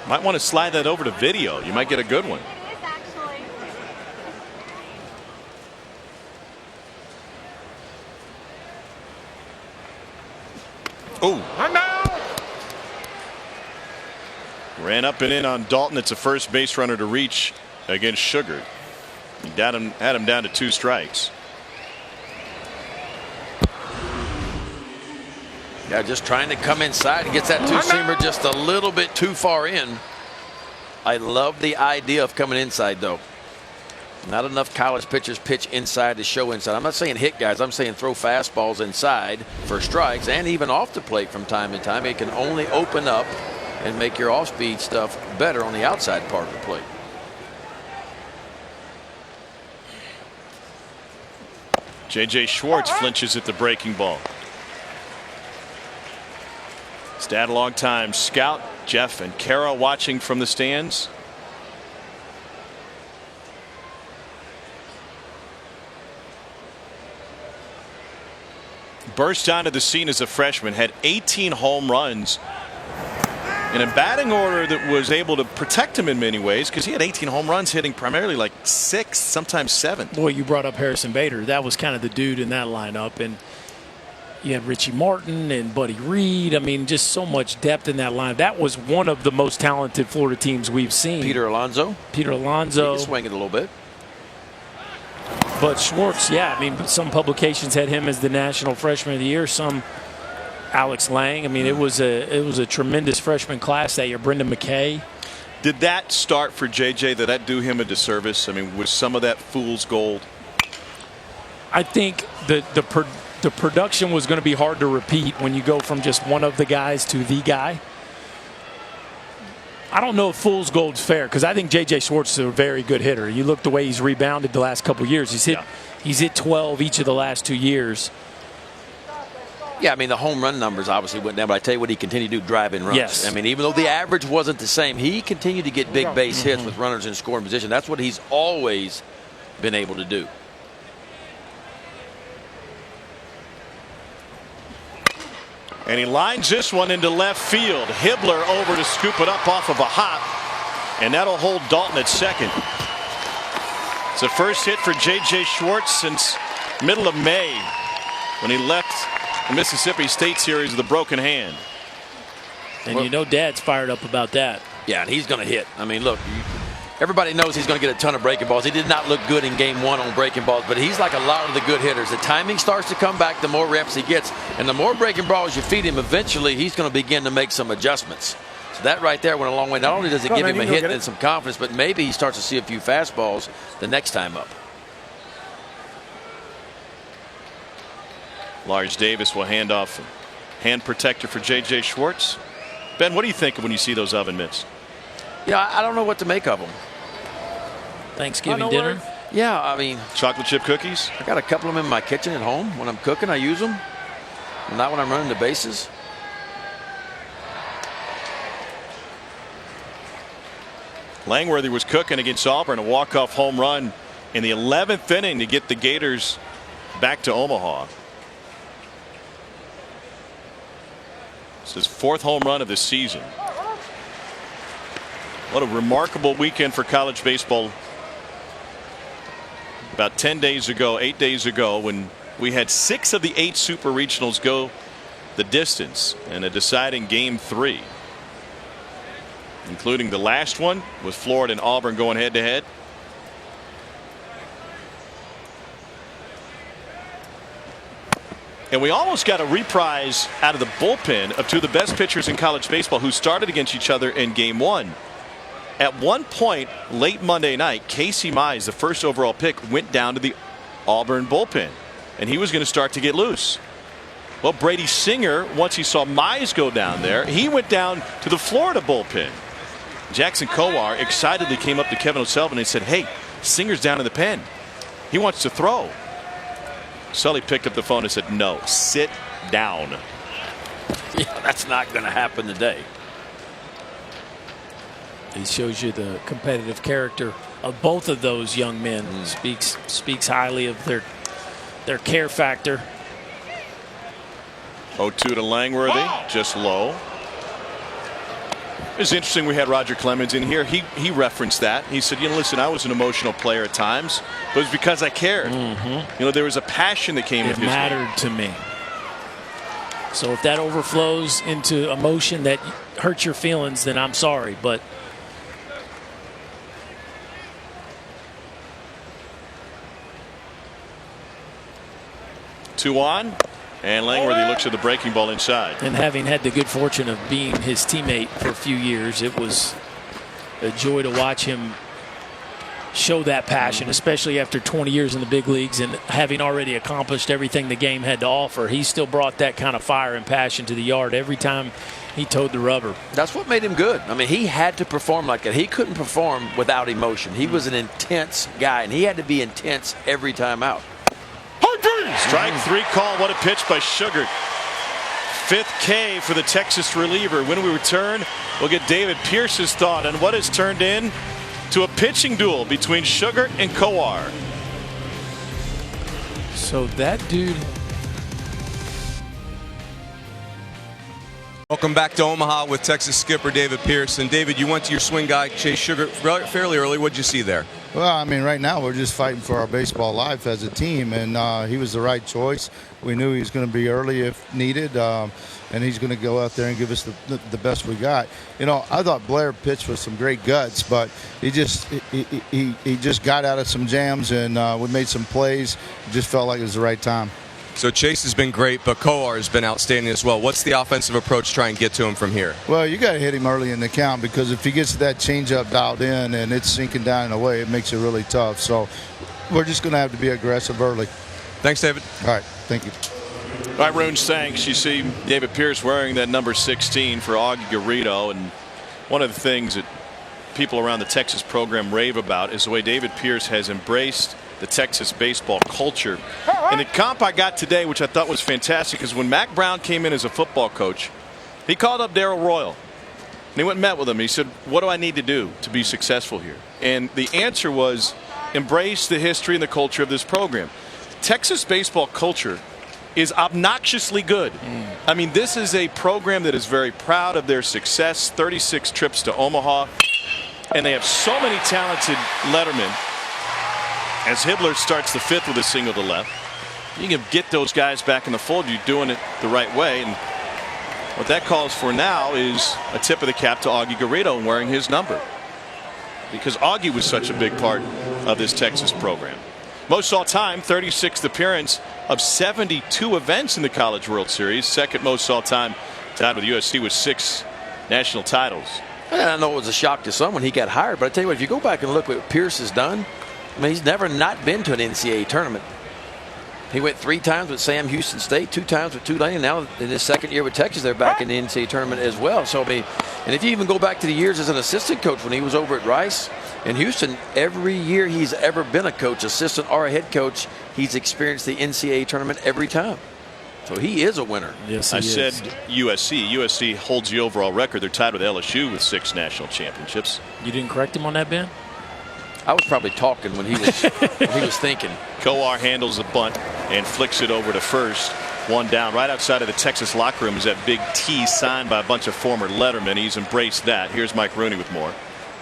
S1: Might want to slide that over to video. You might get a good one. Oh. Ran up and in on Dalton. It's a first base runner to reach against Sugar. He had him down to 2 strikes.
S3: Yeah, just trying to come inside and gets that two-seamer just a little bit too far in. I love the idea of coming inside, though. Not enough college pitchers pitch inside to show inside. I'm not saying hit guys. I'm saying throw fastballs inside for strikes and even off the plate from time to time. It can only open up and make your off-speed stuff better on the outside part of the plate.
S1: J.J. Schwartz flinches at the breaking ball. Stat long-time scout Jeff and Kara watching from the stands. Burst onto the scene as a freshman, had 18 home runs in a batting order that was able to protect him in many ways because he had 18 home runs, hitting primarily like 6, sometimes 7.
S2: Boy, you brought up Harrison Bader. That was kind of the dude in that lineup. And you had Richie Martin and Buddy Reed. I mean, just so much depth in that line. That was one of the most talented Florida teams we've seen.
S3: Peter Alonso.
S2: He can
S3: swing it a little bit.
S2: But Schwartz, yeah, I mean, some publications had him as the National Freshman of the Year. Some Alex Lang. I mean, it was a tremendous freshman class that year. Brendan McKay.
S1: Did that start for JJ? Did that do him a disservice? I mean, was some of that fool's gold?
S2: I think the production was going to be hard to repeat when you go from just one of the guys to the guy. I don't know if fool's gold's fair because I think J.J. Schwartz is a very good hitter. You look the way he's rebounded the last couple of years. He's hit 12 each of the last 2 years.
S3: Yeah, I mean, the home run numbers obviously went down, but I tell you what he continued to do, driving runs.
S2: Yes.
S3: I mean, even though the average wasn't the same, he continued to get big base hits with runners in scoring position. That's what he's always been able to do.
S1: And he lines this one into left field. Hibbler over to scoop it up off of a hop. And that'll hold Dalton at second. It's the first hit for J.J. Schwartz since middle of May when he left the Mississippi State Series with a broken hand.
S2: And you know Dad's fired up about that.
S3: Yeah, and he's going to hit. I mean, look, everybody knows he's going to get a ton of breaking balls. He did not look good in game 1 on breaking balls, but he's like a lot of the good hitters. The timing starts to come back the more reps he gets, and the more breaking balls you feed him, eventually he's going to begin to make some adjustments. So that right there went a long way. Not only does it give him a hit and some confidence, but maybe he starts to see a few fastballs the next time up.
S1: Lars Davis will hand off hand protector for J.J. Schwartz. Ben, what do you think when you see those oven mitts?
S3: Yeah, I don't know what to make of them.
S2: Thanksgiving dinner?
S3: Yeah, I mean.
S1: Chocolate chip cookies?
S3: I got a couple of them in my kitchen at home. When I'm cooking, I use them. Not when I'm running the bases.
S1: Langworthy was cooking against Auburn, a walk-off home run in the 11th inning to get the Gators back to Omaha. It's his 4th home run of the season. What a remarkable weekend for college baseball. About 10 days ago, 8 days ago, when we had 6 of the 8 super regionals go the distance in a deciding game 3, including the last one with Florida and Auburn going head to head. And we almost got a reprise out of the bullpen of 2 of the best pitchers in college baseball who started against each other in game 1. At one point late Monday night, Casey Mize, the first overall pick, went down to the Auburn bullpen, and he was going to start to get loose. Well, Brady Singer, once he saw Mize go down there, he went down to the Florida bullpen. Jackson Kowar excitedly came up to Kevin O'Sullivan and said, "Hey, Singer's down in the pen. He wants to throw." Sully picked up the phone and said, "No, sit down."
S3: Yeah, that's not going to happen today.
S2: It shows you the competitive character of both of those young men. Speaks highly of their care factor.
S1: 0-2 to Langworthy, just low. It's interesting we had Roger Clemens in here. He referenced that. He said, "You know, listen, I was an emotional player at times, but it was because I cared. You know, there was a passion that came with this game.
S2: It mattered to me." So if that overflows into emotion that hurts your feelings, then I'm sorry. But
S1: two on, and Langworthy looks at the breaking ball inside.
S2: And having had the good fortune of being his teammate for a few years, it was a joy to watch him show that passion, especially after 20 years in the big leagues and having already accomplished everything the game had to offer. He still brought that kind of fire and passion to the yard every time he towed the rubber.
S3: That's what made him good. I mean, he had to perform like that. He couldn't perform without emotion. He was an intense guy, and he had to be intense every time out.
S1: Strike three call. What a pitch by Sugar. 5th K for the Texas reliever. When we return, we'll get David Pierce's thought on what has turned in to a pitching duel between Sugar and Kowar.
S2: So that dude.
S4: Welcome back to Omaha with Texas skipper David Pierce. And David, you went to your swing guy, Chase Sugar, fairly early. What did you see there?
S12: Well, I mean, right now we're just fighting for our baseball life as a team, and he was the right choice. We knew he was going to be early if needed, and he's going to go out there and give us the best we got. You know, I thought Blair pitched with some great guts, but he just got out of some jams, and we made some plays. It just felt like it was the right time.
S4: So Chase has been great, but Kowar has been outstanding as well. What's the offensive approach to try and get to him from here?
S12: Well, you got to hit him early in the count, because if he gets that changeup dialed in and it's sinking down in a way, it makes it really tough. So we're just going to have to be aggressive early.
S4: Thanks, David.
S12: All right. Thank you.
S1: All right, Runes, thanks. You see David Pierce wearing that number 16 for Augie Garrido, and one of the things that people around the Texas program rave about is the way David Pierce has embraced the Texas baseball culture. And the comp I got today, which I thought was fantastic, is when Mac Brown came in as a football coach, he called up Darrell Royal. And he went and met with him. He said, what do I need to do to be successful here? And the answer was, embrace the history and the culture of this program. Texas baseball culture is obnoxiously good. I mean, this is a program that is very proud of their success. 36 trips to Omaha. And they have so many talented lettermen. As Hibbler starts the 5th with a single to left, you can get those guys back in the fold. You're doing it the right way. And what that calls for now is a tip of the cap to Augie Garrido and wearing his number, because Augie was such a big part of this Texas program. Most all-time, 36th appearance of 72 events in the College World Series. Second most all-time, tied with USC with 6 national titles.
S3: And I know it was a shock to some when he got hired, but I tell you what, if you go back and look what Pierce has done, I mean, he's never not been to an NCAA tournament. He went 3 times with Sam Houston State, 2 times with Tulane, and now in his 2nd year with Texas, they're back in the NCAA tournament as well. So, I mean, and if you even go back to the years as an assistant coach when he was over at Rice in Houston, every year he's ever been a coach, assistant or a head coach, he's experienced the NCAA tournament every time. So he is a winner.
S2: Yes,
S1: I said USC. USC holds the overall record. They're tied with LSU with 6 national championships.
S2: You didn't correct him on that, Ben?
S3: I was probably talking when he was thinking.
S1: Kowar handles the bunt and flicks it over to first. 1 down. Right outside of the Texas locker room is that big T signed by a bunch of former lettermen. He's embraced that. Here's Mike Rooney with more.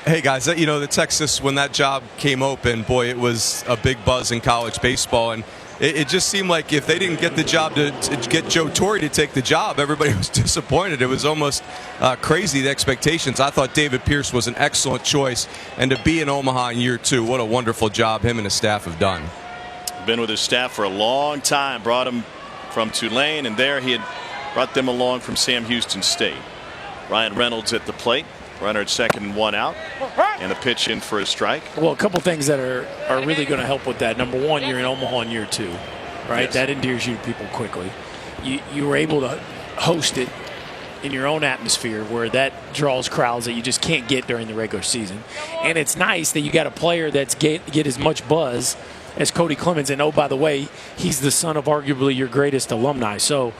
S4: Hey guys, you know, the Texas, when that job came open, boy, it was a big buzz in college baseball, and it just seemed like if they didn't get the job to get Joe Torre to take the job, everybody was disappointed. It was almost crazy, the expectations. I thought David Pierce was an excellent choice, and to be in Omaha in year 2, what a wonderful job him and his staff have done.
S1: Been with his staff for a long time. Brought him from Tulane, and there he had brought them along from Sam Houston State. Ryan Reynolds at the plate. Runner at 2nd and 1 out, and a pitch in for a strike.
S2: Well, a couple things that are really going to help with that. Number one, you're in Omaha in year 2, right? Yes. That endears you to people quickly. You were able to host it in your own atmosphere, where that draws crowds that you just can't get during the regular season. And it's nice that you got a player that's get as much buzz as Cody Clemens. And oh, by the way, he's the son of arguably your greatest alumni. So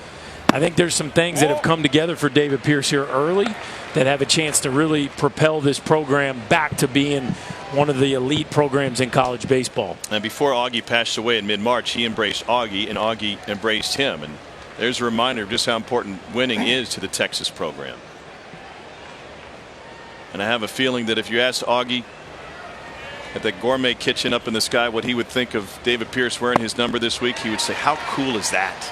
S2: I think there's some things that have come together for David Pierce here early that have a chance to really propel this program back to being one of the elite programs in college baseball.
S1: And before Augie passed away in mid-March, he embraced Augie, and Augie embraced him. And there's a reminder of just how important winning is to the Texas program. And I have a feeling that if you asked Augie at the gourmet kitchen up in the sky what he would think of David Pierce wearing his number this week, he would say, how cool is that?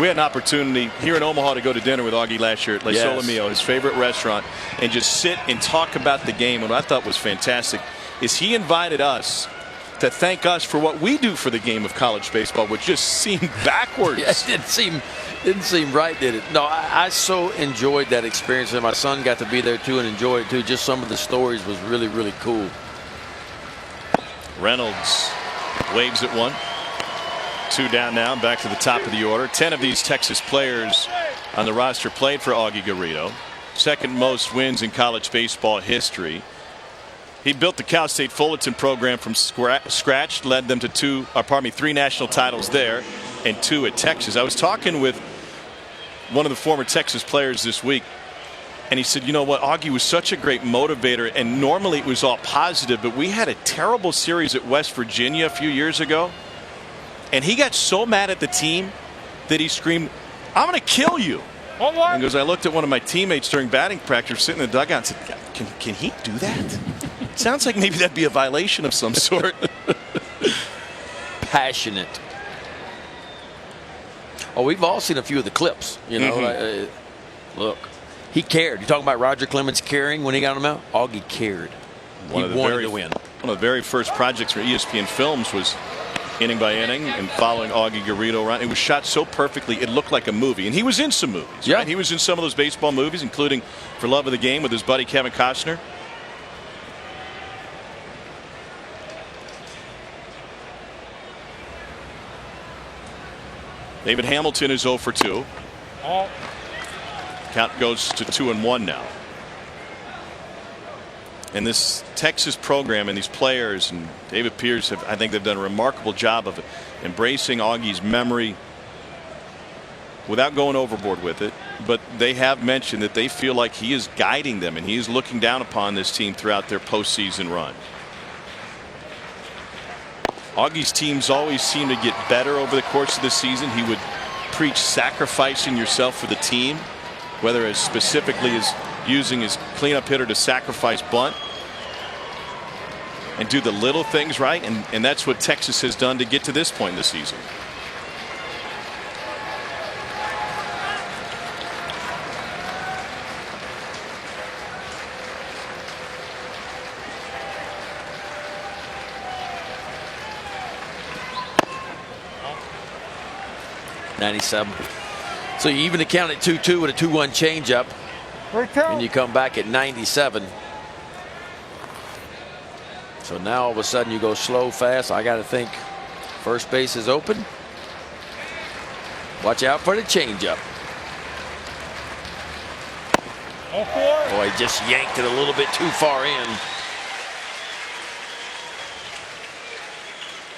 S1: We had an opportunity here in Omaha to go to dinner with Augie last year at Le Solomillo, his favorite restaurant, and just sit and talk about the game. And what I thought was fantastic is he invited us to thank us for what we do for the game of college baseball, which just seemed backwards.
S3: Yeah, it didn't seem right, did it? No, I so enjoyed that experience, and my son got to be there too and enjoy it too. Just some of the stories was really, really cool.
S1: Reynolds waves at one. 2 down now, back to the top of the order. 10 of these Texas players on the roster played for Augie Garrido. Second most wins in college baseball history. He built the Cal State Fullerton program from scratch, led them to 3 national titles there and 2 at Texas. I was talking with one of the former Texas players this week, and he said, you know what, Augie was such a great motivator, and normally it was all positive, but we had a terrible series at West Virginia a few years ago. And he got so mad at the team that he screamed, "I'm going to kill you." And goes, I looked at one of my teammates during batting practice sitting in the dugout and said, can he do that? Sounds like maybe that'd be a violation of some sort.
S3: Passionate. Oh, we've all seen a few of the clips. You know, look, he cared. You talking about Roger Clemens caring when he got him out? Augie cared. He wanted to win.
S1: One of the very first projects for ESPN Films was inning by inning and following Augie Garrido around. It was shot so perfectly it looked like a movie, and he was in some movies.
S3: Yeah,
S1: right? He was in some of those baseball movies, including For Love of the Game with his buddy Kevin Costner. David Hamilton is 0 for 2. Count goes to 2-1 now. And this Texas program and these players and David Pierce I think they've done a remarkable job of embracing Augie's memory without going overboard with it. But they have mentioned that they feel like he is guiding them and he is looking down upon this team throughout their postseason run. Augie's teams always seem to get better over the course of the season. He would preach sacrificing yourself for the team, whether as specifically as using his cleanup hitter to sacrifice bunt and do the little things right, and that's what Texas has done to get to this point in the season.
S3: '97. So you even account at 2-2 with a 2-1 changeup. And you come back at 97. So now all of a sudden you go slow, fast. I got to think first base is open. Watch out for the changeup. Boy, just yanked it a little bit too far in.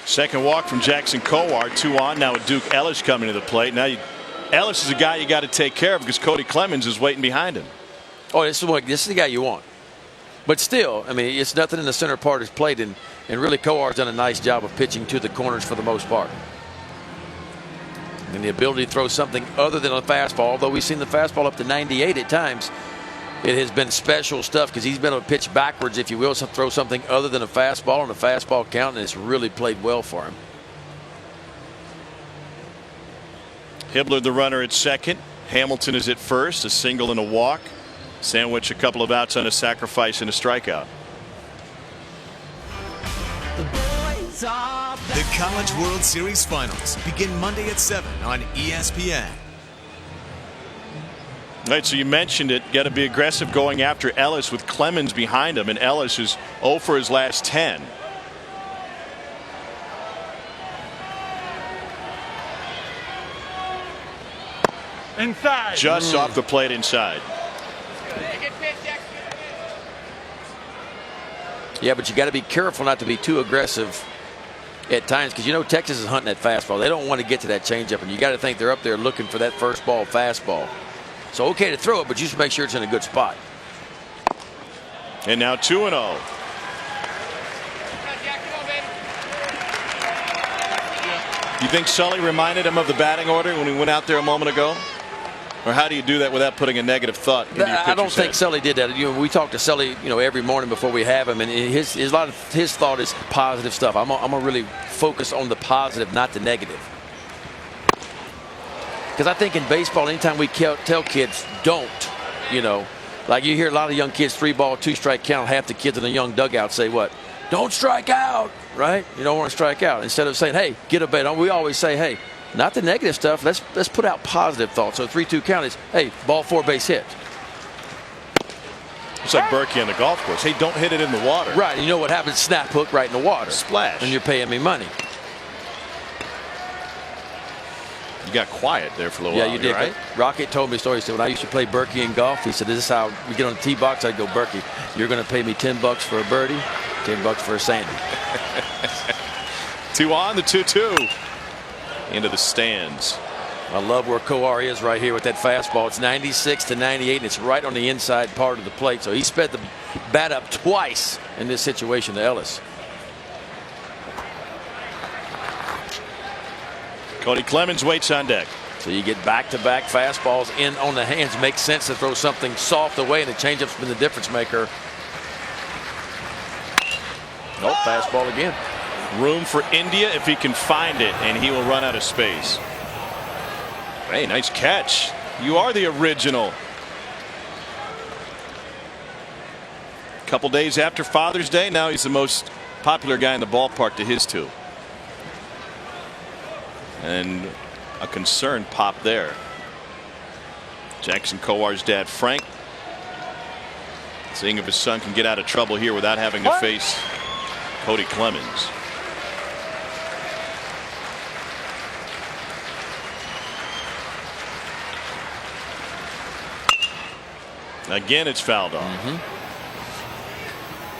S1: Second walk from Jackson Kowar. 2 on now with Duke Ellis coming to the plate. Now Ellis is a guy you got to take care of because Cody Clemens is waiting behind him.
S3: Oh, this is the guy you want. But still, I mean, it's nothing in the center part of his plate, and really Kowar's done a nice job of pitching to the corners for the most part. And the ability to throw something other than a fastball, although we've seen the fastball up to 98 at times, it has been special stuff because he's been able to pitch backwards, if you will, throw something other than a fastball on a fastball count, and it's really played well for him.
S1: Hibbler the runner at second. Hamilton is at first, a single and a walk. Sandwich a couple of outs on a sacrifice and a strikeout.
S8: The College World Series Finals begin Monday at 7 on ESPN.
S1: All right, so you mentioned it. Got to be aggressive going after Ellis with Clemens behind him, and Ellis is 0 for his last 10.
S2: Inside.
S1: Just off the plate inside.
S3: Yeah, but you got to be careful not to be too aggressive at times because you know Texas is hunting that fastball. They don't want to get to that changeup, and you got to think they're up there looking for that first ball fastball. So okay to throw it, but you should make sure it's in a good spot.
S1: And now 2-0. You think Sully reminded him of the batting order when he went out there a moment ago? Or how do you do that without putting a negative thought into your pitcher's
S3: I don't think
S1: head?
S3: Sully did that. We talk to Sully, every morning before we have him, and his lot of his thought is positive stuff. I'm gonna really focus on the positive, not the negative. Because I think in baseball, anytime we tell kids don't, like you hear a lot of young kids 3-ball, 2-strike count. Half the kids in the young dugout say what? Don't strike out, right? You don't want to strike out. Instead of saying, hey, get a bait. We always say, hey, not the negative stuff. Let's put out positive thoughts. So 3-2 count is, hey, ball 4 base hit.
S1: It's like Berkey on the golf course. Hey, don't hit it in the water.
S3: Right. And you know what happens? Snap hook right in the water.
S1: Splash.
S3: And you're paying me money.
S1: You got quiet there for a little while.
S3: Yeah, you did.
S1: Right?
S3: Rocket told me a story. He said, when I used to play Berkey in golf, he said, this is how we get on the tee box. I'd go, Berkey, you're going to pay me $10 for a birdie, $10 for a sandy.
S1: 2 on, the 2-2. Into the stands.
S3: I love where Kowar is right here with that fastball. It's 96 to 98, and it's right on the inside part of the plate. So he sped the bat up twice in this situation to Ellis.
S1: Cody Clemens waits on deck.
S3: So you get back-to-back fastballs in on the hands. Makes sense to throw something soft away, and the changeup's been the difference maker. Nope, fastball again.
S1: Room for India if he can find it, and he will run out of space. Hey, nice catch. You are the original. A couple days after Father's Day, now he's the most popular guy in the ballpark to his 2. And a concerned pop there. Jackson Kowar's dad, Frank, seeing if his son can get out of trouble here without having to face Cody Clemens. Again, it's fouled off.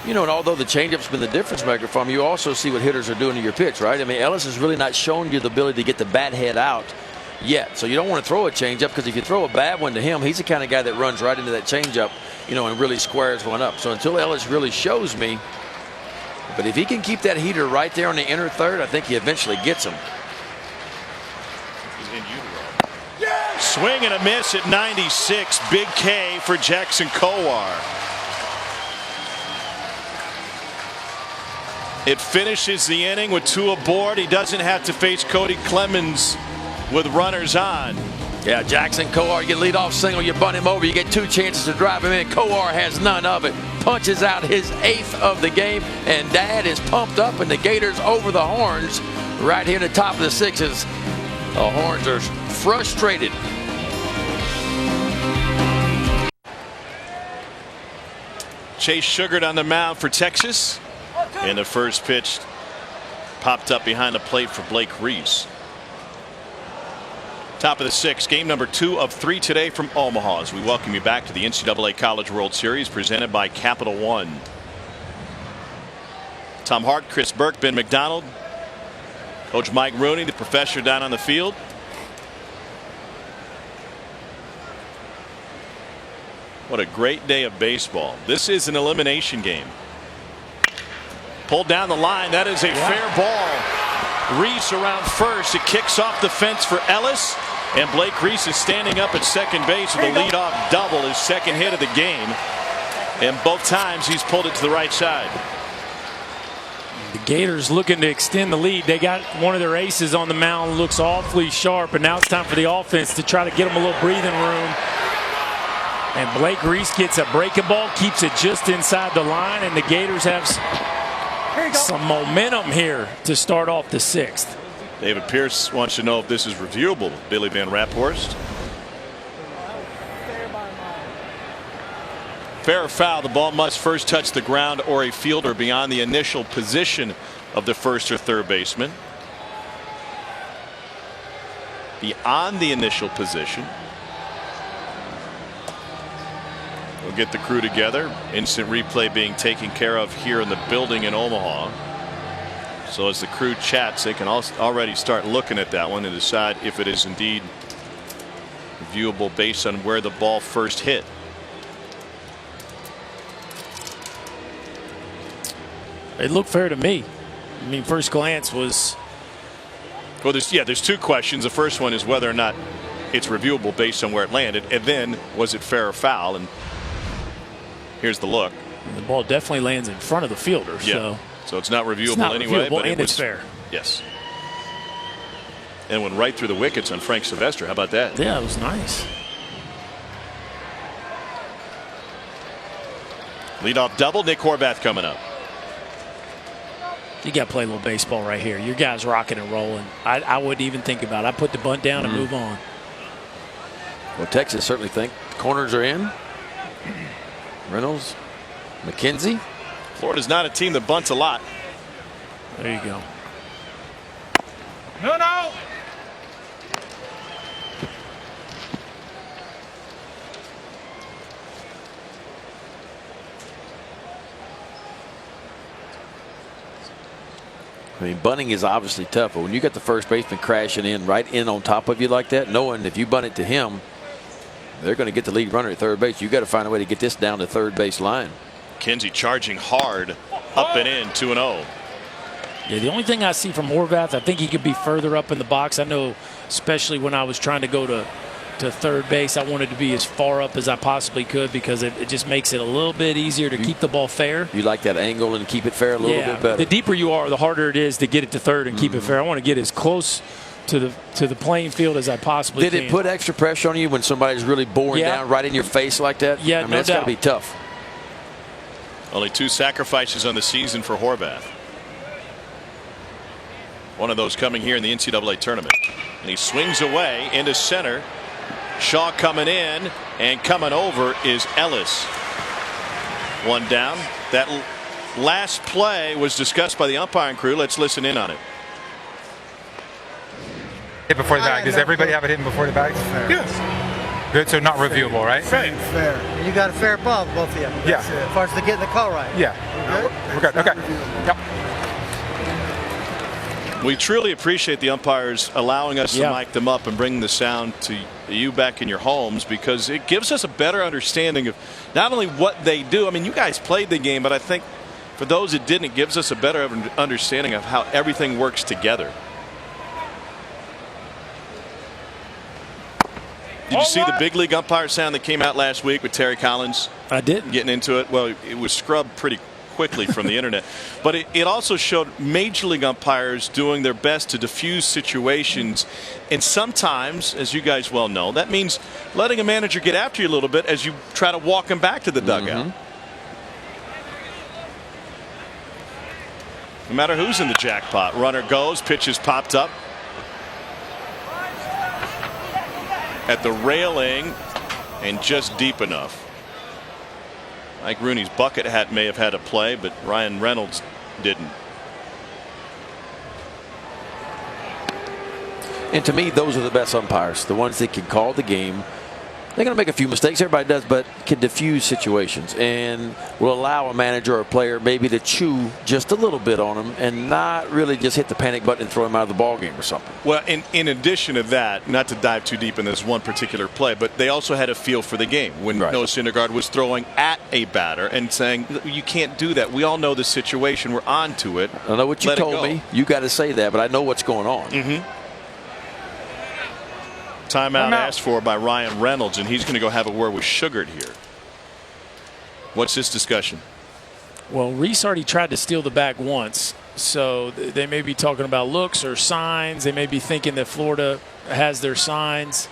S3: And although the changeup's been the difference maker for him, you also see what hitters are doing to your pitch, right? I mean, Ellis has really not shown you the ability to get the bat head out yet. So you don't want to throw a changeup, because if you throw a bad one to him, he's the kind of guy that runs right into that changeup, and really squares one up. So until Ellis really shows me, but if he can keep that heater right there on the inner third, I think he eventually gets him.
S1: Swing and a miss at 96. Big K for Jackson Kowar. It finishes the inning with 2 aboard. He doesn't have to face Cody Clemens with runners on.
S3: Yeah, Jackson Kowar, you get lead off single, you bunt him over, you get 2 chances to drive him in. Kowar has none of it. Punches out his 8th of the game, and Dad is pumped up, and the Gators over the Horns right here at the top of the 6s. The Horns are frustrated.
S1: Chase Sugart on the mound for Texas. And the first pitch popped up behind the plate for Blake Reese. Top of the 6th, game number 2 of 3 today from Omaha, as we welcome you back to the NCAA College World Series presented by Capital One. Tom Hart, Chris Burke, Ben McDonald, Coach Mike Rooney, the professor down on the field. What a great day of baseball. This is an elimination game. Pulled down the line. That is a fair ball. Reese around first. It kicks off the fence for Ellis. And Blake Reese is standing up at second base with a leadoff double, his second hit of the game. And both times he's pulled it to the right side.
S2: The Gators looking to extend the lead. They got one of their aces on the mound, looks awfully sharp, and now it's time for the offense to try to get them a little breathing room. And Blake Reese gets a breaking ball, keeps it just inside the line, and the Gators have some momentum here to start off the 6th.
S1: David Pierce wants to know if this is reviewable. Billy Van Raphorst. Fair or foul, the ball must first touch the ground or a fielder beyond the initial position of the first or third baseman. Beyond the initial position. We'll get the crew together. Instant replay being taken care of here in the building in Omaha. So as the crew chats, they can already start looking at that one and decide if it is indeed viewable based on where the ball first hit.
S2: It looked fair to me. I mean, first glance was.
S1: Well, there's 2 questions. The first one is whether or not it's reviewable based on where it landed, and then was it fair or foul? And here's the look.
S2: The ball definitely lands in front of the fielder.
S1: Yeah. So it's not reviewable anyway.
S2: But it's fair.
S1: Yes. And went right through the wickets on Frank Sylvester. How about that?
S2: Yeah, it was nice.
S1: Leadoff double. Nick Horvath coming up.
S2: You got to play a little baseball right here. Your guy's rocking and rolling. I wouldn't even think about it. I put the bunt down and move on.
S3: Well, Texas certainly think the corners are in. Reynolds, McKenzie.
S1: Florida's not a team that bunts a lot.
S2: There you go.
S5: No.
S3: I mean, bunting is obviously tough, but when you got the first baseman crashing in right in on top of you like that, knowing if you bunt it to him, they're going to get the lead runner at third base. You got to find a way to get this down the third base line.
S1: Kinsey charging hard, up and in, 2-0.
S2: Yeah, the only thing I see from Horvath, I think he could be further up in the box. I know, especially when I was trying to go to third base, I wanted to be as far up as I possibly could because it just makes it a little bit easier to keep the ball fair.
S3: You like that angle and keep it fair a little bit better.
S2: The deeper you are, the harder it is to get it to third and keep it fair. I want to get as close to the playing field as I possibly can.
S3: Did it put extra pressure on you when somebody's really boring down right in your face like that?
S2: Yeah,
S3: I mean,
S2: no
S3: that's got to
S2: doubt.
S3: be tough.
S1: Only 2 sacrifices on the season for Horvath. One of those coming here in the NCAA tournament. And he swings away into center. Shaw coming in, and coming over is Ellis. One down. That last play was discussed by the umpiring crew. Let's listen in on it.
S13: Hit before the bag. Does everybody have it hidden before the bag?
S14: Yes.
S13: Good, so not reviewable, right?
S14: Fair. And you got a fair ball, both of you.
S13: Yeah.
S14: As far as getting the call right.
S13: Yeah. We're good. Okay. Yep.
S1: We truly appreciate the umpires allowing us to mic them up and bring the sound to you back in your homes, because it gives us a better understanding of not only what they do. I mean, you guys played the game, but I think for those that didn't, it gives us a better understanding of how everything works together. Did you see the big league umpire sound that came out last week with Terry Collins?
S2: I did.
S1: Getting into it. Well, it was scrubbed pretty quickly from the internet, but it also showed major league umpires doing their best to diffuse situations, and sometimes, as you guys well know, that means letting a manager get after you a little bit as you try to walk him back to the dugout. No matter who's in the jackpot. Runner goes, pitches popped up at the railing and just deep enough. Mike Rooney's bucket hat may have had a play, but Ryan Reynolds didn't.
S3: And to me, those are the best umpires, the ones that can call the game. They're going to make a few mistakes, everybody does, but can diffuse situations and will allow a manager or a player maybe to chew just a little bit on them and not really just hit the panic button and throw him out of the ball game or something.
S1: Well, in addition to that, not to dive too deep in this one particular play, but they also had a feel for the game when Noah Syndergaard was throwing at a batter and saying, you can't do that. We all know the situation. We're on to it.
S3: I know what you told me. You got to say that, but I know what's going on.
S1: Timeout asked for by Ryan Reynolds, and he's going to go have a word with Sugart here. What's this discussion?
S2: Well, Reese already tried to steal the bag once, so they may be talking about looks or signs. They may be thinking that Florida has their signs.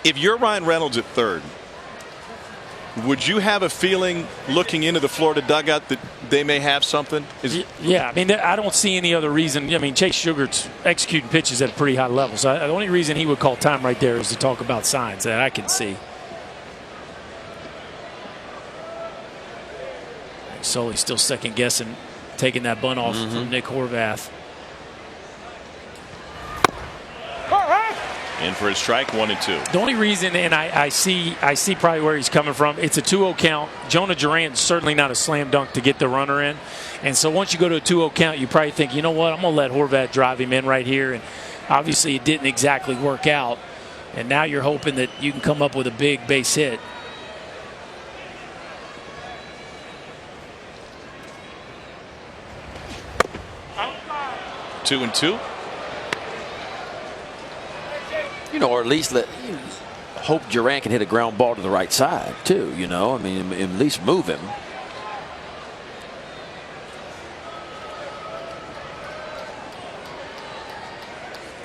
S1: If you're Ryan Reynolds at third, would you have a feeling looking into the Florida dugout that they may have something?
S2: Yeah, I mean, I don't see any other reason. I mean, Chase Sugart's executing pitches at a pretty high level, so the only reason he would call time right there is to talk about signs that I can see. Sully's still second guessing, taking that bunt off from Nick Horvath.
S1: In for a strike, 1-2.
S2: The only reason, and I see probably where he's coming from, it's a 2-0 count. Jonah Durant's certainly not a slam dunk to get the runner in. And so once you go to a 2-0 count, you probably think, you know what, I'm going to let Horvath drive him in right here. And obviously it didn't exactly work out. And now you're hoping that you can come up with a big base hit.
S1: Two and two.
S3: You know, or at least hope Durant can hit a ground ball to the right side, too, you know. I mean, at least move him.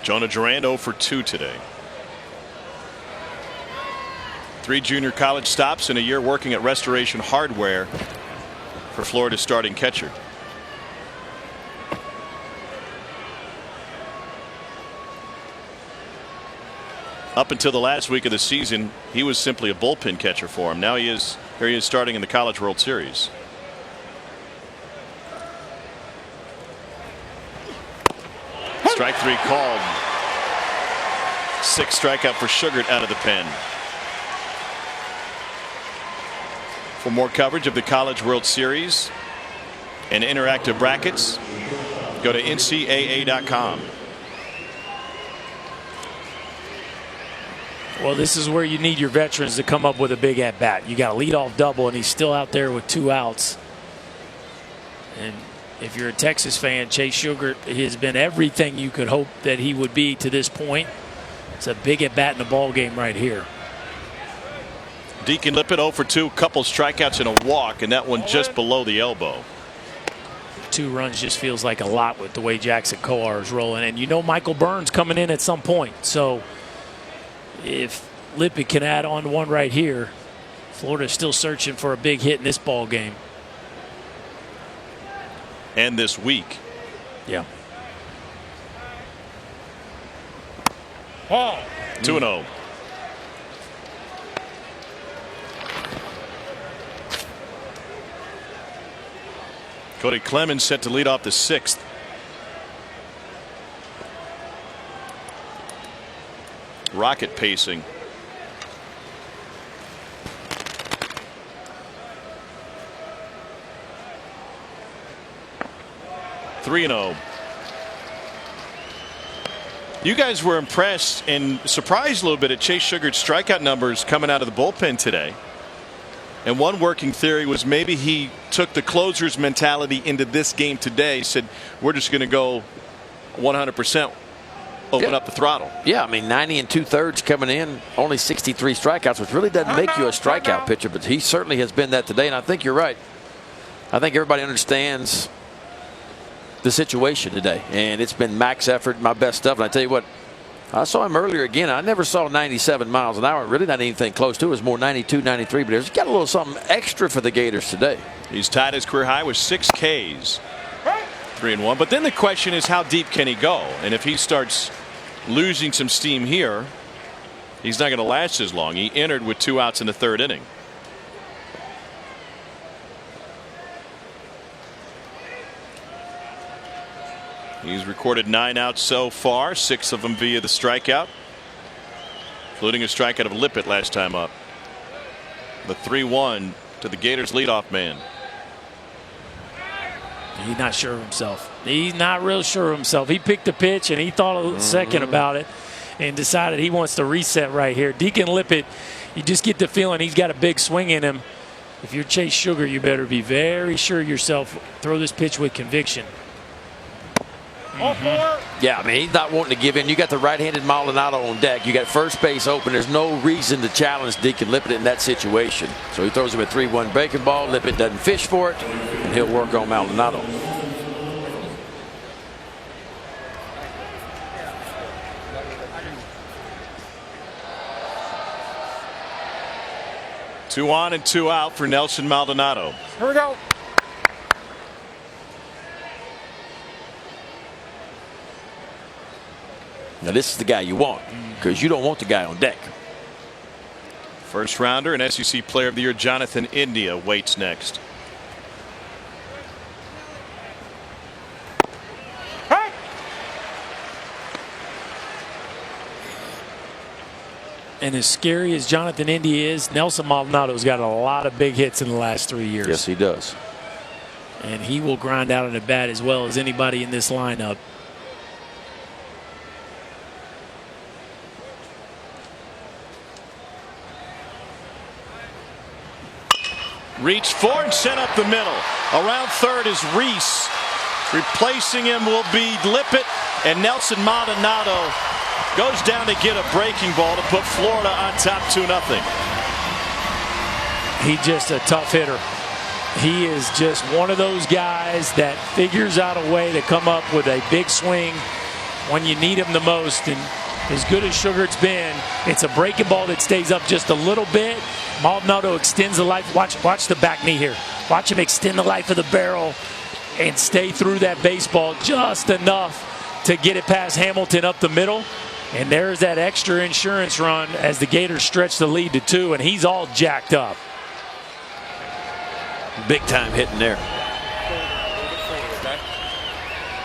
S1: Jonah Durant 0 for 2 today. 3 junior college stops in a year working at Restoration Hardware for Florida's starting catcher. Up until the last week of the season, he was simply a bullpen catcher for him. Now here he is starting in the College World Series. Strike 3 called. 6th strikeout for Sugart out of the pen. For more coverage of the College World Series and interactive brackets, go to ncaa.com.
S2: Well, this is where you need your veterans to come up with a big at-bat. You got a leadoff double, and he's still out there with 2 outs. And if you're a Texas fan, Chase Sugart has been everything you could hope that he would be to this point. It's a big at-bat in the ball game right here.
S1: Deacon Lippett 0 for 2, couple strikeouts and a walk, and that one just below the elbow.
S2: 2 runs just feels like a lot with the way Jackson Coar is rolling. And you know Michael Burns coming in at some point. So if Lippett can add on 1 right here, Florida's still searching for a big hit in this ball game.
S1: And this week.
S2: Yeah.
S1: 2-0. Cody Clemens set to lead off the 6th. Rocket pacing. Three and 0. You guys were impressed and surprised a little bit at Chase Sugart's strikeout numbers coming out of the bullpen today. And one working theory was maybe he took the closer's mentality into this game today, said we're just going to go 100%, open up the throttle.
S3: Yeah, I mean 90 2/3 coming in, only 63 strikeouts, which really doesn't make you a strikeout pitcher, but he certainly has been that today. And I think you're right. I think everybody understands the situation today, and it's been max effort, my best stuff. And I tell you what, I saw him earlier again. I never saw 97 miles an hour. Really not anything close to it. It was more 92, 93, but he's got a little something extra for the Gators today.
S1: He's tied his career high with 6 Ks. 3-1. But then the question is, how deep can he go? And if he starts losing some steam here, he's not going to last as long. He entered with 2 outs in the 3rd inning. He's recorded 9 outs so far, 6 of them via the strikeout, including a strikeout of Lippett last time up. The 3-1 to the Gators leadoff man.
S2: He's not sure of himself. He's not real sure of himself. He picked a pitch and he thought a second about it and decided he wants to reset right here. Deacon Lippett, you just get the feeling he's got a big swing in him. If you're Chase Sugart, you better be very sure of yourself. Throw this pitch with conviction.
S3: Yeah, I mean, he's not wanting to give in. You got the right-handed Maldonado on deck. You got first base open. There's no reason to challenge Deacon Lippett in that situation. So he throws him a 3-1 breaking ball. Lippett doesn't fish for it, and he'll work on Maldonado.
S1: Two on and 2 out for Nelson Maldonado.
S13: Here we go.
S3: Now this is the guy you want, because you don't want the guy on deck.
S1: First rounder and SEC Player of the Year Jonathan India waits next.
S2: And as scary as Jonathan India is, Nelson Maldonado's got a lot of big hits in the last 3 years.
S3: Yes, he does.
S2: And he will grind out an at bat as well as anybody in this lineup.
S1: Reached for and sent up the middle. Around third is Reese. Replacing him will be Lippett, and Nelson Maldonado goes down to get a breaking ball to put Florida on top 2-0.
S2: He's just a tough hitter. He is just one of those guys that figures out a way to come up with a big swing when you need him the most. And as good as Sugar's been, it's a breaking ball that stays up just a little bit. Maldonado extends the life. Watch the back knee here. Watch him extend the life of the barrel and stay through that baseball just enough to get it past Hamilton up the middle. And there's that extra insurance run as the Gators stretch the lead to 2, and he's all jacked up.
S3: Big time hitting there.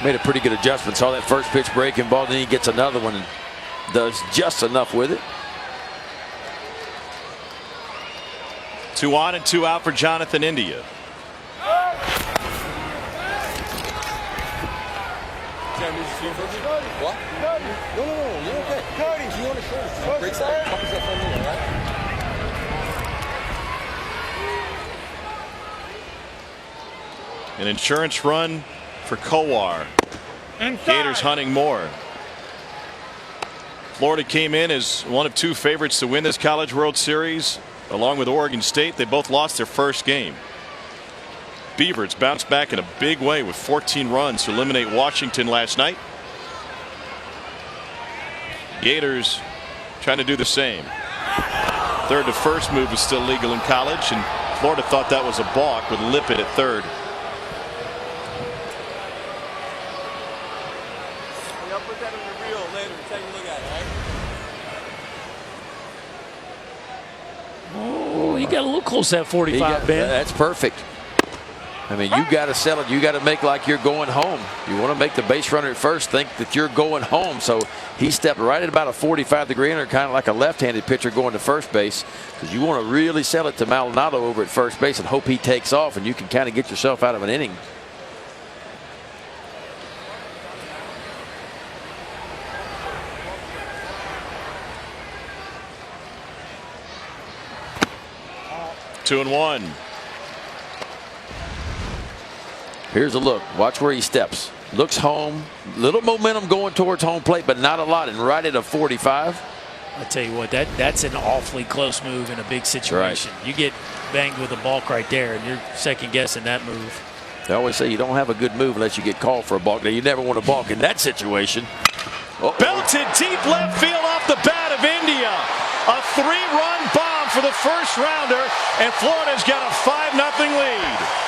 S3: Made a pretty good adjustment. Saw that first pitch breaking ball, then he gets another one and does just enough with it.
S1: 2 on and 2 out for Jonathan India.
S15: What? No, you're okay. Cody, you want to show? Break that. Fuck is that from me, all right?
S1: An insurance run for Kowar. Gators hunting more. Florida came in as one of 2 favorites to win this College World Series, along with Oregon State. They both lost their first game. Beavers bounced back in a big way with 14 runs to eliminate Washington last night. Gators trying to do the same. Third to first move is still legal in college, and Florida thought that was a balk with Lippett at third.
S15: I'll put that on the reel later. Take a look at it, all right?
S2: Oh, he got a little close to that 45, Ben.
S3: That's perfect. I mean, you got to sell it. You got to make like you're going home. You want to make the base runner at first think that you're going home. So he stepped right at about a 45-degree angle, kind of like a left-handed pitcher going to first base, because you want to really sell it to Maldonado over at first base and hope he takes off, and you can kind of get yourself out of an inning.
S1: Two and one.
S3: Here's a look. Watch where he steps. Looks home. Little momentum going towards home plate, but not a lot. And right at a 45.
S2: I tell you what, that's an awfully close move in a big situation. Right. You get banged with a balk right there, and you're second guessing that move.
S3: They always say you don't have a good move unless you get called for a balk. Now, you never want to balk in that situation.
S1: Belted deep left field off the bat of India. A 3-run bomb for the first rounder, and Florida's got a 5-0 lead.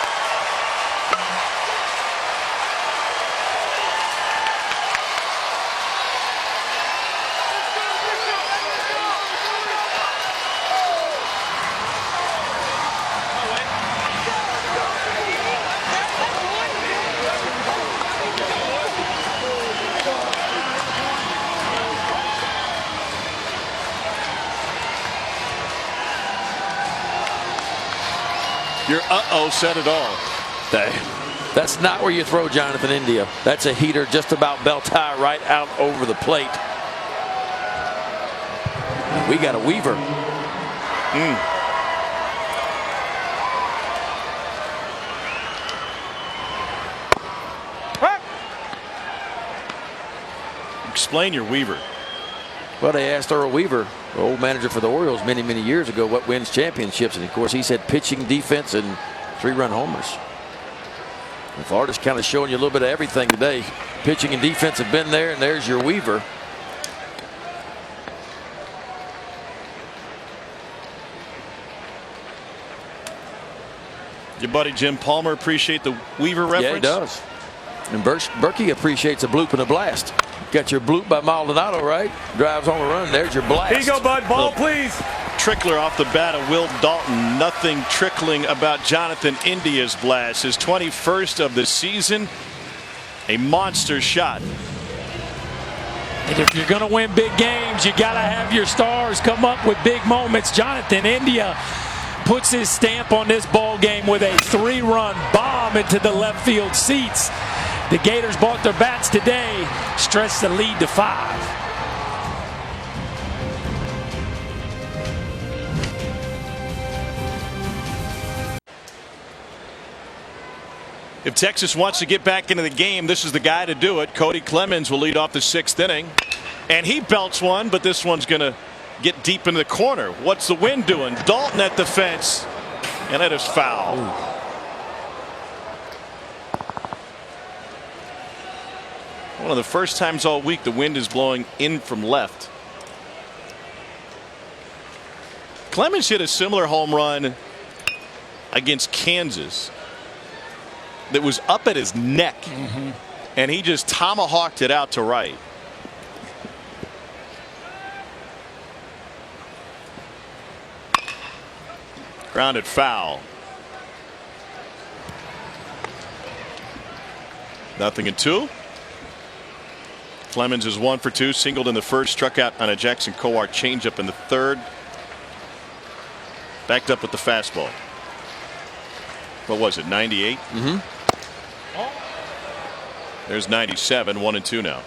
S1: Your uh-oh said it all.
S3: That's not where you throw Jonathan India. That's a heater just about belt high right out over the plate. We got a Weaver.
S1: Explain your Weaver.
S3: Well, they asked Earl Weaver, the old manager for the Orioles many years ago, what wins championships. And, of course, he said pitching, defense, and 3-run homers. And Florida's kind of showing you a little bit of everything today. Pitching and defense have been there, and there's your Weaver.
S1: Your buddy Jim Palmer appreciate the Weaver reference?
S3: Yeah, he does. And Berkey appreciates a bloop and a blast. Got your bloop by Maldonado, right? Drives home a run. There's your blast.
S13: Here you go, bud. Ball, please.
S1: Trickler off the bat of Will Dalton. Nothing trickling about Jonathan India's blast. His 21st of the season. A monster shot.
S2: And if you're going to win big games, you got to have your stars come up with big moments. Jonathan India puts his stamp on this ball game with a 3-run bomb into the left field seats. The Gators bought their bats today, stretched the lead to 5.
S1: If Texas wants to get back into the game, this is the guy to do it. Cody Clemens will lead off the 6th inning. And he belts one, but this one's going to get deep into the corner. What's the wind doing? Dalton at the fence, and it is foul. Ooh. One of the first times all week the wind is blowing in from left. Clemens hit a similar home run against Kansas that was up at his neck, and he just tomahawked it out to right. Grounded foul. 0-2. Clemens is 1 for 2, singled in the first, struck out on a Jackson Kowar changeup in the third. Backed up with the fastball. What was it, 98? There's 97, 1-2 now.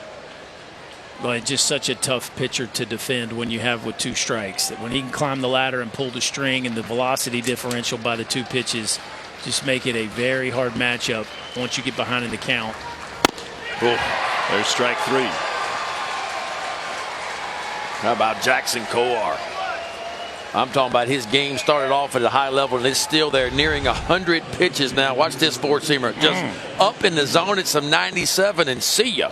S2: Well, it's just such a tough pitcher to defend when you have with 2 strikes. That when he can climb the ladder and pull the string, and the velocity differential by the 2 pitches just make it a very hard matchup once you get behind in the count.
S1: There's strike 3.
S3: How about Jackson Kowar? I'm talking about his game started off at a high level, and it's still there, nearing 100 pitches now. Watch this four-seamer just up in the zone at some 97, and see ya.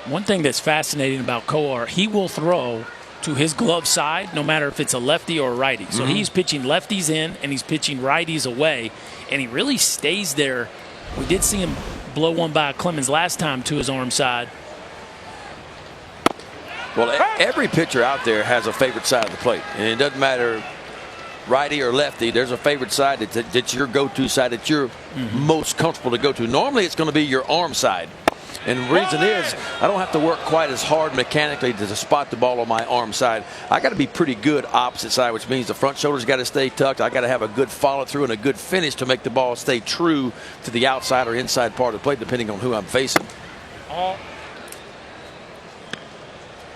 S2: One thing that's fascinating about Kowar, he will throw to his glove side no matter if it's a lefty or a righty. So he's pitching lefties in and he's pitching righties away, and he really stays there. We did see him blow one by Clemens last time to his arm side.
S3: Well, every pitcher out there has a favorite side of the plate, and it doesn't matter righty or lefty. There's a favorite side that's your go-to side that you're most comfortable to go to. Normally it's going to be your arm side. And the reason is I don't have to work quite as hard mechanically to spot the ball on my arm side. I got to be pretty good opposite side, which means the front shoulder's got to stay tucked. I got to have a good follow through and a good finish to make the ball stay true to the outside or inside part of the plate, depending on who I'm facing. I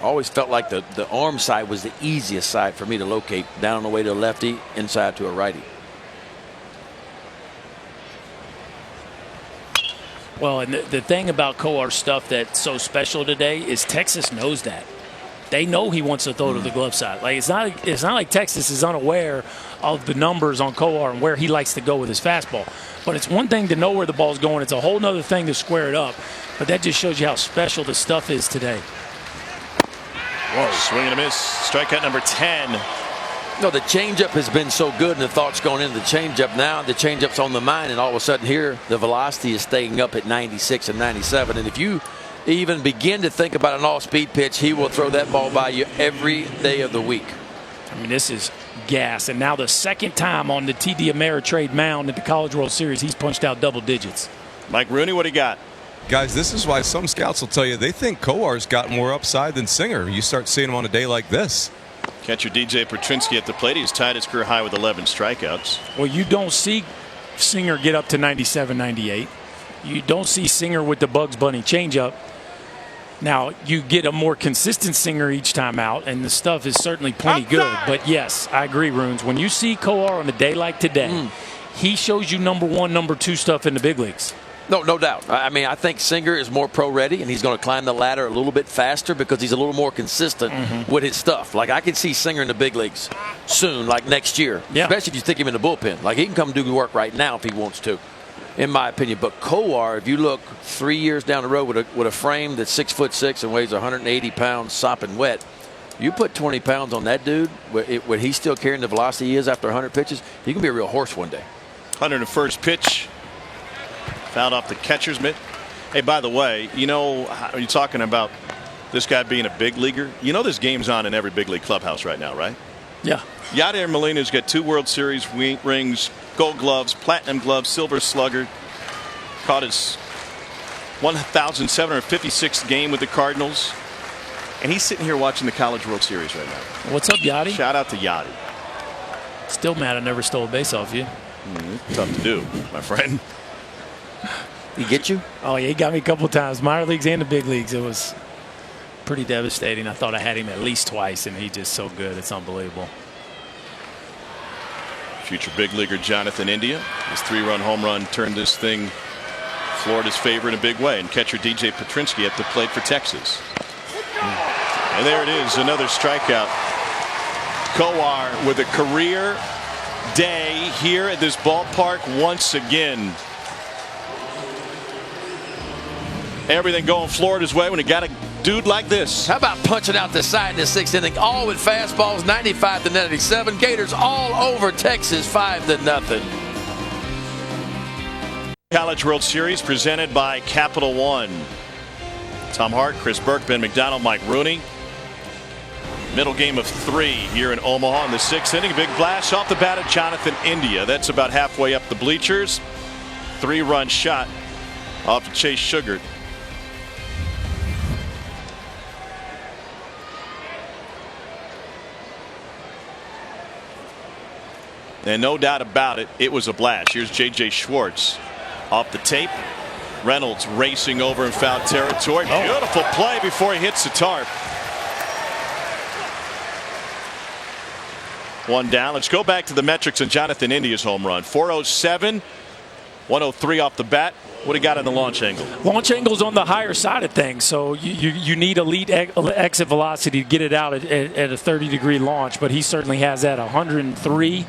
S3: always felt like the arm side was the easiest side for me to locate, down on the way to a lefty, inside to a righty.
S2: Well, and the thing about Kowar's stuff that's so special today is Texas knows that. They know he wants to throw to the glove side. Like it's not like Texas is unaware of the numbers on Kowar and where he likes to go with his fastball. But it's one thing to know where the ball's going. It's a whole other thing to square it up. But that just shows you how special the stuff is today.
S1: Whoa, swing and a miss. Strikeout number 10.
S3: No, the changeup has been so good, and the thoughts going into the changeup. Now the changeup's on the mind, and all of a sudden here the velocity is staying up at 96 and 97. And if you even begin to think about an all-speed pitch, he will throw that ball by you every day of the week.
S2: I mean, this is gas. And now the second time on the TD Ameritrade mound at the College World Series, he's punched out double digits.
S1: Mike Rooney, what do you got?
S4: Guys, this is why some scouts will tell you they think Kowar's got more upside than Singer. You start seeing him on a day like this.
S1: Catcher DJ Petrinsky at the plate. He's tied his career high with 11 strikeouts.
S2: Well, you don't see Singer get up to 97, 98. You don't see Singer with the Bugs Bunny changeup. Now, you get a more consistent Singer each time out, and the stuff is certainly plenty good. But, yes, I agree, Runes. When you see Kowar on a day like today, he shows you number 1, number 2 stuff in the big leagues.
S3: No doubt. I mean, I think Singer is more pro-ready, and he's going to climb the ladder a little bit faster because he's a little more consistent with his stuff. Like, I can see Singer in the big leagues soon, like next year, especially if you stick him in the bullpen. Like, he can come do work right now if he wants to, in my opinion. But Kowar, if you look 3 years down the road with a frame that's 6'6" and weighs 180 pounds, sopping wet, you put 20 pounds on that dude, when he's still carrying the velocity he is after 100 pitches, he can be a real horse one day.
S1: 101st pitch. Fouled off the catcher's mitt. Hey, by the way, you know, are you talking about this guy being a big leaguer? You know this game's on in every big league clubhouse right now, right?
S2: Yeah.
S1: Yadier Molina's got 2 World Series rings, gold gloves, platinum gloves, silver slugger. Caught his 1,756th game with the Cardinals. And he's sitting here watching the College World Series right now.
S2: What's up, Yachty?
S1: Shout out to Yachty.
S2: Still mad I never stole a base off you.
S1: Tough to do, my friend.
S3: He get you?
S2: Oh, yeah, he got me a couple times. Minor leagues and the big leagues. It was pretty devastating. I thought I had him at least twice, and he's just so good. It's unbelievable.
S1: Future big leaguer Jonathan India. His 3-run home run turned this thing Florida's favor in a big way. And catcher DJ Petrinsky at the plate for Texas. And there it is, another strikeout. Kowar with a career day here at this ballpark once again. Everything going Florida's way when you got a dude like this.
S3: How about punching out the side in the 6th inning, all with fastballs, 95-97. Gators all over Texas, 5-0.
S1: College World Series presented by Capital One. Tom Hart, Chris Burke, Ben McDonald, Mike Rooney. Middle game of 3 here in Omaha in the 6th inning. Big blast off the bat of Jonathan India. That's about halfway up the bleachers. 3-run shot off of Chase Sugar. And no doubt about it, it was a blast. Here's J.J. Schwartz off the tape. Reynolds racing over in foul territory. Beautiful play before he hits the tarp. One down. Let's go back to the metrics on Jonathan India's home run. 407, 103 off the bat. What do you got in the launch angle?
S2: Launch angle's on the higher side of things, so you need elite exit velocity to get it out at a 30-degree launch, but he certainly has that. 103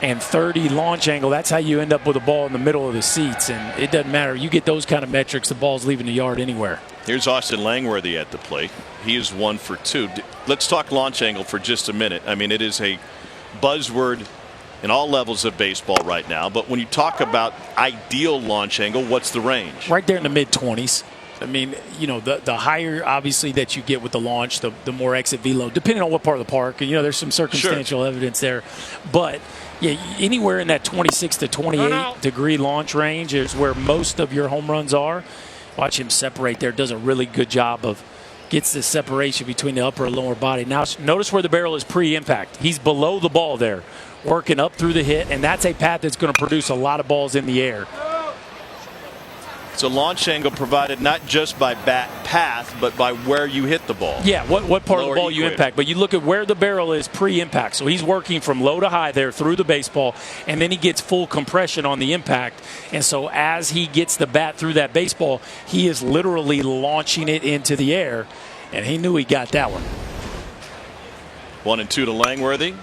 S2: and 30 launch angle. That's how you end up with a ball in the middle of the seats, and it doesn't matter. You get those kind of metrics, the ball's leaving the yard anywhere.
S1: Here's Austin Langworthy at the plate. He is 1 for 2. Let's talk launch angle for just a minute. I mean, it is a buzzword in all levels of baseball right now, but when you talk about ideal launch angle, what's the range?
S2: Right there in the mid-20s. I mean, you know, the higher obviously that you get with the launch, the more exit velo, depending on what part of the park. You know, there's some circumstantial evidence there, but yeah, anywhere in that 26 to 28 degree launch range is where most of your home runs are. Watch him separate there. Does a really good job of gets the separation between the upper and lower body. Now notice where the barrel is pre-impact. He's below the ball there, working up through the hit, and that's a path that's going to produce a lot of balls in the air.
S1: It's a launch angle provided not just by bat path, but by where you hit the ball.
S2: Yeah, what part of the ball you impact. But you look at where the barrel is pre-impact. So he's working from low to high there through the baseball, and then he gets full compression on the impact. And so as he gets the bat through that baseball, he is literally launching it into the air, and he knew he got that one.
S1: 1-2 to Langworthy.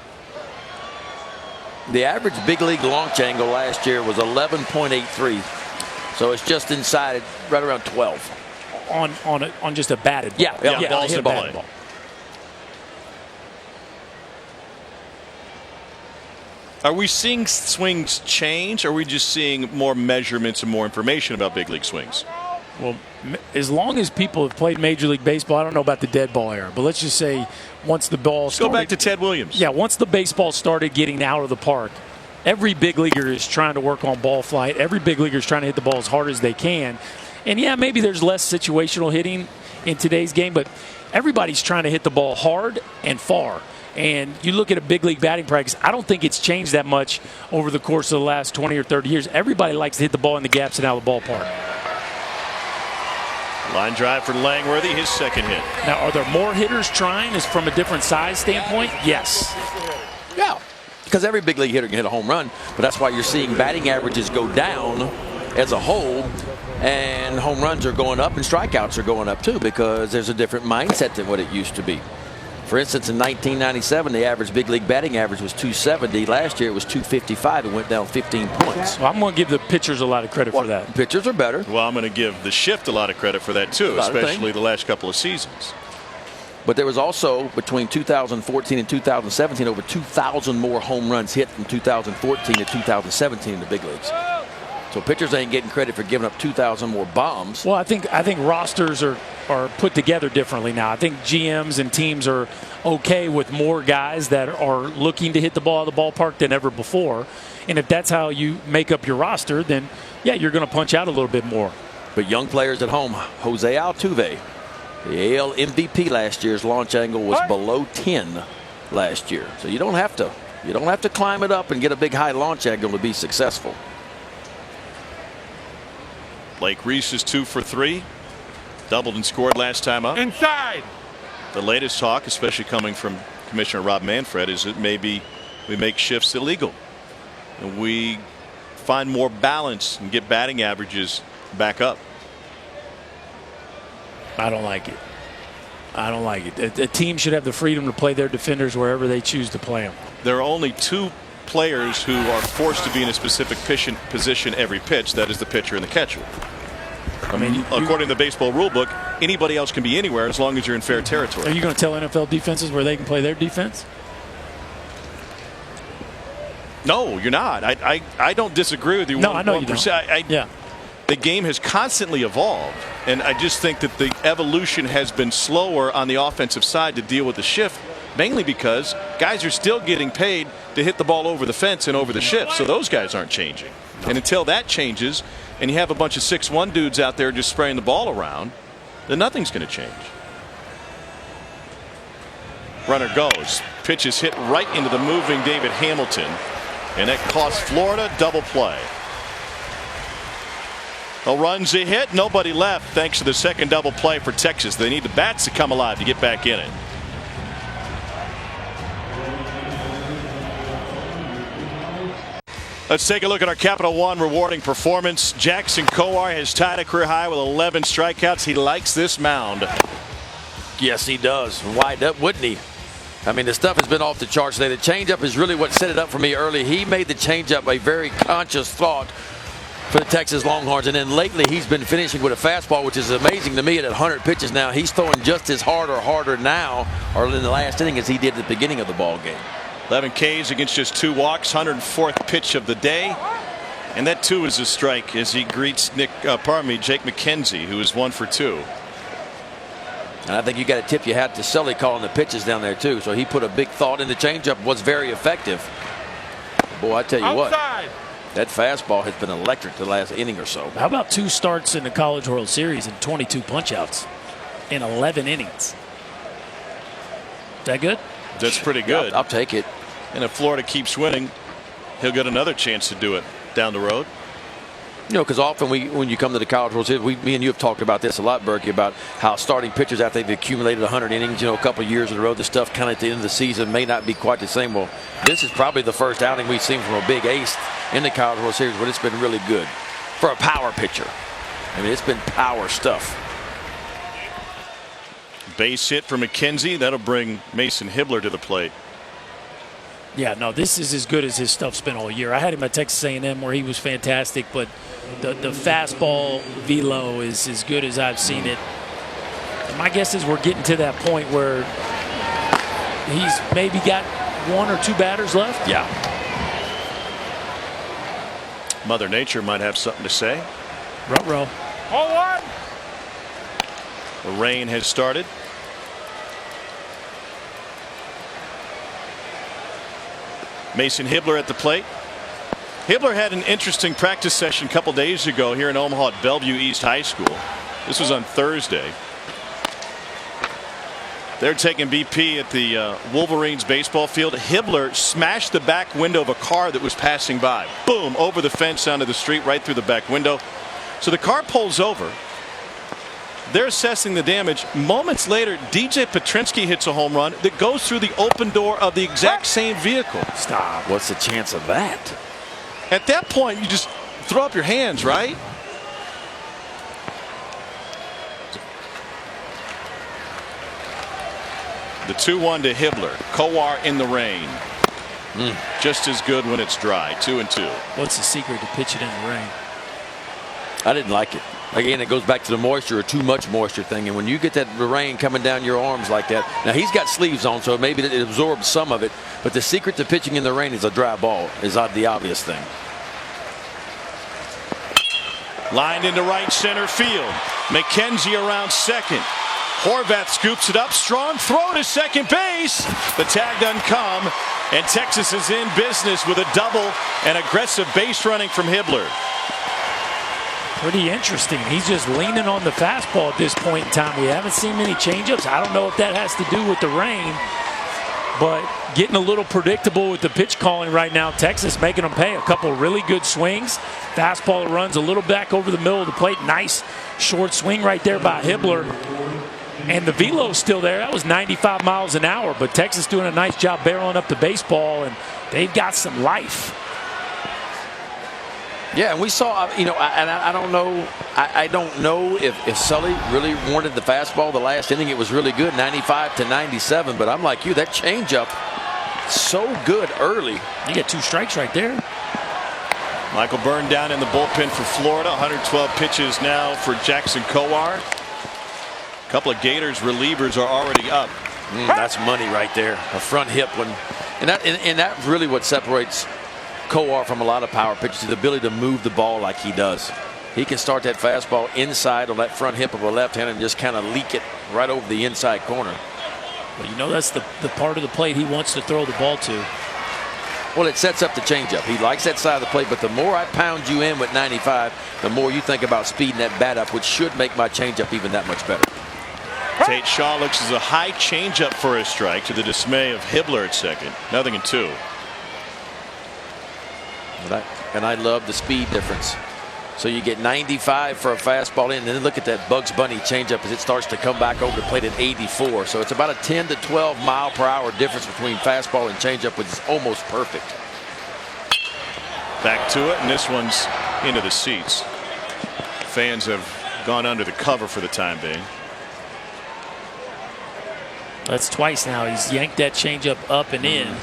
S3: The average big league launch angle last year was 11.83. So it's just inside it, right around 12.
S2: On just a batted ball.
S3: Yeah,
S1: balls in play.
S2: Ball.
S1: Are we seeing swings change, or are we just seeing more measurements and more information about big league swings?
S2: Well, as long as people have played Major League Baseball, I don't know about the dead ball era, but let's just say once the ball started.
S1: Go back to Ted Williams.
S2: Yeah, once the baseball started getting out of the park, every big leaguer is trying to work on ball flight. Every big leaguer is trying to hit the ball as hard as they can. And yeah, maybe there's less situational hitting in today's game, but everybody's trying to hit the ball hard and far. And you look at a big league batting practice, I don't think it's changed that much over the course of the last 20 or 30 years. Everybody likes to hit the ball in the gaps and out of the ballpark.
S1: Line drive for Langworthy, his second hit.
S2: Now, are there more hitters trying as from a different size standpoint? Yes.
S3: Yeah. Because every big league hitter can hit a home run, but that's why you're seeing batting averages go down as a whole, and home runs are going up and strikeouts are going up too, because there's a different mindset than what it used to be. For instance, in 1997, the average big league batting average was 270. Last year it was 255. It went down 15 points.
S2: Well, I'm going to give the pitchers a lot of credit for that.
S3: Pitchers are better.
S1: Well, I'm going to give the shift a lot of credit for that too, especially the last couple of seasons.
S3: But there was also, between 2014 and 2017, over 2,000 more home runs hit from 2014 to 2017 in the big leagues. So pitchers ain't getting credit for giving up 2,000 more bombs.
S2: Well, I think rosters are put together differently now. I think GMs and teams are okay with more guys that are looking to hit the ball out of the ballpark than ever before. And if that's how you make up your roster, then, yeah, you're going to punch out a little bit more.
S3: But young players at home, Jose Altuve, the AL MVP last year's launch angle was below 10 last year. So you don't have to climb it up and get a big high launch angle to be successful.
S1: Blake Reese is 2 for 3. Doubled and scored last time up.
S13: Inside.
S1: The latest talk, especially coming from Commissioner Rob Manfred, is that maybe we make shifts illegal and we find more balance and get batting averages back up.
S2: I don't like it. I don't like it. A team should have the freedom to play their defenders wherever they choose to play them.
S1: There are only 2 players who are forced to be in a specific position every pitch. That is the pitcher and the catcher. I mean, according to the baseball rule book, anybody else can be anywhere as long as you're in fair territory.
S2: Are you going to tell NFL defenses where they can play their defense?
S1: No, you're not. I don't disagree with you.
S2: No, I know you don't.
S1: Yeah. The game has constantly evolved, and I just think that the evolution has been slower on the offensive side to deal with the shift, mainly because guys are still getting paid to hit the ball over the fence and over the shift, so those guys aren't changing. And until that changes, and you have a bunch of 6'1" dudes out there just spraying the ball around, then nothing's going to change. Runner goes. Pitch is hit right into the moving David Hamilton, and that costs Florida double play. A run's a hit, nobody left thanks to the second double play for Texas. They need the bats to come alive to get back in it. Let's take a look at our Capital One rewarding performance. Jackson Kowar has tied a career high with 11 strikeouts. He likes this mound.
S3: Yes, he does. Why wouldn't he? I mean, the stuff has been off the charts today. The changeup is really what set it up for me early. He made the changeup a very conscious thought for the Texas Longhorns, and then lately he's been finishing with a fastball, which is amazing to me. At 100 pitches now, he's throwing just as hard or harder now, or in the last inning, as he did at the beginning of the ball game.
S1: 11 Ks against just 2 walks, 104th pitch of the day, and that 2 is a strike as he greets Jake McKenzie, who is 1 for 2.
S3: And I think you got to tip your hat to Sully calling the pitches down there too. So he put a big thought in the changeup, was very effective. Boy, I tell you what, that fastball has been electric the last inning or so.
S2: How about 2 starts in the College World Series and 22 punchouts in 11 innings? Is that good?
S1: That's pretty good.
S3: I'll take it.
S1: And if Florida keeps winning, he'll get another chance to do it down the road.
S3: You know, because often when you come to the College World Series, me and you have talked about this a lot, Berkey, about how starting pitchers after they've accumulated 100 innings, a couple of years in a row, the stuff kind of at the end of the season may not be quite the same. Well, this is probably the first outing we've seen from a big ace in the College World Series, but it's been really good for a power pitcher. I mean, it's been power stuff.
S1: Base hit for McKenzie. That'll bring Mason Hibbler to the plate.
S2: Yeah, no, this is as good as his stuff's been all year. I had him at Texas A&M where he was fantastic, but the fastball velo is as good as I've seen it. And my guess is we're getting to that point where he's maybe got 1 or 2 batters left.
S3: Yeah.
S1: Mother Nature might have something to say.
S2: Ruh-roh.
S13: Hold on.
S1: The rain has started. Mason Hibbler at the plate. Hibbler had an interesting practice session a couple days ago here in Omaha at Bellevue East High School. This was on Thursday. They're taking BP at the Wolverines baseball field. Hibbler smashed the back window of a car that was passing by. Boom, over the fence onto the street, right through the back window. So the car pulls over. They're assessing the damage. Moments later, DJ Petrinsky hits a home run that goes through the open door of the exact same vehicle.
S3: Stop. What's the chance of that?
S1: At that point, you just throw up your hands, right? The 2-1 to Hibbler. Kowar in the rain. Just as good when it's dry. 2-2.
S2: What's the secret to pitching in the rain?
S3: I didn't like it. Again, it goes back to the moisture or too much moisture thing. And when you get that rain coming down your arms like that, now he's got sleeves on, so maybe it absorbs some of it. But the secret to pitching in the rain is a dry ball, is the obvious thing.
S1: Lined into right center field. McKenzie around second. Horvath scoops it up. Strong throw to second base. The tag doesn't come. And Texas is in business with a double and aggressive base running from Hibbler.
S2: Pretty interesting. He's just leaning on the fastball at this point in time. We haven't seen many changeups. I don't know if that has to do with the rain, but getting a little predictable with the pitch calling right now. Texas making them pay. A couple really good swings. Fastball runs a little back over the middle of the plate. Nice short swing right there by Hibbler. And the velo's still there. That was 95 miles an hour, but Texas doing a nice job barreling up the baseball, and they've got some life.
S3: Yeah, and we saw, I don't know. I don't know if Sully really wanted the fastball the last inning. It was really good, 95 to 97. But I'm like you, that changeup, so good early.
S2: You get 2 strikes right there.
S1: Michael Byrne down in the bullpen for Florida. 112 pitches now for Jackson Kowar. A couple of Gators relievers are already up.
S3: That's money right there. A front hip one. And that's really what separates Kowar from a lot of power pitchers, the ability to move the ball like he does. He can start that fastball inside on that front hip of a left hand and just kind of leak it right over the inside corner.
S2: Well, you know, that's the part of the plate he wants to throw the ball to.
S3: Well, it sets up the changeup. He likes that side of the plate, but the more I pound you in with 95, the more you think about speeding that bat up, which should make my changeup even that much better.
S1: Tate Shaw looks as a high changeup for a strike, to the dismay of Hibbler at second. 0-2.
S3: And I love the speed difference. So you get 95 for a fastball in, and then look at that Bugs Bunny changeup as it starts to come back over the plate at 84. So it's about a 10 to 12 mile per hour difference between fastball and changeup, which is almost perfect.
S1: Back to it, and this one's into the seats. Fans have gone under the cover for the time being.
S2: That's twice now. He's yanked that changeup up and in.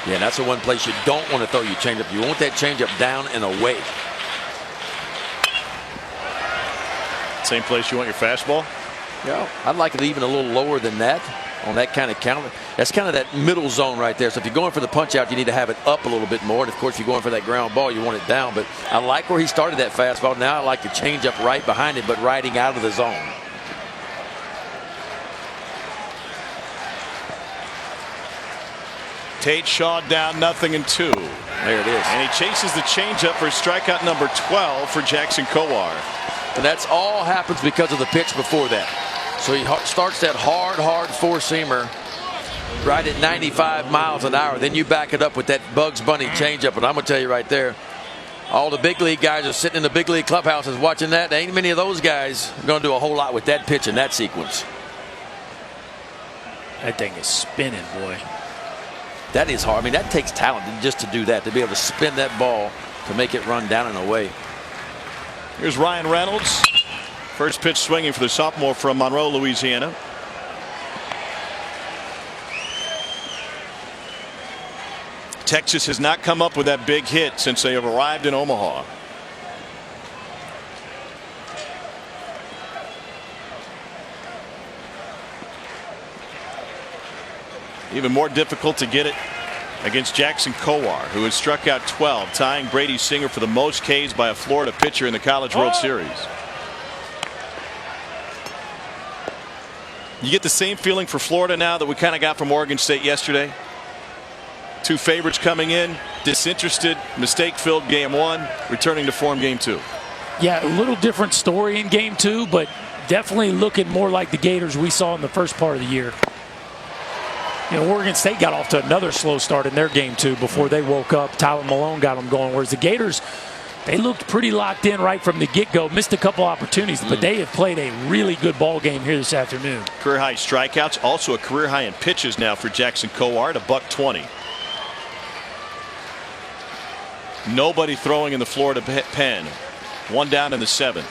S3: Yeah, that's the one place you don't want to throw your changeup. You want that changeup down and away.
S1: Same place you want your fastball?
S3: Yeah, I'd like it even a little lower than that on that kind of counter. That's kind of that middle zone right there. So if you're going for the punch out, you need to have it up a little bit more. And of course, if you're going for that ground ball, you want it down. But I like where he started that fastball. Now I like the changeup right behind it, but riding out of the zone.
S1: Tate Shaw down 0-2.
S3: There it is.
S1: And he chases the changeup for strikeout number 12 for Jackson Kowar.
S3: And that's all happens because of the pitch before that. So he starts that hard four-seamer right at 95 miles an hour. Then you back it up with that Bugs Bunny changeup. And I'm going to tell you right there, all the big league guys are sitting in the big league clubhouses watching that. There ain't many of those guys going to do a whole lot with that pitch in that sequence.
S2: That thing is spinning, boy.
S3: That is hard. I mean, that takes talent just to do that, to be able to spin that ball to make it run down and away.
S1: Here's Ryan Reynolds. First pitch swinging for the sophomore from Monroe, Louisiana. Texas has not come up with that big hit since they have arrived in Omaha. Even more difficult to get it against Jackson Kowar, who has struck out 12, tying Brady Singer for the most Ks by a Florida pitcher in the College World Series. You get the same feeling for Florida now that we kind of got from Oregon State yesterday. Two favorites coming in, disinterested, mistake-filled game one, returning to form game two.
S2: Yeah, a little different story in game two, but definitely looking more like the Gators we saw in the first part of the year. You know, Oregon State got off to another slow start in their game two before they woke up. Tyler Malone got them going, whereas the Gators, they looked pretty locked in right from the get-go. Missed a couple opportunities, but they have played a really good ball game here this afternoon.
S1: Career-high strikeouts, also a career-high in pitches now for Jackson Kowar at $120. Nobody throwing in the Florida pen. One down in the seventh.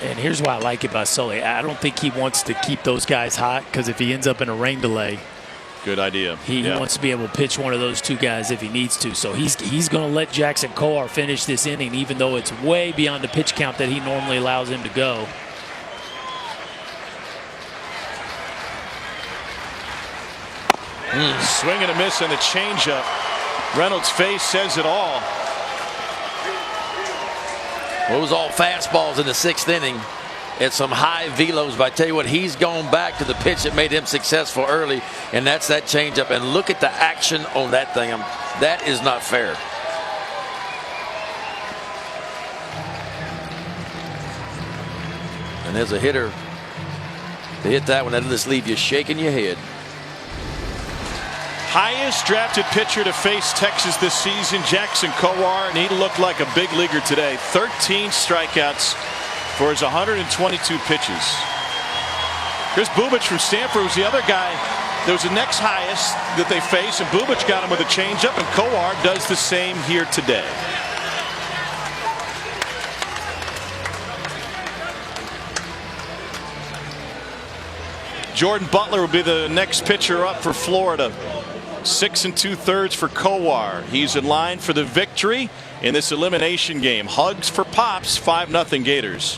S2: And here's why I like it by Sully. I don't think he wants to keep those guys hot, because if he ends up in a rain delay,
S1: good idea.
S2: He wants to be able to pitch one of those two guys if he needs to. So he's going to let Jackson Kowar finish this inning, even though it's way beyond the pitch count that he normally allows him to go.
S1: Swing and a miss on the changeup. Reynolds' face says it all.
S3: Well, it was all fastballs in the sixth inning and some high velos. But I tell you what, he's gone back to the pitch that made him successful early, and that's that changeup. And look at the action on that thing. That is not fair. And as a hitter, to hit that one, that'll just leave you shaking your head.
S1: Highest drafted pitcher to face Texas this season, Jackson Kowar, and he looked like a big leaguer today. 13 strikeouts for his 122 pitches. Chris Bubich from Stanford was the other guy that was the next highest that they faced, and Bubich got him with a changeup, and Kowar does the same here today. Jordan Butler will be the next pitcher up for Florida. 6 2/3 for Kowar. He's in line for the victory in this elimination game. Hugs for Pops, 5-0 Gators.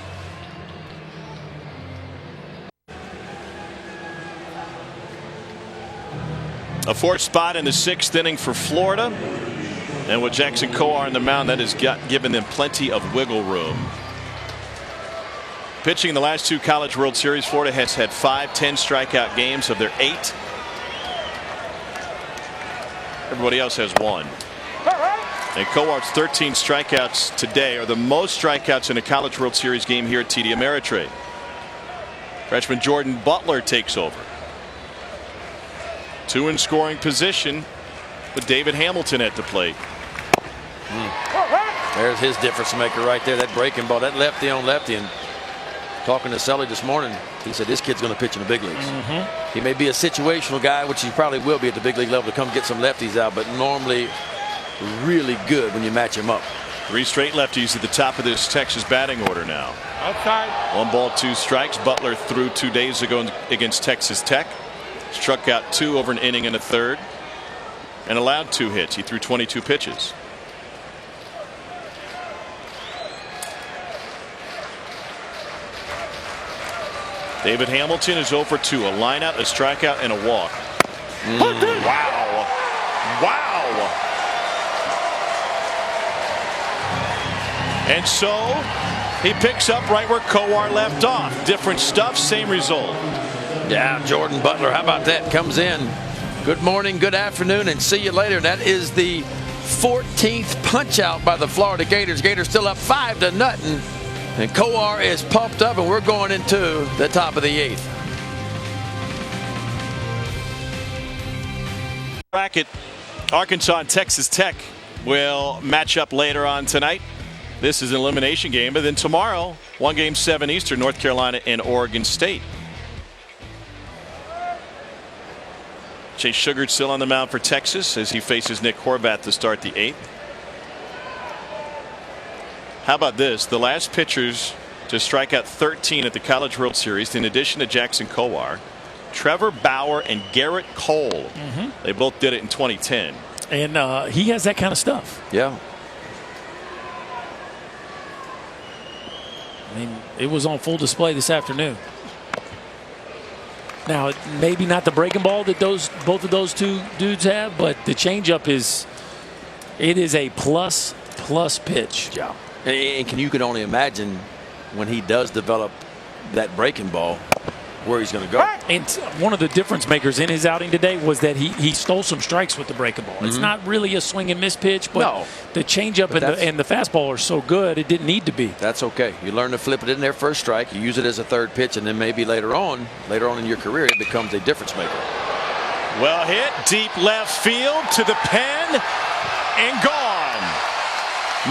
S1: A fourth spot in the 6th inning for Florida. And with Jackson Kowar on the mound, that has given them plenty of wiggle room. Pitching in the last 2 College World Series, Florida has had 5 10 strikeout games of their 8. Everybody else has 1. And Kowar's 13 strikeouts today are the most strikeouts in a College World Series game here at TD Ameritrade. Freshman Jordan Butler takes over. 2 in scoring position with David Hamilton at the plate.
S3: There's his difference maker right there. That breaking ball, that lefty on lefty. And talking to Sully this morning, he said this kid's going to pitch in the big leagues. He may be a situational guy, which he probably will be at the big league level, to come get some lefties out, but normally really good when you match him up.
S1: 3 straight lefties at the top of this Texas batting order now.
S13: Outside.
S1: 1 ball, 2 strikes. Butler threw 2 days ago against Texas Tech. Struck out 2 over an inning and a third. And allowed 2 hits. He threw 22 pitches. David Hamilton is 0 for 2. A lineout, a strikeout, and a walk. Wow. Wow. And so he picks up right where Kowar left off. Different stuff, same result.
S3: Yeah, Jordan Butler, how about that? Comes in. Good morning, good afternoon, and see you later. That is the 14th punch out by the Florida Gators. Gators still up 5-0. And Kowar is pumped up, and we're going into the top of the 8th.
S1: Bracket, Arkansas and Texas Tech will match up later on tonight. This is an elimination game, but then tomorrow, 1 game 7 Eastern, North Carolina and Oregon State. Chase Sugar still on the mound for Texas as he faces Nick Horvath to start the 8th. How about this? The last pitchers to strike out 13 at the College World Series, in addition to Jackson Kowar, Trevor Bauer and Garrett Cole. They both did it in 2010.
S2: And he has that kind of stuff.
S3: Yeah.
S2: I mean, it was on full display this afternoon. Now, maybe not the breaking ball that both of those 2 dudes have, but the changeup is a plus pitch.
S3: Yeah. And you can only imagine when he does develop that breaking ball where he's going to go.
S2: And one of the difference makers in his outing today was that he stole some strikes with the breaking ball. It's not really a swing and miss pitch, but the changeup and the fastball are so good it didn't need to be.
S3: That's okay. You learn to flip it in there first strike. You use it as a 3rd pitch, and then maybe later on in your career, it becomes a difference maker.
S1: Well hit, deep left field to the pen and gone.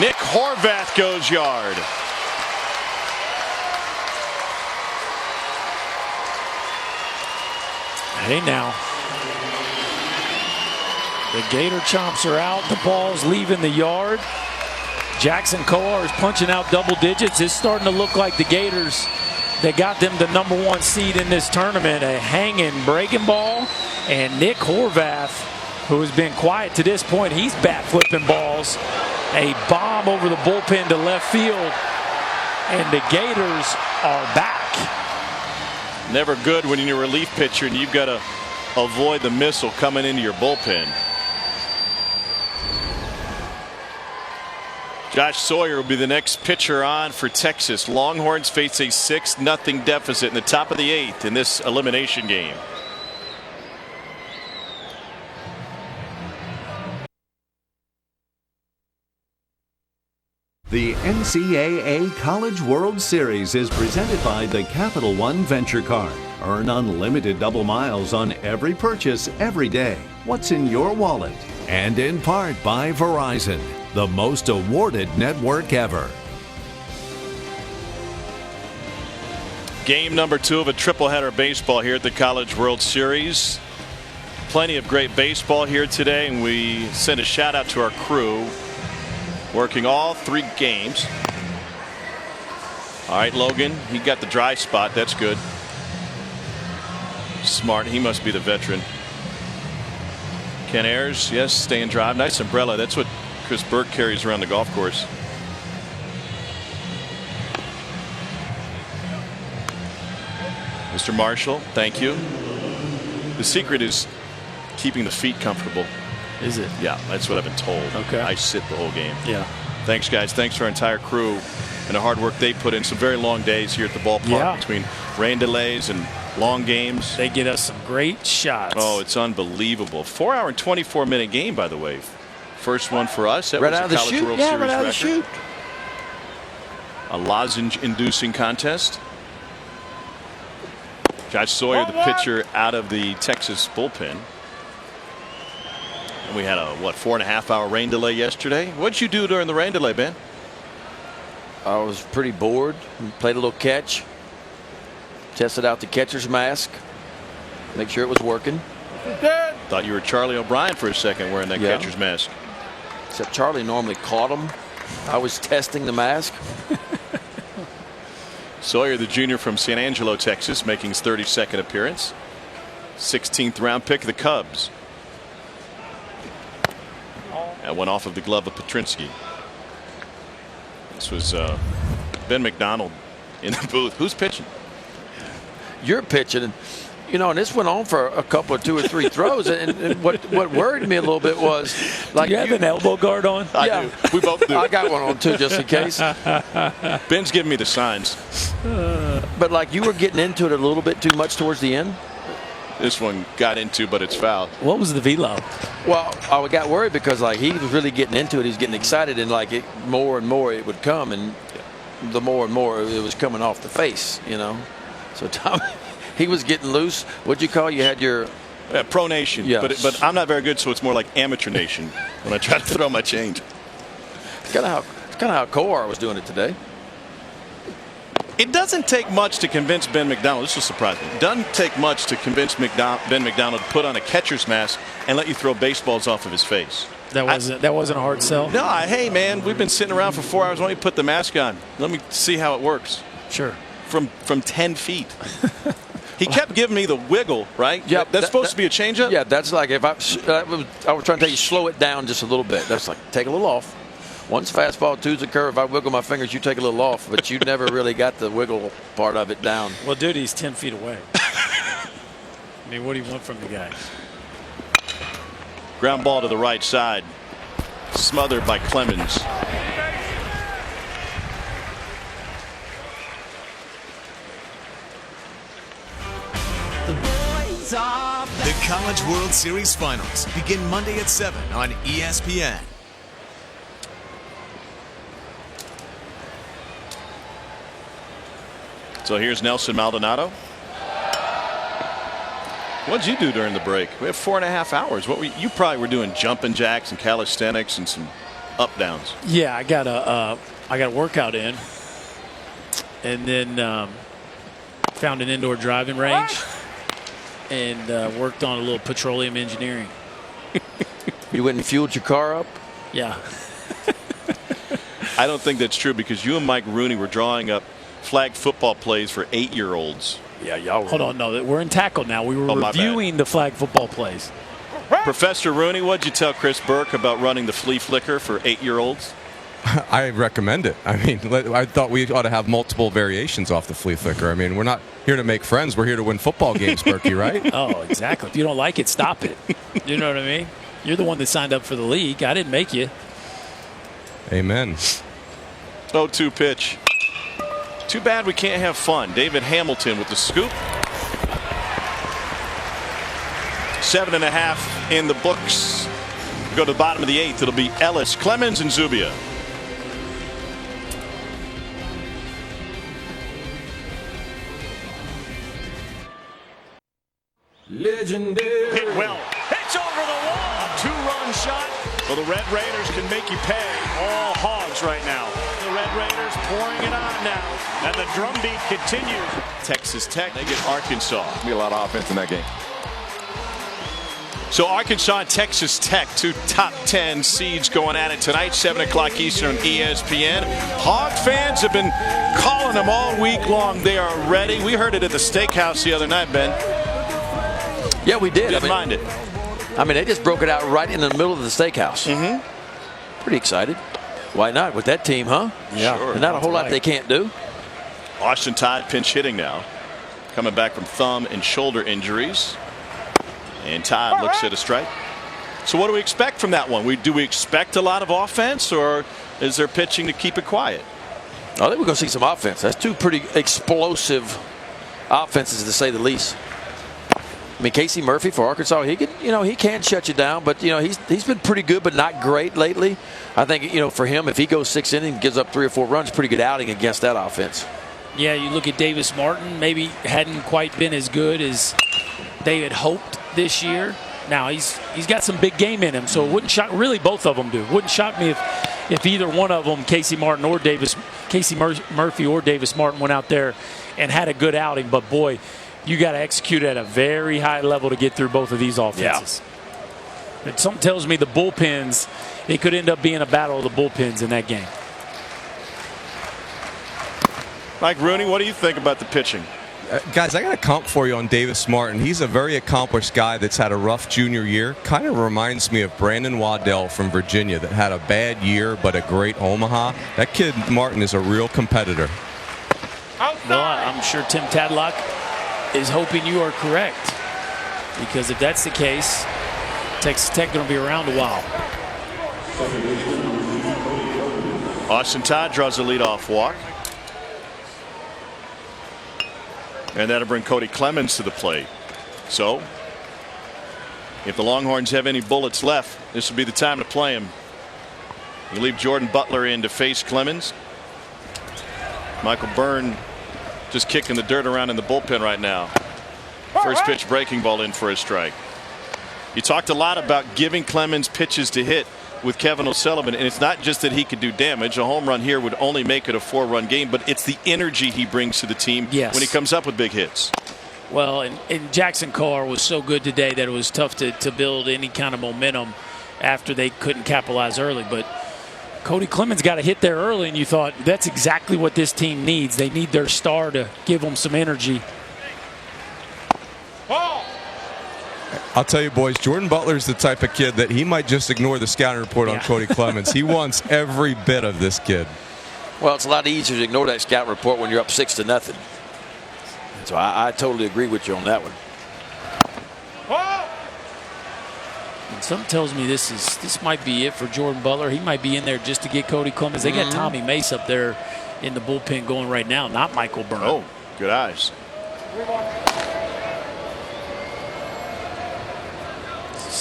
S1: Nick Horvath goes yard.
S2: Hey now. The Gator chomps are out. The ball's leaving the yard. Jackson Kowar is punching out double digits. It's starting to look like the Gators that got them the #1 seed in this tournament. A hanging breaking ball. And Nick Horvath, who has been quiet to this point, he's bat flipping balls. A bomb over the bullpen to left field. And the Gators are back.
S1: Never good when you're a relief pitcher and you've got to avoid the missile coming into your bullpen. Josh Sawyer will be the next pitcher on for Texas. Longhorns face a 6-0 deficit in the top of the 8th in this elimination game.
S6: The NCAA College World Series is presented by the Capital One Venture Card. Earn unlimited double miles on every purchase every day. What's in your wallet? And in part by Verizon, the most awarded network ever.
S1: Game number 2 of a triple-header baseball here at the College World Series. Plenty of great baseball here today, and we send a shout out to our crew working all 3 games. All right, Logan, he got the dry spot. That's good. Smart. He must be the veteran. Ken Ayers, yes, stay and drive. Nice umbrella. That's what Chris Burke carries around the golf course. Mr. Marshall, thank you. The secret is keeping the feet comfortable.
S2: Is it?
S1: Yeah, that's what I've been told.
S2: Okay.
S1: I sit the whole game.
S2: Yeah.
S1: Thanks, guys. Thanks to our entire crew and the hard work they put in. Some very long days here at the ballpark between rain delays and long games.
S2: They get us some great shots.
S1: Oh, it's unbelievable. 4-hour and 24-minute game, by the way. First one for us. That
S3: right
S1: was
S3: out of
S1: the
S3: the
S1: College
S3: chute.
S1: World
S3: Yeah,
S1: Series
S3: right out of the
S1: record.
S3: chute.
S1: A lozenge-inducing contest. Josh Sawyer, the pitcher, out of the Texas bullpen. And we had a, 4.5-hour rain delay yesterday. What'd you do during the rain delay, Ben?
S3: I was pretty bored. Played a little catch. Tested out the catcher's mask. Make sure it was working.
S1: Thought you were Charlie O'Brien for a second wearing that catcher's mask.
S3: Except Charlie normally caught him. I was testing the mask.
S1: Sawyer, the junior from San Angelo, Texas, making his 32nd appearance. 16th round pick of the Cubs. That went off of the glove of Petrinsky. This was Ben McDonald in the booth. Who's pitching?
S3: You're pitching. You know, and this went on for a couple of 2 or 3 throws. And what worried me a little bit was, like,
S2: you have an elbow guard on?
S1: I do. We both do.
S3: I got one on too, just in case.
S1: Ben's giving me the signs.
S3: But like, you were getting into it a little bit too much towards the end.
S1: This one got into, but it's foul.
S2: What was the velo?
S3: Well, I got worried because like he was really getting into it. He was getting excited, and like more and more it would come, and the more and more it was coming off the face. You know, so Tom. He was getting loose. What'd you call? You had your
S1: pronation.
S3: Yeah.
S1: But I'm not very good, so it's more like amateur nation when I try to throw my change.
S3: It's kind of how Coar was doing it today.
S1: It doesn't take much to convince Ben McDonald. This will surprise me. It doesn't take much to convince Ben McDonald to put on a catcher's mask and let you throw baseballs off of his face.
S2: That wasn't a hard sell.
S1: No, hey man, we've been sitting around for 4 hours. Why don't you put the mask on? Let me see how it works.
S2: Sure.
S1: From 10 feet. He kept giving me the wiggle, right?
S3: Yeah,
S1: that's supposed to be a changeup.
S3: Yeah, that's like if I was trying to tell you slow it down just a little bit. That's like take a little off. One's fastball, two's a curve. If I wiggle my fingers, you take a little off, but you never really got the wiggle part of it down.
S2: Well, dude, he's 10 feet away. I mean, what do you want from the guy?
S1: Ground ball to the right side, smothered by Clemens.
S8: The College World Series Finals begin Monday at 7 on ESPN.
S1: So here's Nelson Maldonado. What'd you do during the break? We have 4.5 hours. You probably were doing jumping jacks and calisthenics and some up downs.
S2: Yeah, I got a workout in, and then found an indoor driving range and worked on a little petroleum engineering.
S3: You went and fueled your car up?
S2: Yeah.
S1: I don't think that's true because you and Mike Rooney were drawing up flag football plays for 8-year-olds.
S2: Yeah, y'all. Hold on, no, we're in tackle now. We were reviewing the flag football plays.
S1: Professor Rooney, what'd you tell Chris Burke about running the flea flicker for 8-year-olds?
S4: I recommend it. I mean, I thought we ought to have multiple variations off the flea flicker. I mean, we're not here to make friends. We're here to win football games, Berkey, right?
S2: Oh, exactly. If you don't like it, stop it. You know what I mean? You're the one that signed up for the league. I didn't make you.
S4: Amen.
S1: 0-2 pitch. Too bad we can't have fun. David Hamilton with the scoop. 7.5 in the books. We go to the bottom of the 8th. It'll be Ellis, Clemens, and Zubia.
S5: Legendary. Hit well. It's over the wall. A 2-run shot. Well, the Red Raiders can make you pay. All hogs right now. The Red Raiders pouring it on now. And the drumbeat continues.
S1: Texas Tech, they get Arkansas.
S16: Be a lot of offense in that game.
S1: So Arkansas and Texas Tech, 2 top 10 seeds going at it tonight, 7 o'clock Eastern on ESPN. Hog fans have been calling them all week long. They are ready. We heard it at the steakhouse the other night, Ben.
S3: Yeah, we did.
S1: Didn't mind it.
S3: I mean, they just broke it out right in the middle of the steakhouse. Pretty excited. Why not with that team, huh?
S1: Yeah. Sure.
S3: There's not a whole lot they can't do.
S1: Austin Todd pinch hitting now. Coming back from thumb and shoulder injuries. And Todd looks at a strike. So what do we expect from that one? Do we expect a lot of offense, or is there pitching to keep it quiet?
S3: I think we're going to see some offense. That's two pretty explosive offenses, to say the least. I mean, Casey Murphy for Arkansas, he can't shut you down, but he's been pretty good, but not great lately. I think for him, if he goes 6 innings and gives up 3 or 4 runs, pretty good outing against that offense.
S2: Yeah, you look at Davis Martin, maybe hadn't quite been as good as they had hoped this year. Now he's got some big game in him, so it wouldn't shock. Really, both of them do. Wouldn't shock me if either one of them, Casey Murphy or Davis Martin, went out there and had a good outing. But boy, you got to execute at a very high level to get through both of these offenses. Yeah. And something tells me the bullpens, it could end up being a battle of the bullpens in that game.
S1: Mike Rooney, what do you think about the pitching?
S4: Guys, I got a comp for you on Davis Martin. He's a very accomplished guy that's had a rough junior year. Kind of reminds me of Brandon Waddell from Virginia that had a bad year but a great Omaha. That kid Martin is a real competitor.
S2: Well, I'm sure Tim Tadlock is hoping you are correct, because if that's the case, Texas Tech going to be around a while.
S1: Austin Todd draws a leadoff walk. And that'll bring Cody Clemens to the plate. So if the Longhorns have any bullets left, this would be the time to play him. You leave Jordan Butler in to face Clemens. Michael Byrne just kicking the dirt around in the bullpen right now. First pitch breaking ball in for a strike. You talked a lot about giving Clemens pitches to hit with Kevin O'Sullivan, and it's not just that he could do damage. A home run here would only make it a 4-run game, but it's the energy he brings to the team when he comes up with big hits.
S2: Well, and Jackson Carr was so good today that it was tough to build any kind of momentum after they couldn't capitalize early. But Cody Clemens got a hit there early, and you thought that's exactly what this team needs. They need their star to give them some energy.
S4: I'll tell you, boys, Jordan Butler's the type of kid that he might just ignore the scouting report on Cody Clemens. He wants every bit of this kid.
S3: Well, it's a lot easier to ignore that scout report when you're up 6-0. So I totally agree with you on that one.
S2: And something tells me this might be it for Jordan Butler. He might be in there just to get Cody Clemens. They got Tommy Mace up there in the bullpen going right now, not Michael Byrne.
S1: Oh, good eyes.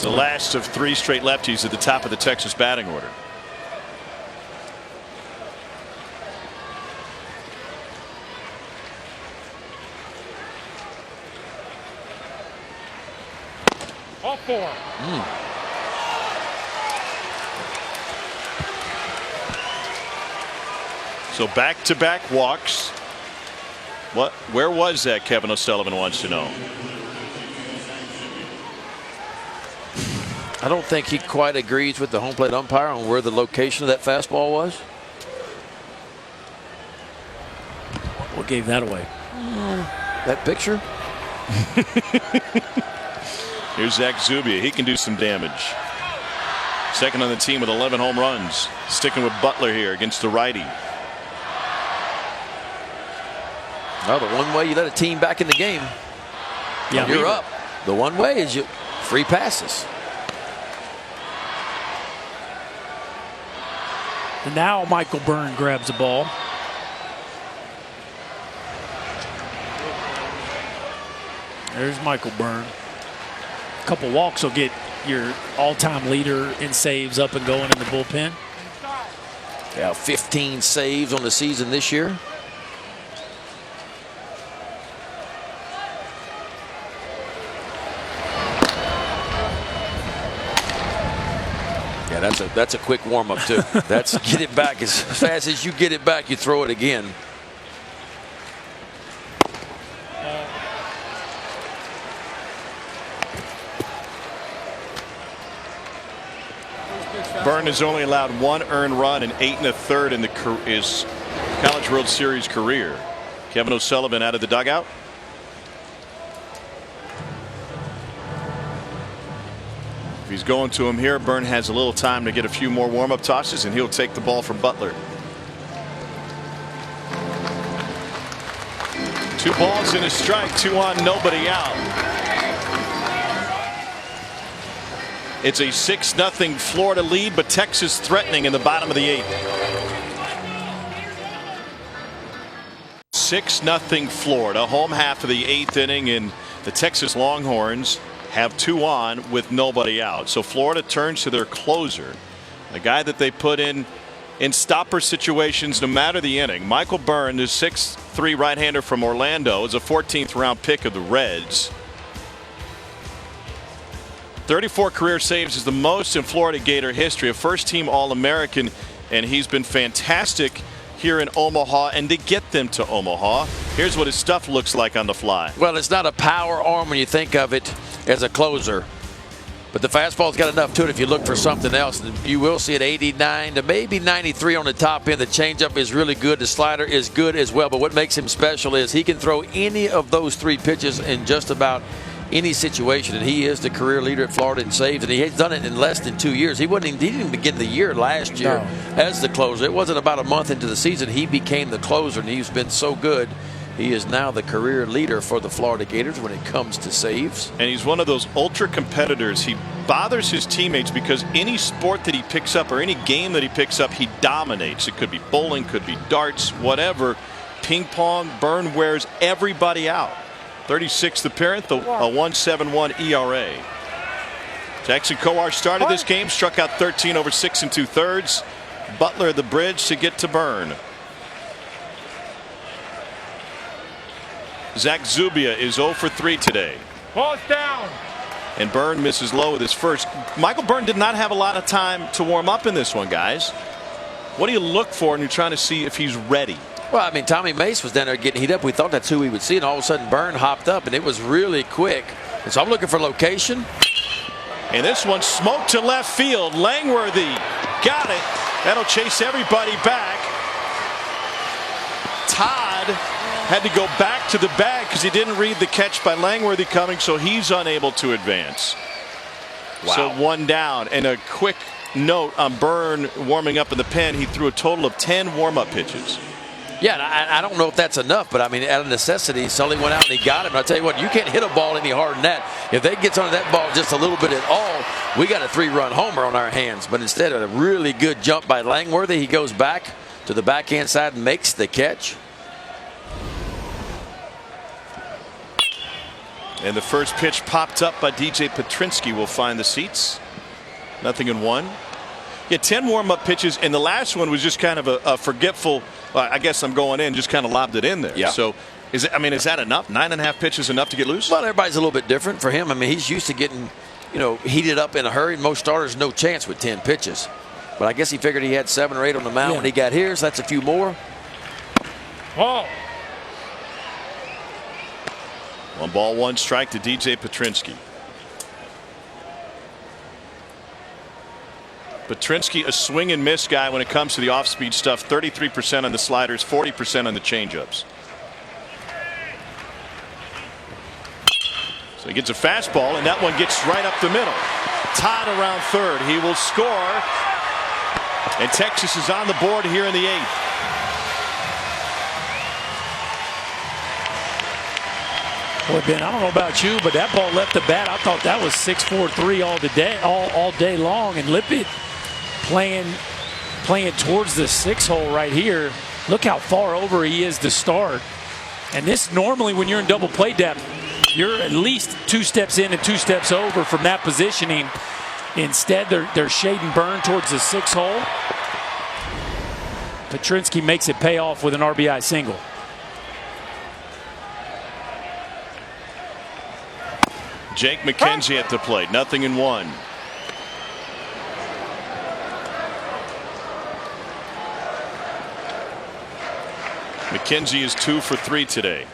S1: The last of 3 straight lefties at the top of the Texas batting order.
S13: All 4.
S1: So back-to-back walks. Where was that? Kevin O'Sullivan wants to know.
S3: I don't think he quite agrees with the home plate umpire on where the location of that fastball was.
S2: What gave that away?
S3: That picture.
S1: Here's Zach Zubia. He can do some damage. Second on the team with 11 home runs. Sticking with Butler here against the righty.
S3: Well, the one way you let a team back in the game, you're up. The one way is you free passes.
S2: And now Michael Byrne grabs the ball. There's Michael Byrne. A couple walks will get your all-time leader in saves up and going in the bullpen.
S3: Yeah, 15 saves on the season this year. Yeah, that's a quick warm-up too. That's get it back as fast as you get it back, you throw it again.
S1: Byrne has only allowed 1 earned run and 8 1/3 in his College World Series career. Kevin O'Sullivan out of the dugout. He's going to him here. Byrne has a little time to get a few more warm-up tosses, and he'll take the ball from Butler. 2 balls and a strike, 2 on, nobody out. It's a 6-0 Florida lead, but Texas threatening in the bottom of the 8th. 6-0 Florida, home half of the 8th inning, and the Texas Longhorns have 2 on with nobody out. So Florida turns to their closer, the guy that they put in stopper situations no matter the inning. Michael Byrne, the 6'3" right-hander from Orlando, is a 14th round pick of the Reds. 34 career saves is the most in Florida Gator history, a first-team All-American, and he's been fantastic here in Omaha and to get them to Omaha. Here's what his stuff looks like on the fly.
S3: Well, it's not a power arm when you think of it as a closer, but the fastball's got enough to it if you look for something else. You will see it 89 to maybe 93 on the top end. The changeup is really good. The slider is good as well, but what makes him special is he can throw any of those 3 pitches in just about any situation, and he is the career leader at Florida in saves, and he has done it in less than 2 years. He didn't even begin the year last year as the closer. It wasn't about a month into the season he became the closer, and he's been so good. He is now the career leader for the Florida Gators when it comes to saves.
S1: And he's one of those ultra competitors. He bothers his teammates because any sport that he picks up or any game that he picks up, he dominates. It could be bowling, could be darts, whatever. Ping pong, Byrne wears everybody out. 36th appearance, a 1.71 ERA. Jackson Kowar started this game, struck out 13 over 6 2/3. Butler the bridge to get to Byrne. Zach Zubia is 0 for 3 today.
S13: Ball's down.
S1: And Byrne misses low with his first. Michael Byrne did not have a lot of time to warm up in this one, guys. What do you look for when you're trying to see if he's ready?
S3: Well, I mean, Tommy Mace was down there getting heat up. We thought that's who we would see, and all of a sudden Byrne hopped up, and it was really quick. And so I'm looking for location.
S1: And this one smoked to left field. Langworthy got it. That'll chase everybody back. Todd had to go back to the bag because he didn't read the catch by Langworthy coming, so he's unable to advance. Wow. So 1 down. And a quick note on Byrne warming up in the pen. He threw a total of 10 warm-up pitches.
S3: Yeah, I don't know if that's enough, but I mean, out of necessity, Sully went out and he got him. And I'll tell you what, you can't hit a ball any harder than that. If they get on that ball just a little bit at all, we got a 3-run homer on our hands. But instead of a really good jump by Langworthy, he goes back to the backhand side and makes the catch.
S1: And the first pitch popped up by DJ Petrinsky will find the seats. 0-1. Yeah, 10 warm-up pitches, and the last one was just kind of a forgetful. I guess I'm going in, just kind of lobbed it in there.
S3: Yeah.
S1: So, is that enough? 9.5 pitches enough to get loose?
S3: Well, everybody's a little bit different. For him, I mean, he's used to getting, heated up in a hurry. Most starters, no chance with 10 pitches. But I guess he figured he had 7 or 8 on the mound when he got here, so that's a few more.
S13: Ball.
S1: 1 ball, 1 strike to DJ Petrinsky. Petrinsky, a swing and miss guy when it comes to the off-speed stuff. 33% on the sliders, 40% on the changeups. So he gets a fastball, and that one gets right up the middle. Todd around third. He will score. And Texas is on the board here in the 8th.
S2: Boy, Ben, I don't know about you, but that ball left the bat. I thought that was 6-4-3 all day long. And Lippett playing towards the 6-hole right here. Look how far over he is to start. And this normally, when you're in double play depth, you're at least 2 steps in and 2 steps over from that positioning. Instead, they're shading Byrne towards the 6-hole. Petrinsky makes it pay off with an RBI single.
S1: Jake McKenzie at the plate. 0-1. McKenzie is 2 for 3 today.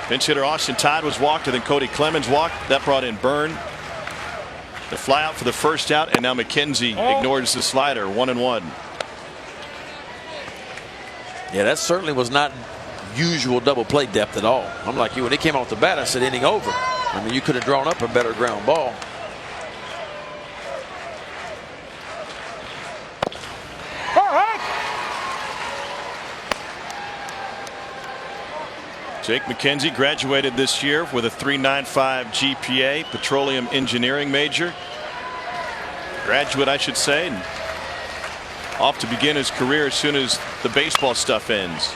S1: Pinch hitter Austin Todd was walked, and then Cody Clemens walked. That brought in Byrne. The fly out for the first out, and now McKenzie ignores the slider. 1-1.
S3: Yeah, that certainly was not usual double play depth at all. I'm like you, when he came off the bat, I said inning over. I mean, you could have drawn up a better ground ball.
S1: Jake McKenzie graduated this year with a 3.95 GPA, petroleum engineering major. Graduate, I should say, and off to begin his career as soon as the baseball stuff ends.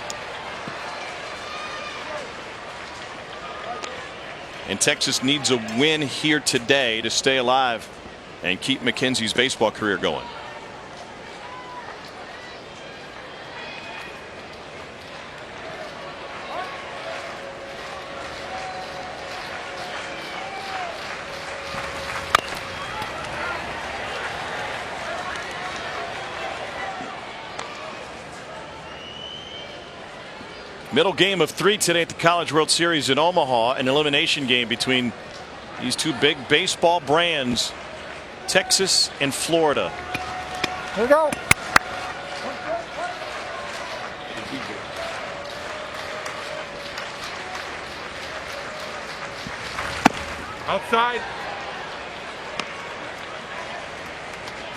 S1: And Texas needs a win here today to stay alive and keep McKenzie's baseball career going. Middle game of 3 today at the College World Series in Omaha, an elimination game between these two big baseball brands, Texas and Florida.
S13: Here we go. Outside.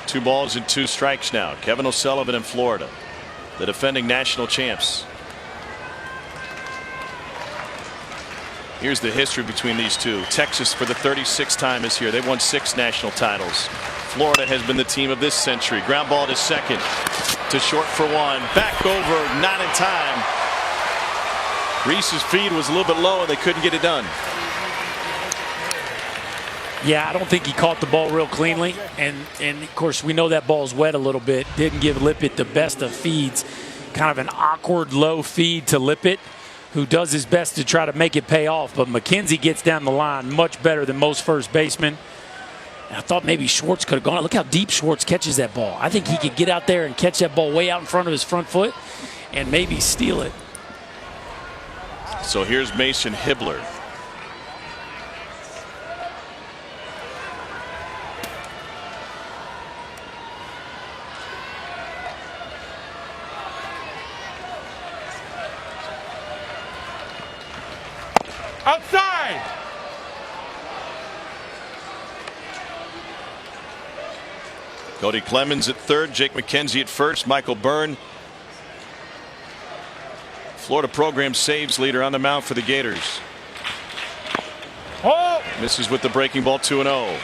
S1: 2 balls and 2 strikes now. Kevin O'Sullivan in Florida, the defending national champs. Here's the history between these two. Texas for the 36th time this year. They've won 6 national titles. Florida has been the team of this century. Ground ball to second. To short for 1. Back over, not in time. Reese's feed was a little bit low and they couldn't get it done.
S2: Yeah, I don't think he caught the ball real cleanly. And of course, we know that ball's wet a little bit. Didn't give Lippett the best of feeds. Kind of an awkward low feed to Lippett, who does his best to try to make it pay off. But McKenzie gets down the line much better than most first basemen. And I thought maybe Schwartz could have gone. Look how deep Schwartz catches that ball. I think he could get out there and catch that ball way out in front of his front foot and maybe steal it.
S1: So here's Mason Hibbler.
S13: Outside.
S1: Cody Clemens at third, Jake McKenzie at first, Michael Byrne, Florida program saves leader, on the mound for the Gators.
S13: Oh.
S1: Misses with the breaking ball, 2-0.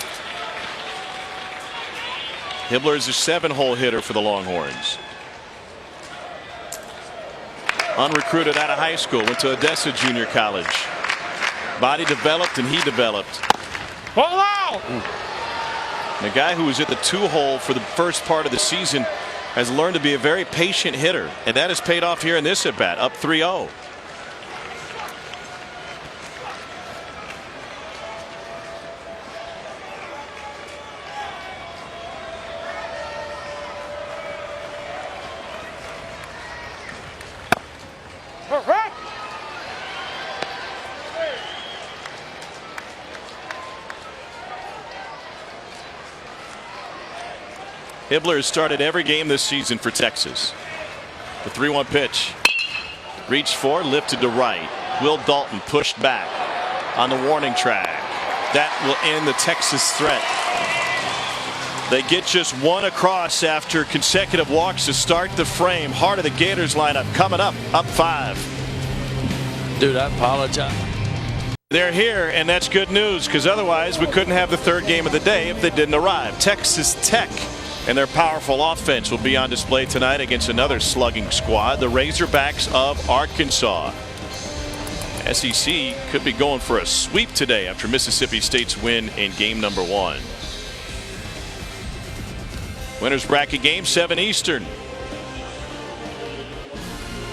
S1: Hibbler is a 7-hole hitter for the Longhorns. Unrecruited out of high school, went to Odessa Junior College. Body developed and he developed.
S13: Ball out.
S1: The guy who was at the 2-hole for the first part of the season has learned to be a very patient hitter, and that has paid off here in this at bat, up 3-0. Hibbler has started every game this season for Texas. The 3-1 pitch. Reached for, lifted to right. Will Dalton pushed back on the warning track. That will end the Texas threat. They get just 1 across after consecutive walks to start the frame. Heart of the Gators lineup coming up 5.
S3: Dude, I apologize.
S1: They're here, and that's good news, because otherwise we couldn't have the 3rd game of the day if they didn't arrive. Texas Tech and their powerful offense will be on display tonight against another slugging squad, the Razorbacks of Arkansas. SEC could be going for a sweep today after Mississippi State's win in game number 1. Winners bracket game, 7 Eastern.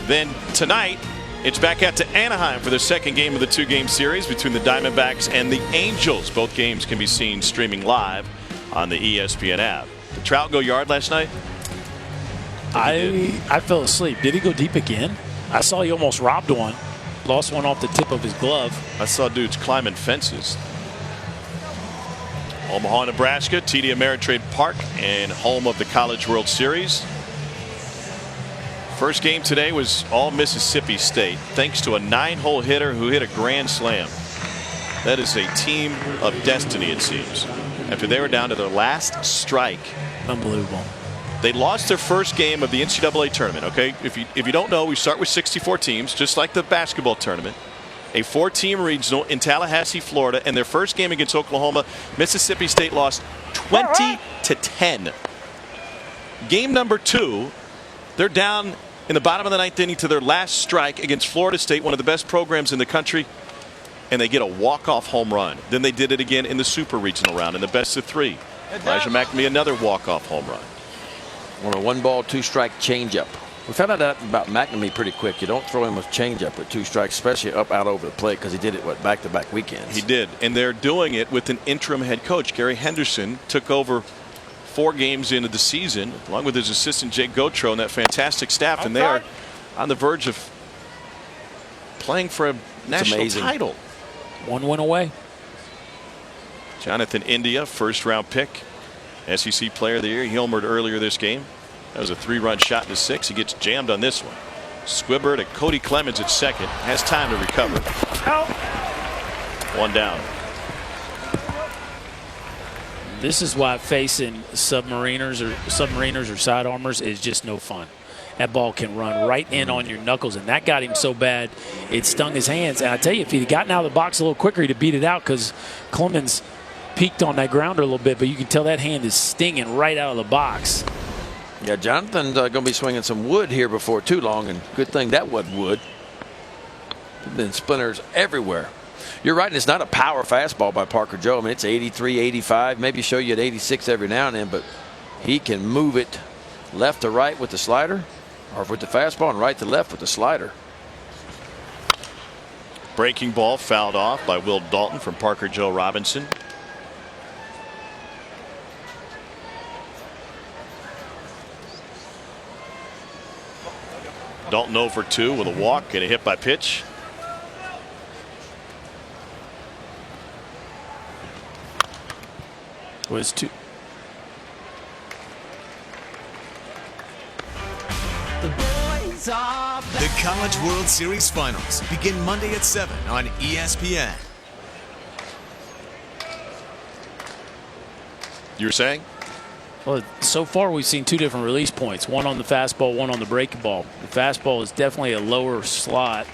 S1: Then tonight it's back out to Anaheim for the 2nd game of the 2-game series between the Diamondbacks and the Angels. Both games can be seen streaming live on the ESPN app. Did Trout go yard last night?
S2: I fell asleep. Did he go deep again? I saw he almost robbed one. Lost one off the tip of his glove.
S1: I saw dudes climbing fences. Omaha, Nebraska, TD Ameritrade Park, and home of the College World Series. First game today was all Mississippi State, thanks to a 9-hole hitter who hit a grand slam. That is a team of destiny, it seems. After they were down to their last strike.
S2: Unbelievable.
S1: They lost their first game of the NCAA tournament, okay? If you don't know, we start with 64 teams, just like the basketball tournament. A 4-team regional in Tallahassee, Florida, and their first game against Oklahoma, Mississippi State lost 20-10. Game number 2, they're down in the bottom of the 9th inning to their last strike against Florida State, one of the best programs in the country, and they get a walk-off home run. Then they did it again in the super regional round in the best of 3. Elijah McNamee, another walk-off home run.
S3: On a 1-ball, 2-strike changeup. We found out that about McNamee pretty quick. You don't throw him a changeup with 2 strikes, especially up out over the plate, because he did it back-to-back weekends.
S1: He did, and they're doing it with an interim head coach. Gary Henderson took over 4 games into the season, along with his assistant Jake Gautreau and that fantastic staff, and they are on the verge of playing for a national title.
S2: 1 win away.
S1: Jonathan India, first-round pick, SEC Player of the Year. He homered earlier this game. That was a 3-run shot in the 6th. He gets jammed on this one. Squibber to Cody Clemens at second. Has time to recover.
S2: Out.
S1: 1 down.
S2: This is why facing submariners or side armors is just no fun. That ball can run right in on your knuckles, and that got him so bad it stung his hands. And I tell you, if he'd gotten out of the box a little quicker, he'd have beat it out, because Clemens peaked on that grounder a little bit, but you can tell that hand is stinging right out of the box.
S3: Yeah, Jonathan's going to be swinging some wood here before too long, and good thing that wasn't wood. There's been splinters everywhere. You're right, and it's not a power fastball by Parker Joe. I mean, it's 83, 85, maybe show you at 86 every now and then, but he can move it left to right with the slider, or with the fastball, and right to left with the slider.
S1: Breaking ball fouled off by Will Dalton from Parker Joe Robinson. Dalton 0 for 2 with a walk and a hit by pitch.
S2: Was 2.
S8: The College World Series Finals begin Monday at 7 on ESPN.
S1: You were saying?
S2: Well, so far we've seen 2 different release points. One on the fastball, one on the breaking ball. The fastball is definitely a lower slot.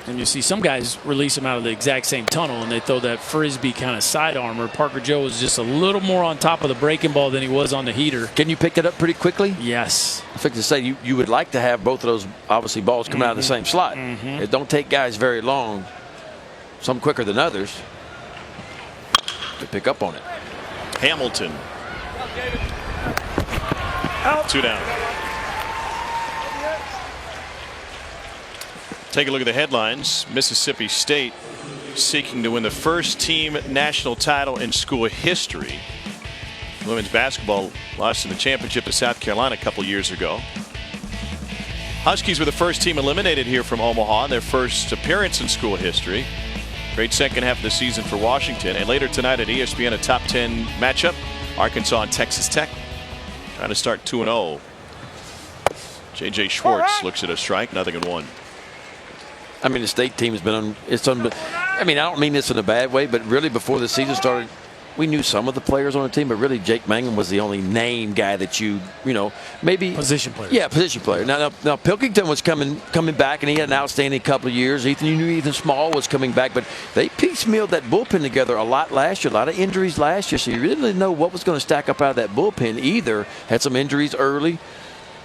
S2: And you see some guys release them out of the exact same tunnel, and they throw that frisbee kind of side armor. Parker Joe was just a little more on top of the breaking ball than he was on the heater.
S3: Can you pick it up pretty quickly?
S2: Yes.
S3: I think to say you would like to have both of those, obviously, balls coming out of the same slot. It don't take guys very long, some quicker than others, to pick up on it.
S1: Hamilton.
S2: Out.
S1: 2 down. Take a look at the headlines. Mississippi State seeking to win the first team national title in school history. Women's basketball lost in the championship to South Carolina a couple years ago. Huskies were the first team eliminated here from Omaha in their first appearance in school history. Great second half of the season for Washington. And later tonight at ESPN, a top 10 matchup. Arkansas and Texas Tech trying to start 2-0. J.J. Schwartz looks at a strike, 0-1.
S3: I mean, the state team has been on. I mean, I don't mean this in a bad way, but really before the season started, we knew some of the players on the team, but really Jake Mangum was the only name guy that you know, maybe
S2: position player.
S3: Yeah, position player. Now Pilkington was coming back, and he had an outstanding couple of years. You knew Ethan Small was coming back, but they piecemealed that bullpen together a lot last year. A lot of injuries last year, so you really didn't know what was going to stack up out of that bullpen either. Had some injuries early.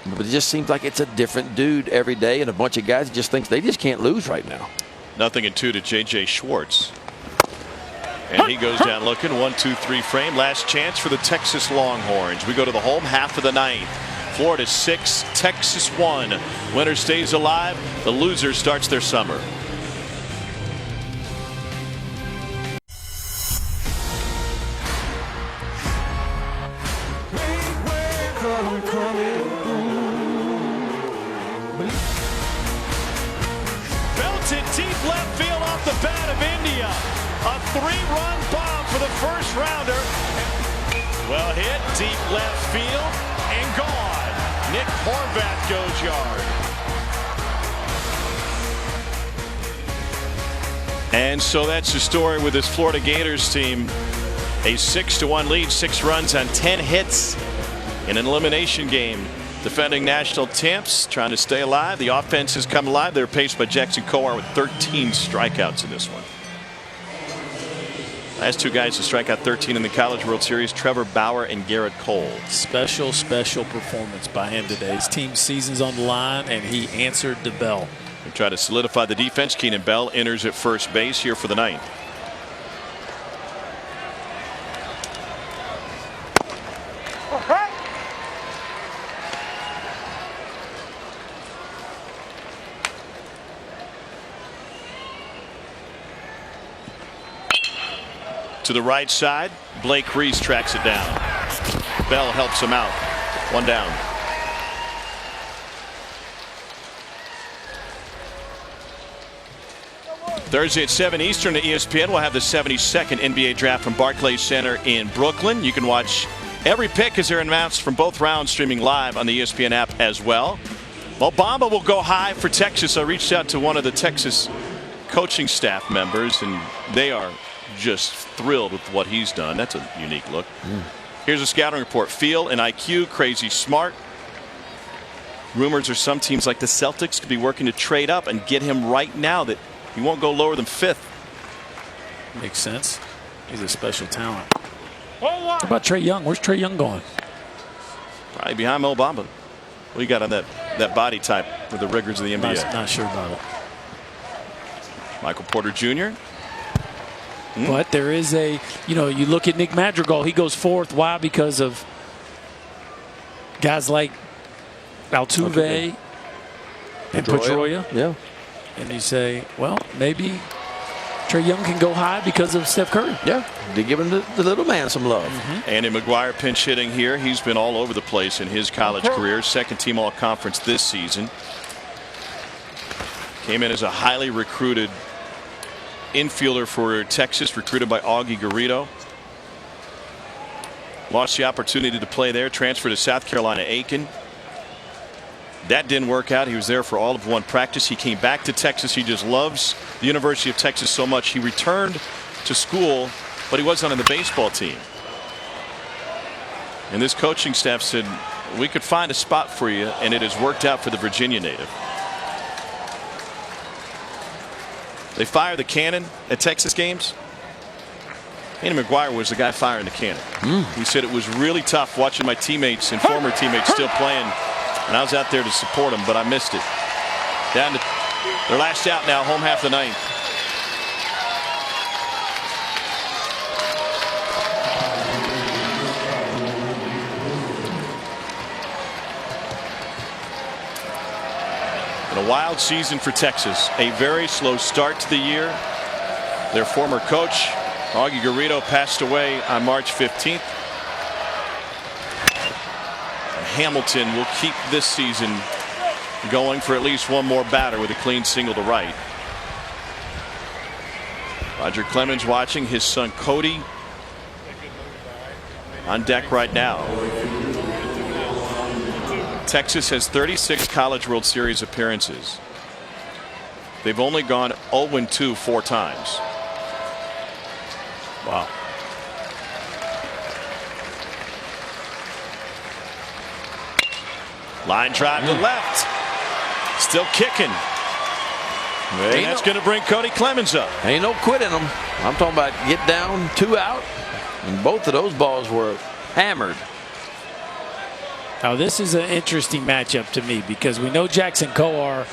S3: But it just seems like it's a different dude every day, and a bunch of guys just think they just can't lose right now.
S1: 0-2 to J.J. Schwartz. And he goes down looking. 1-2-3 frame. Last chance for the Texas Longhorns. We go to the home half of the 9th. Florida 6, Texas 1. Winner stays alive. The loser starts their summer. Deep left field off the bat of India. A 3-run bomb for the first rounder. Well hit, deep left field, and gone. Nick Horvath goes yard. And so that's the story with this Florida Gators team. A 6-1 lead, 6 runs on 10 hits in an elimination game. Defending national champs, trying to stay alive. The offense has come alive. They're paced by Jackson Coar with 13 strikeouts in this one. Last 2 guys to strike out 13 in the College World Series, Trevor Bauer and Garrett Cole.
S2: Special performance by him today. His team's season's on the line, and he answered the bell.
S1: They try to solidify the defense. Keenan Bell enters at first base here for the ninth. To the right side, Blake Reese tracks it down. Bell helps him out. 1 down. Thursday at 7 Eastern at ESPN, we'll have the 72nd NBA Draft from Barclays Center in Brooklyn. You can watch every pick as they're announced from both rounds, streaming live on the ESPN app as well. Obama will go high for Texas. I reached out to one of the Texas coaching staff members, and they are just thrilled with what he's done. That's a unique look. Here's a scouting report. Feel and IQ, crazy smart. Rumors are some teams like the Celtics could be working to trade up and get him right now, that he won't go lower than 5th.
S2: Makes sense. He's a special talent. What about Trae Young? Where's Trae Young going?
S1: Probably behind Mo Bamba. What do you got on that body type for the rigors of the NBA?
S2: Not sure about it.
S1: Michael Porter Jr.
S2: But there is you look at Nick Madrigal, he goes 4th. Why? Because of guys like Altuve and Pedroia.
S3: Yeah.
S2: And you say, well, maybe Trae Young can go high because of Steph Curry.
S3: Yeah, they give him the little man some love.
S1: Andy McGuire pinch hitting here. He's been all over the place in his college career. 2nd team all conference this season. Came in as a highly recruited infielder for Texas, recruited by Augie Garrido. Lost the opportunity to play there, transferred to South Carolina Aiken. That didn't work out. He was there for all of one practice. He came back to Texas. He just loves the University of Texas so much. He returned to school, but he wasn't on the baseball team. And this coaching staff said, we could find a spot for you, and it has worked out for the Virginia native. They fire the cannon at Texas games. Andy McGuire was the guy firing the cannon. He said it was really tough watching my teammates and former teammates still playing, and I was out there to support them, but I missed it. Down to their last out now, home half the ninth. A wild season for Texas. A very slow start to the year. Their former coach, Augie Garrido, passed away on March 15th. Hamilton will keep this season going for at least one more batter with a clean single to right. Roger Clemens watching his son Cody on deck right now. Texas has 36 College World Series appearances. They've only gone 0-2 4 times. Wow. Line drive to left. Still kicking. And that's going to bring Cody Clemens up.
S3: Ain't no quitting them. I'm talking about get down, 2 out. And both of those balls were hammered.
S2: Now this is an interesting matchup to me because we know Jackson Coar,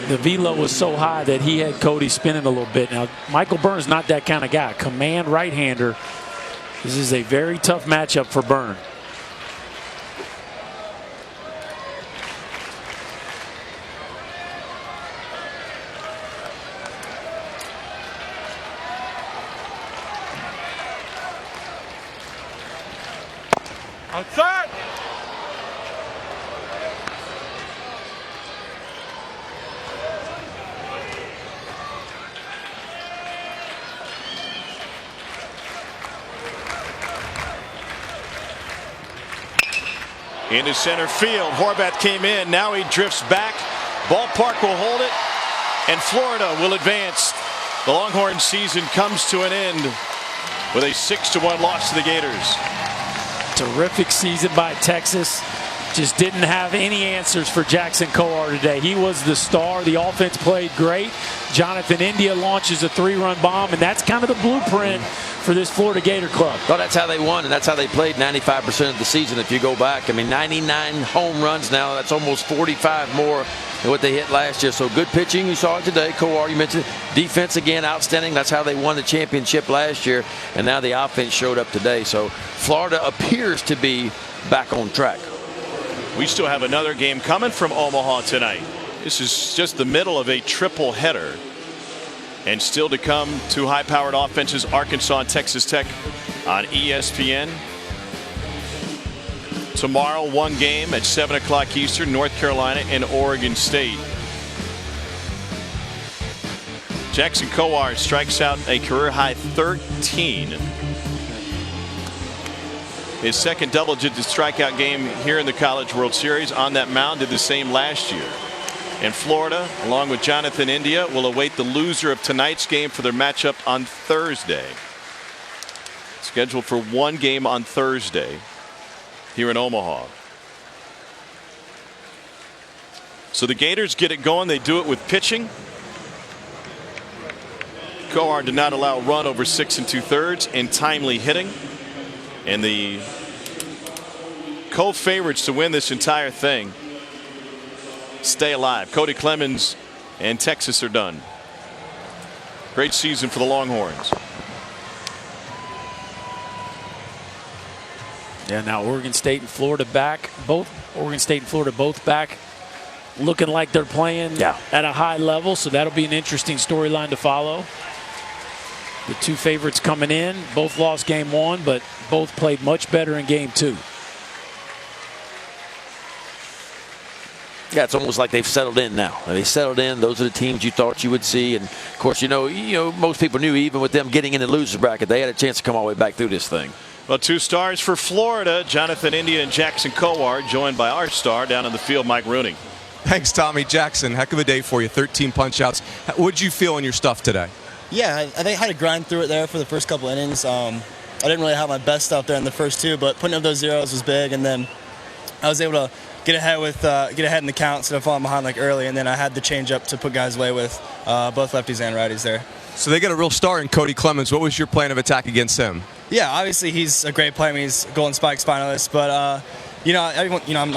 S2: the velo was so high that he had Cody spinning a little bit. Now Michael Burns not that kind of guy. Command right-hander. This is a very tough matchup for Burn.
S13: Outside.
S1: Into center field. Horvath came in. Now he drifts back. Ballpark will hold it, and Florida will advance The Longhorns season comes to an end with a 6-1 loss to the Gators.
S2: Terrific season by Texas. Just didn't have any answers for Jackson Coar today. He was the star. The offense played great. Jonathan India launches a 3-run bomb, and that's kind of the blueprint for this Florida Gator club.
S3: Well, that's how they won, and that's how they played 95% of the season if you go back. I mean, 99 home runs now. That's almost 45 more than what they hit last year. So good pitching. You saw it today. Coar, you mentioned it. Defense, again, outstanding. That's how they won the championship last year, and now the offense showed up today. So Florida appears to be back on track.
S1: We still have another game coming from Omaha tonight. This is just the middle of a triple header. And still to come, two high-powered offenses, Arkansas and Texas Tech on ESPN. Tomorrow, one game at 7 o'clock Eastern, North Carolina and Oregon State. Jackson Coar strikes out a career-high 13. His second double-digit strikeout game here in the College World Series. On that mound, did the same last year. And Florida, along with Jonathan India, will await the loser of tonight's game for their matchup on Thursday. Scheduled for one game on Thursday here in Omaha. So the Gators get it going. They do it with pitching. Coar did not allow a run over 6 2/3 and timely hitting. And the co-favorites to win this entire thing stay alive. Cody Clemens and Texas are done. Great season for the Longhorns.
S2: Yeah, now Oregon State and Florida back. Oregon State and Florida both back, looking like they're playing at a high level. So that'll be an interesting storyline to follow. The two favorites coming in, both lost game one, but both played much better in game two.
S3: Yeah, it's almost like they've settled in now. They settled in. Those are the teams you thought you would see. And of course, you know, most people knew even with them getting in the loser bracket, they had a chance to come all the way back through this thing.
S1: Well, two stars for Florida, Jonathan India and Jackson Coar, joined by our star down in the field, Mike Rooney.
S4: Thanks, Tommy. Jackson, heck of a day for you. 13 punch-outs. What did you feel in your stuff today?
S16: Yeah, I think I had to grind through it there for the first couple innings. I didn't really have my best stuff there in the first two, but putting up those zeros was big, and then I was able to get ahead in the count instead of falling behind like early, and then I had the change up to put guys away with both lefties and righties there.
S4: So they got a real star in Cody Clemens. What was your plan of attack against him?
S16: Yeah, obviously he's a great player. I mean, he's a Golden Spikes finalist, but I'm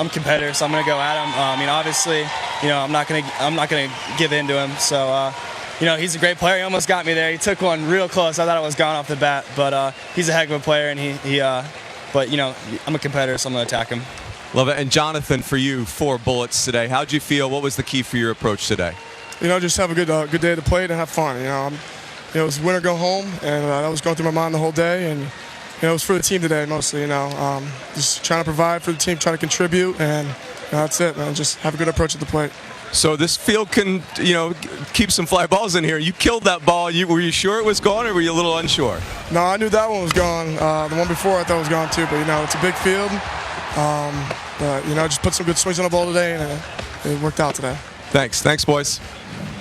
S16: a competitor, so I'm going to go at him. Obviously, I'm not going to give in to him. So, he's a great player. He almost got me there. He took one real close. I thought it was gone off the bat, but he's a heck of a player, and I'm a competitor, so I'm going to attack him.
S4: Love it. And Jonathan, for you, 4 bullets today. How'd you feel? What was the key for your approach today?
S17: Just have a good day to play and have fun. It was win or go home, and that was going through my mind the whole day. And it was for the team today mostly. Just trying to provide for the team, trying to contribute, and that's it, man. Just have a good approach at the plate.
S4: So this field can, keep some fly balls in here. You killed that ball. Were you sure it was gone, or were you a little unsure?
S17: No, I knew that one was gone. The one before I thought was gone too. But it's a big field. Just put some good swings on the ball today, and it worked out today.
S4: Thanks, boys.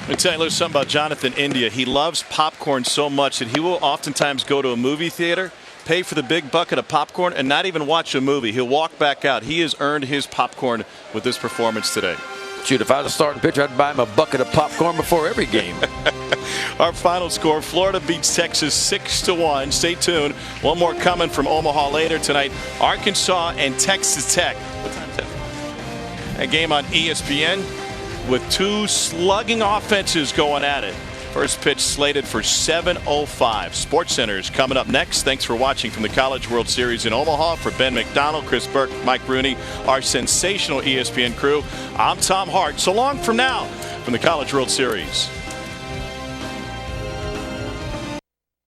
S1: Let me tell you a little something about Jonathan India. He loves popcorn so much that he will oftentimes go to a movie theater, pay for the big bucket of popcorn, and not even watch a movie. He'll walk back out. He has earned his popcorn with this performance today.
S3: Shoot, if I was a starting pitcher, I'd buy him a bucket of popcorn before every game.
S1: Our final score, Florida beats Texas 6-1. Stay tuned. One more coming from Omaha later tonight. Arkansas and Texas Tech. What time is that? A game on ESPN with two slugging offenses going at it. First pitch slated for 7:05. SportsCenter is coming up next. Thanks for watching from the College World Series in Omaha. For Ben McDonald, Chris Burke, Mike Rooney, our sensational ESPN crew, I'm Tom Hart. So long from now from the College World Series.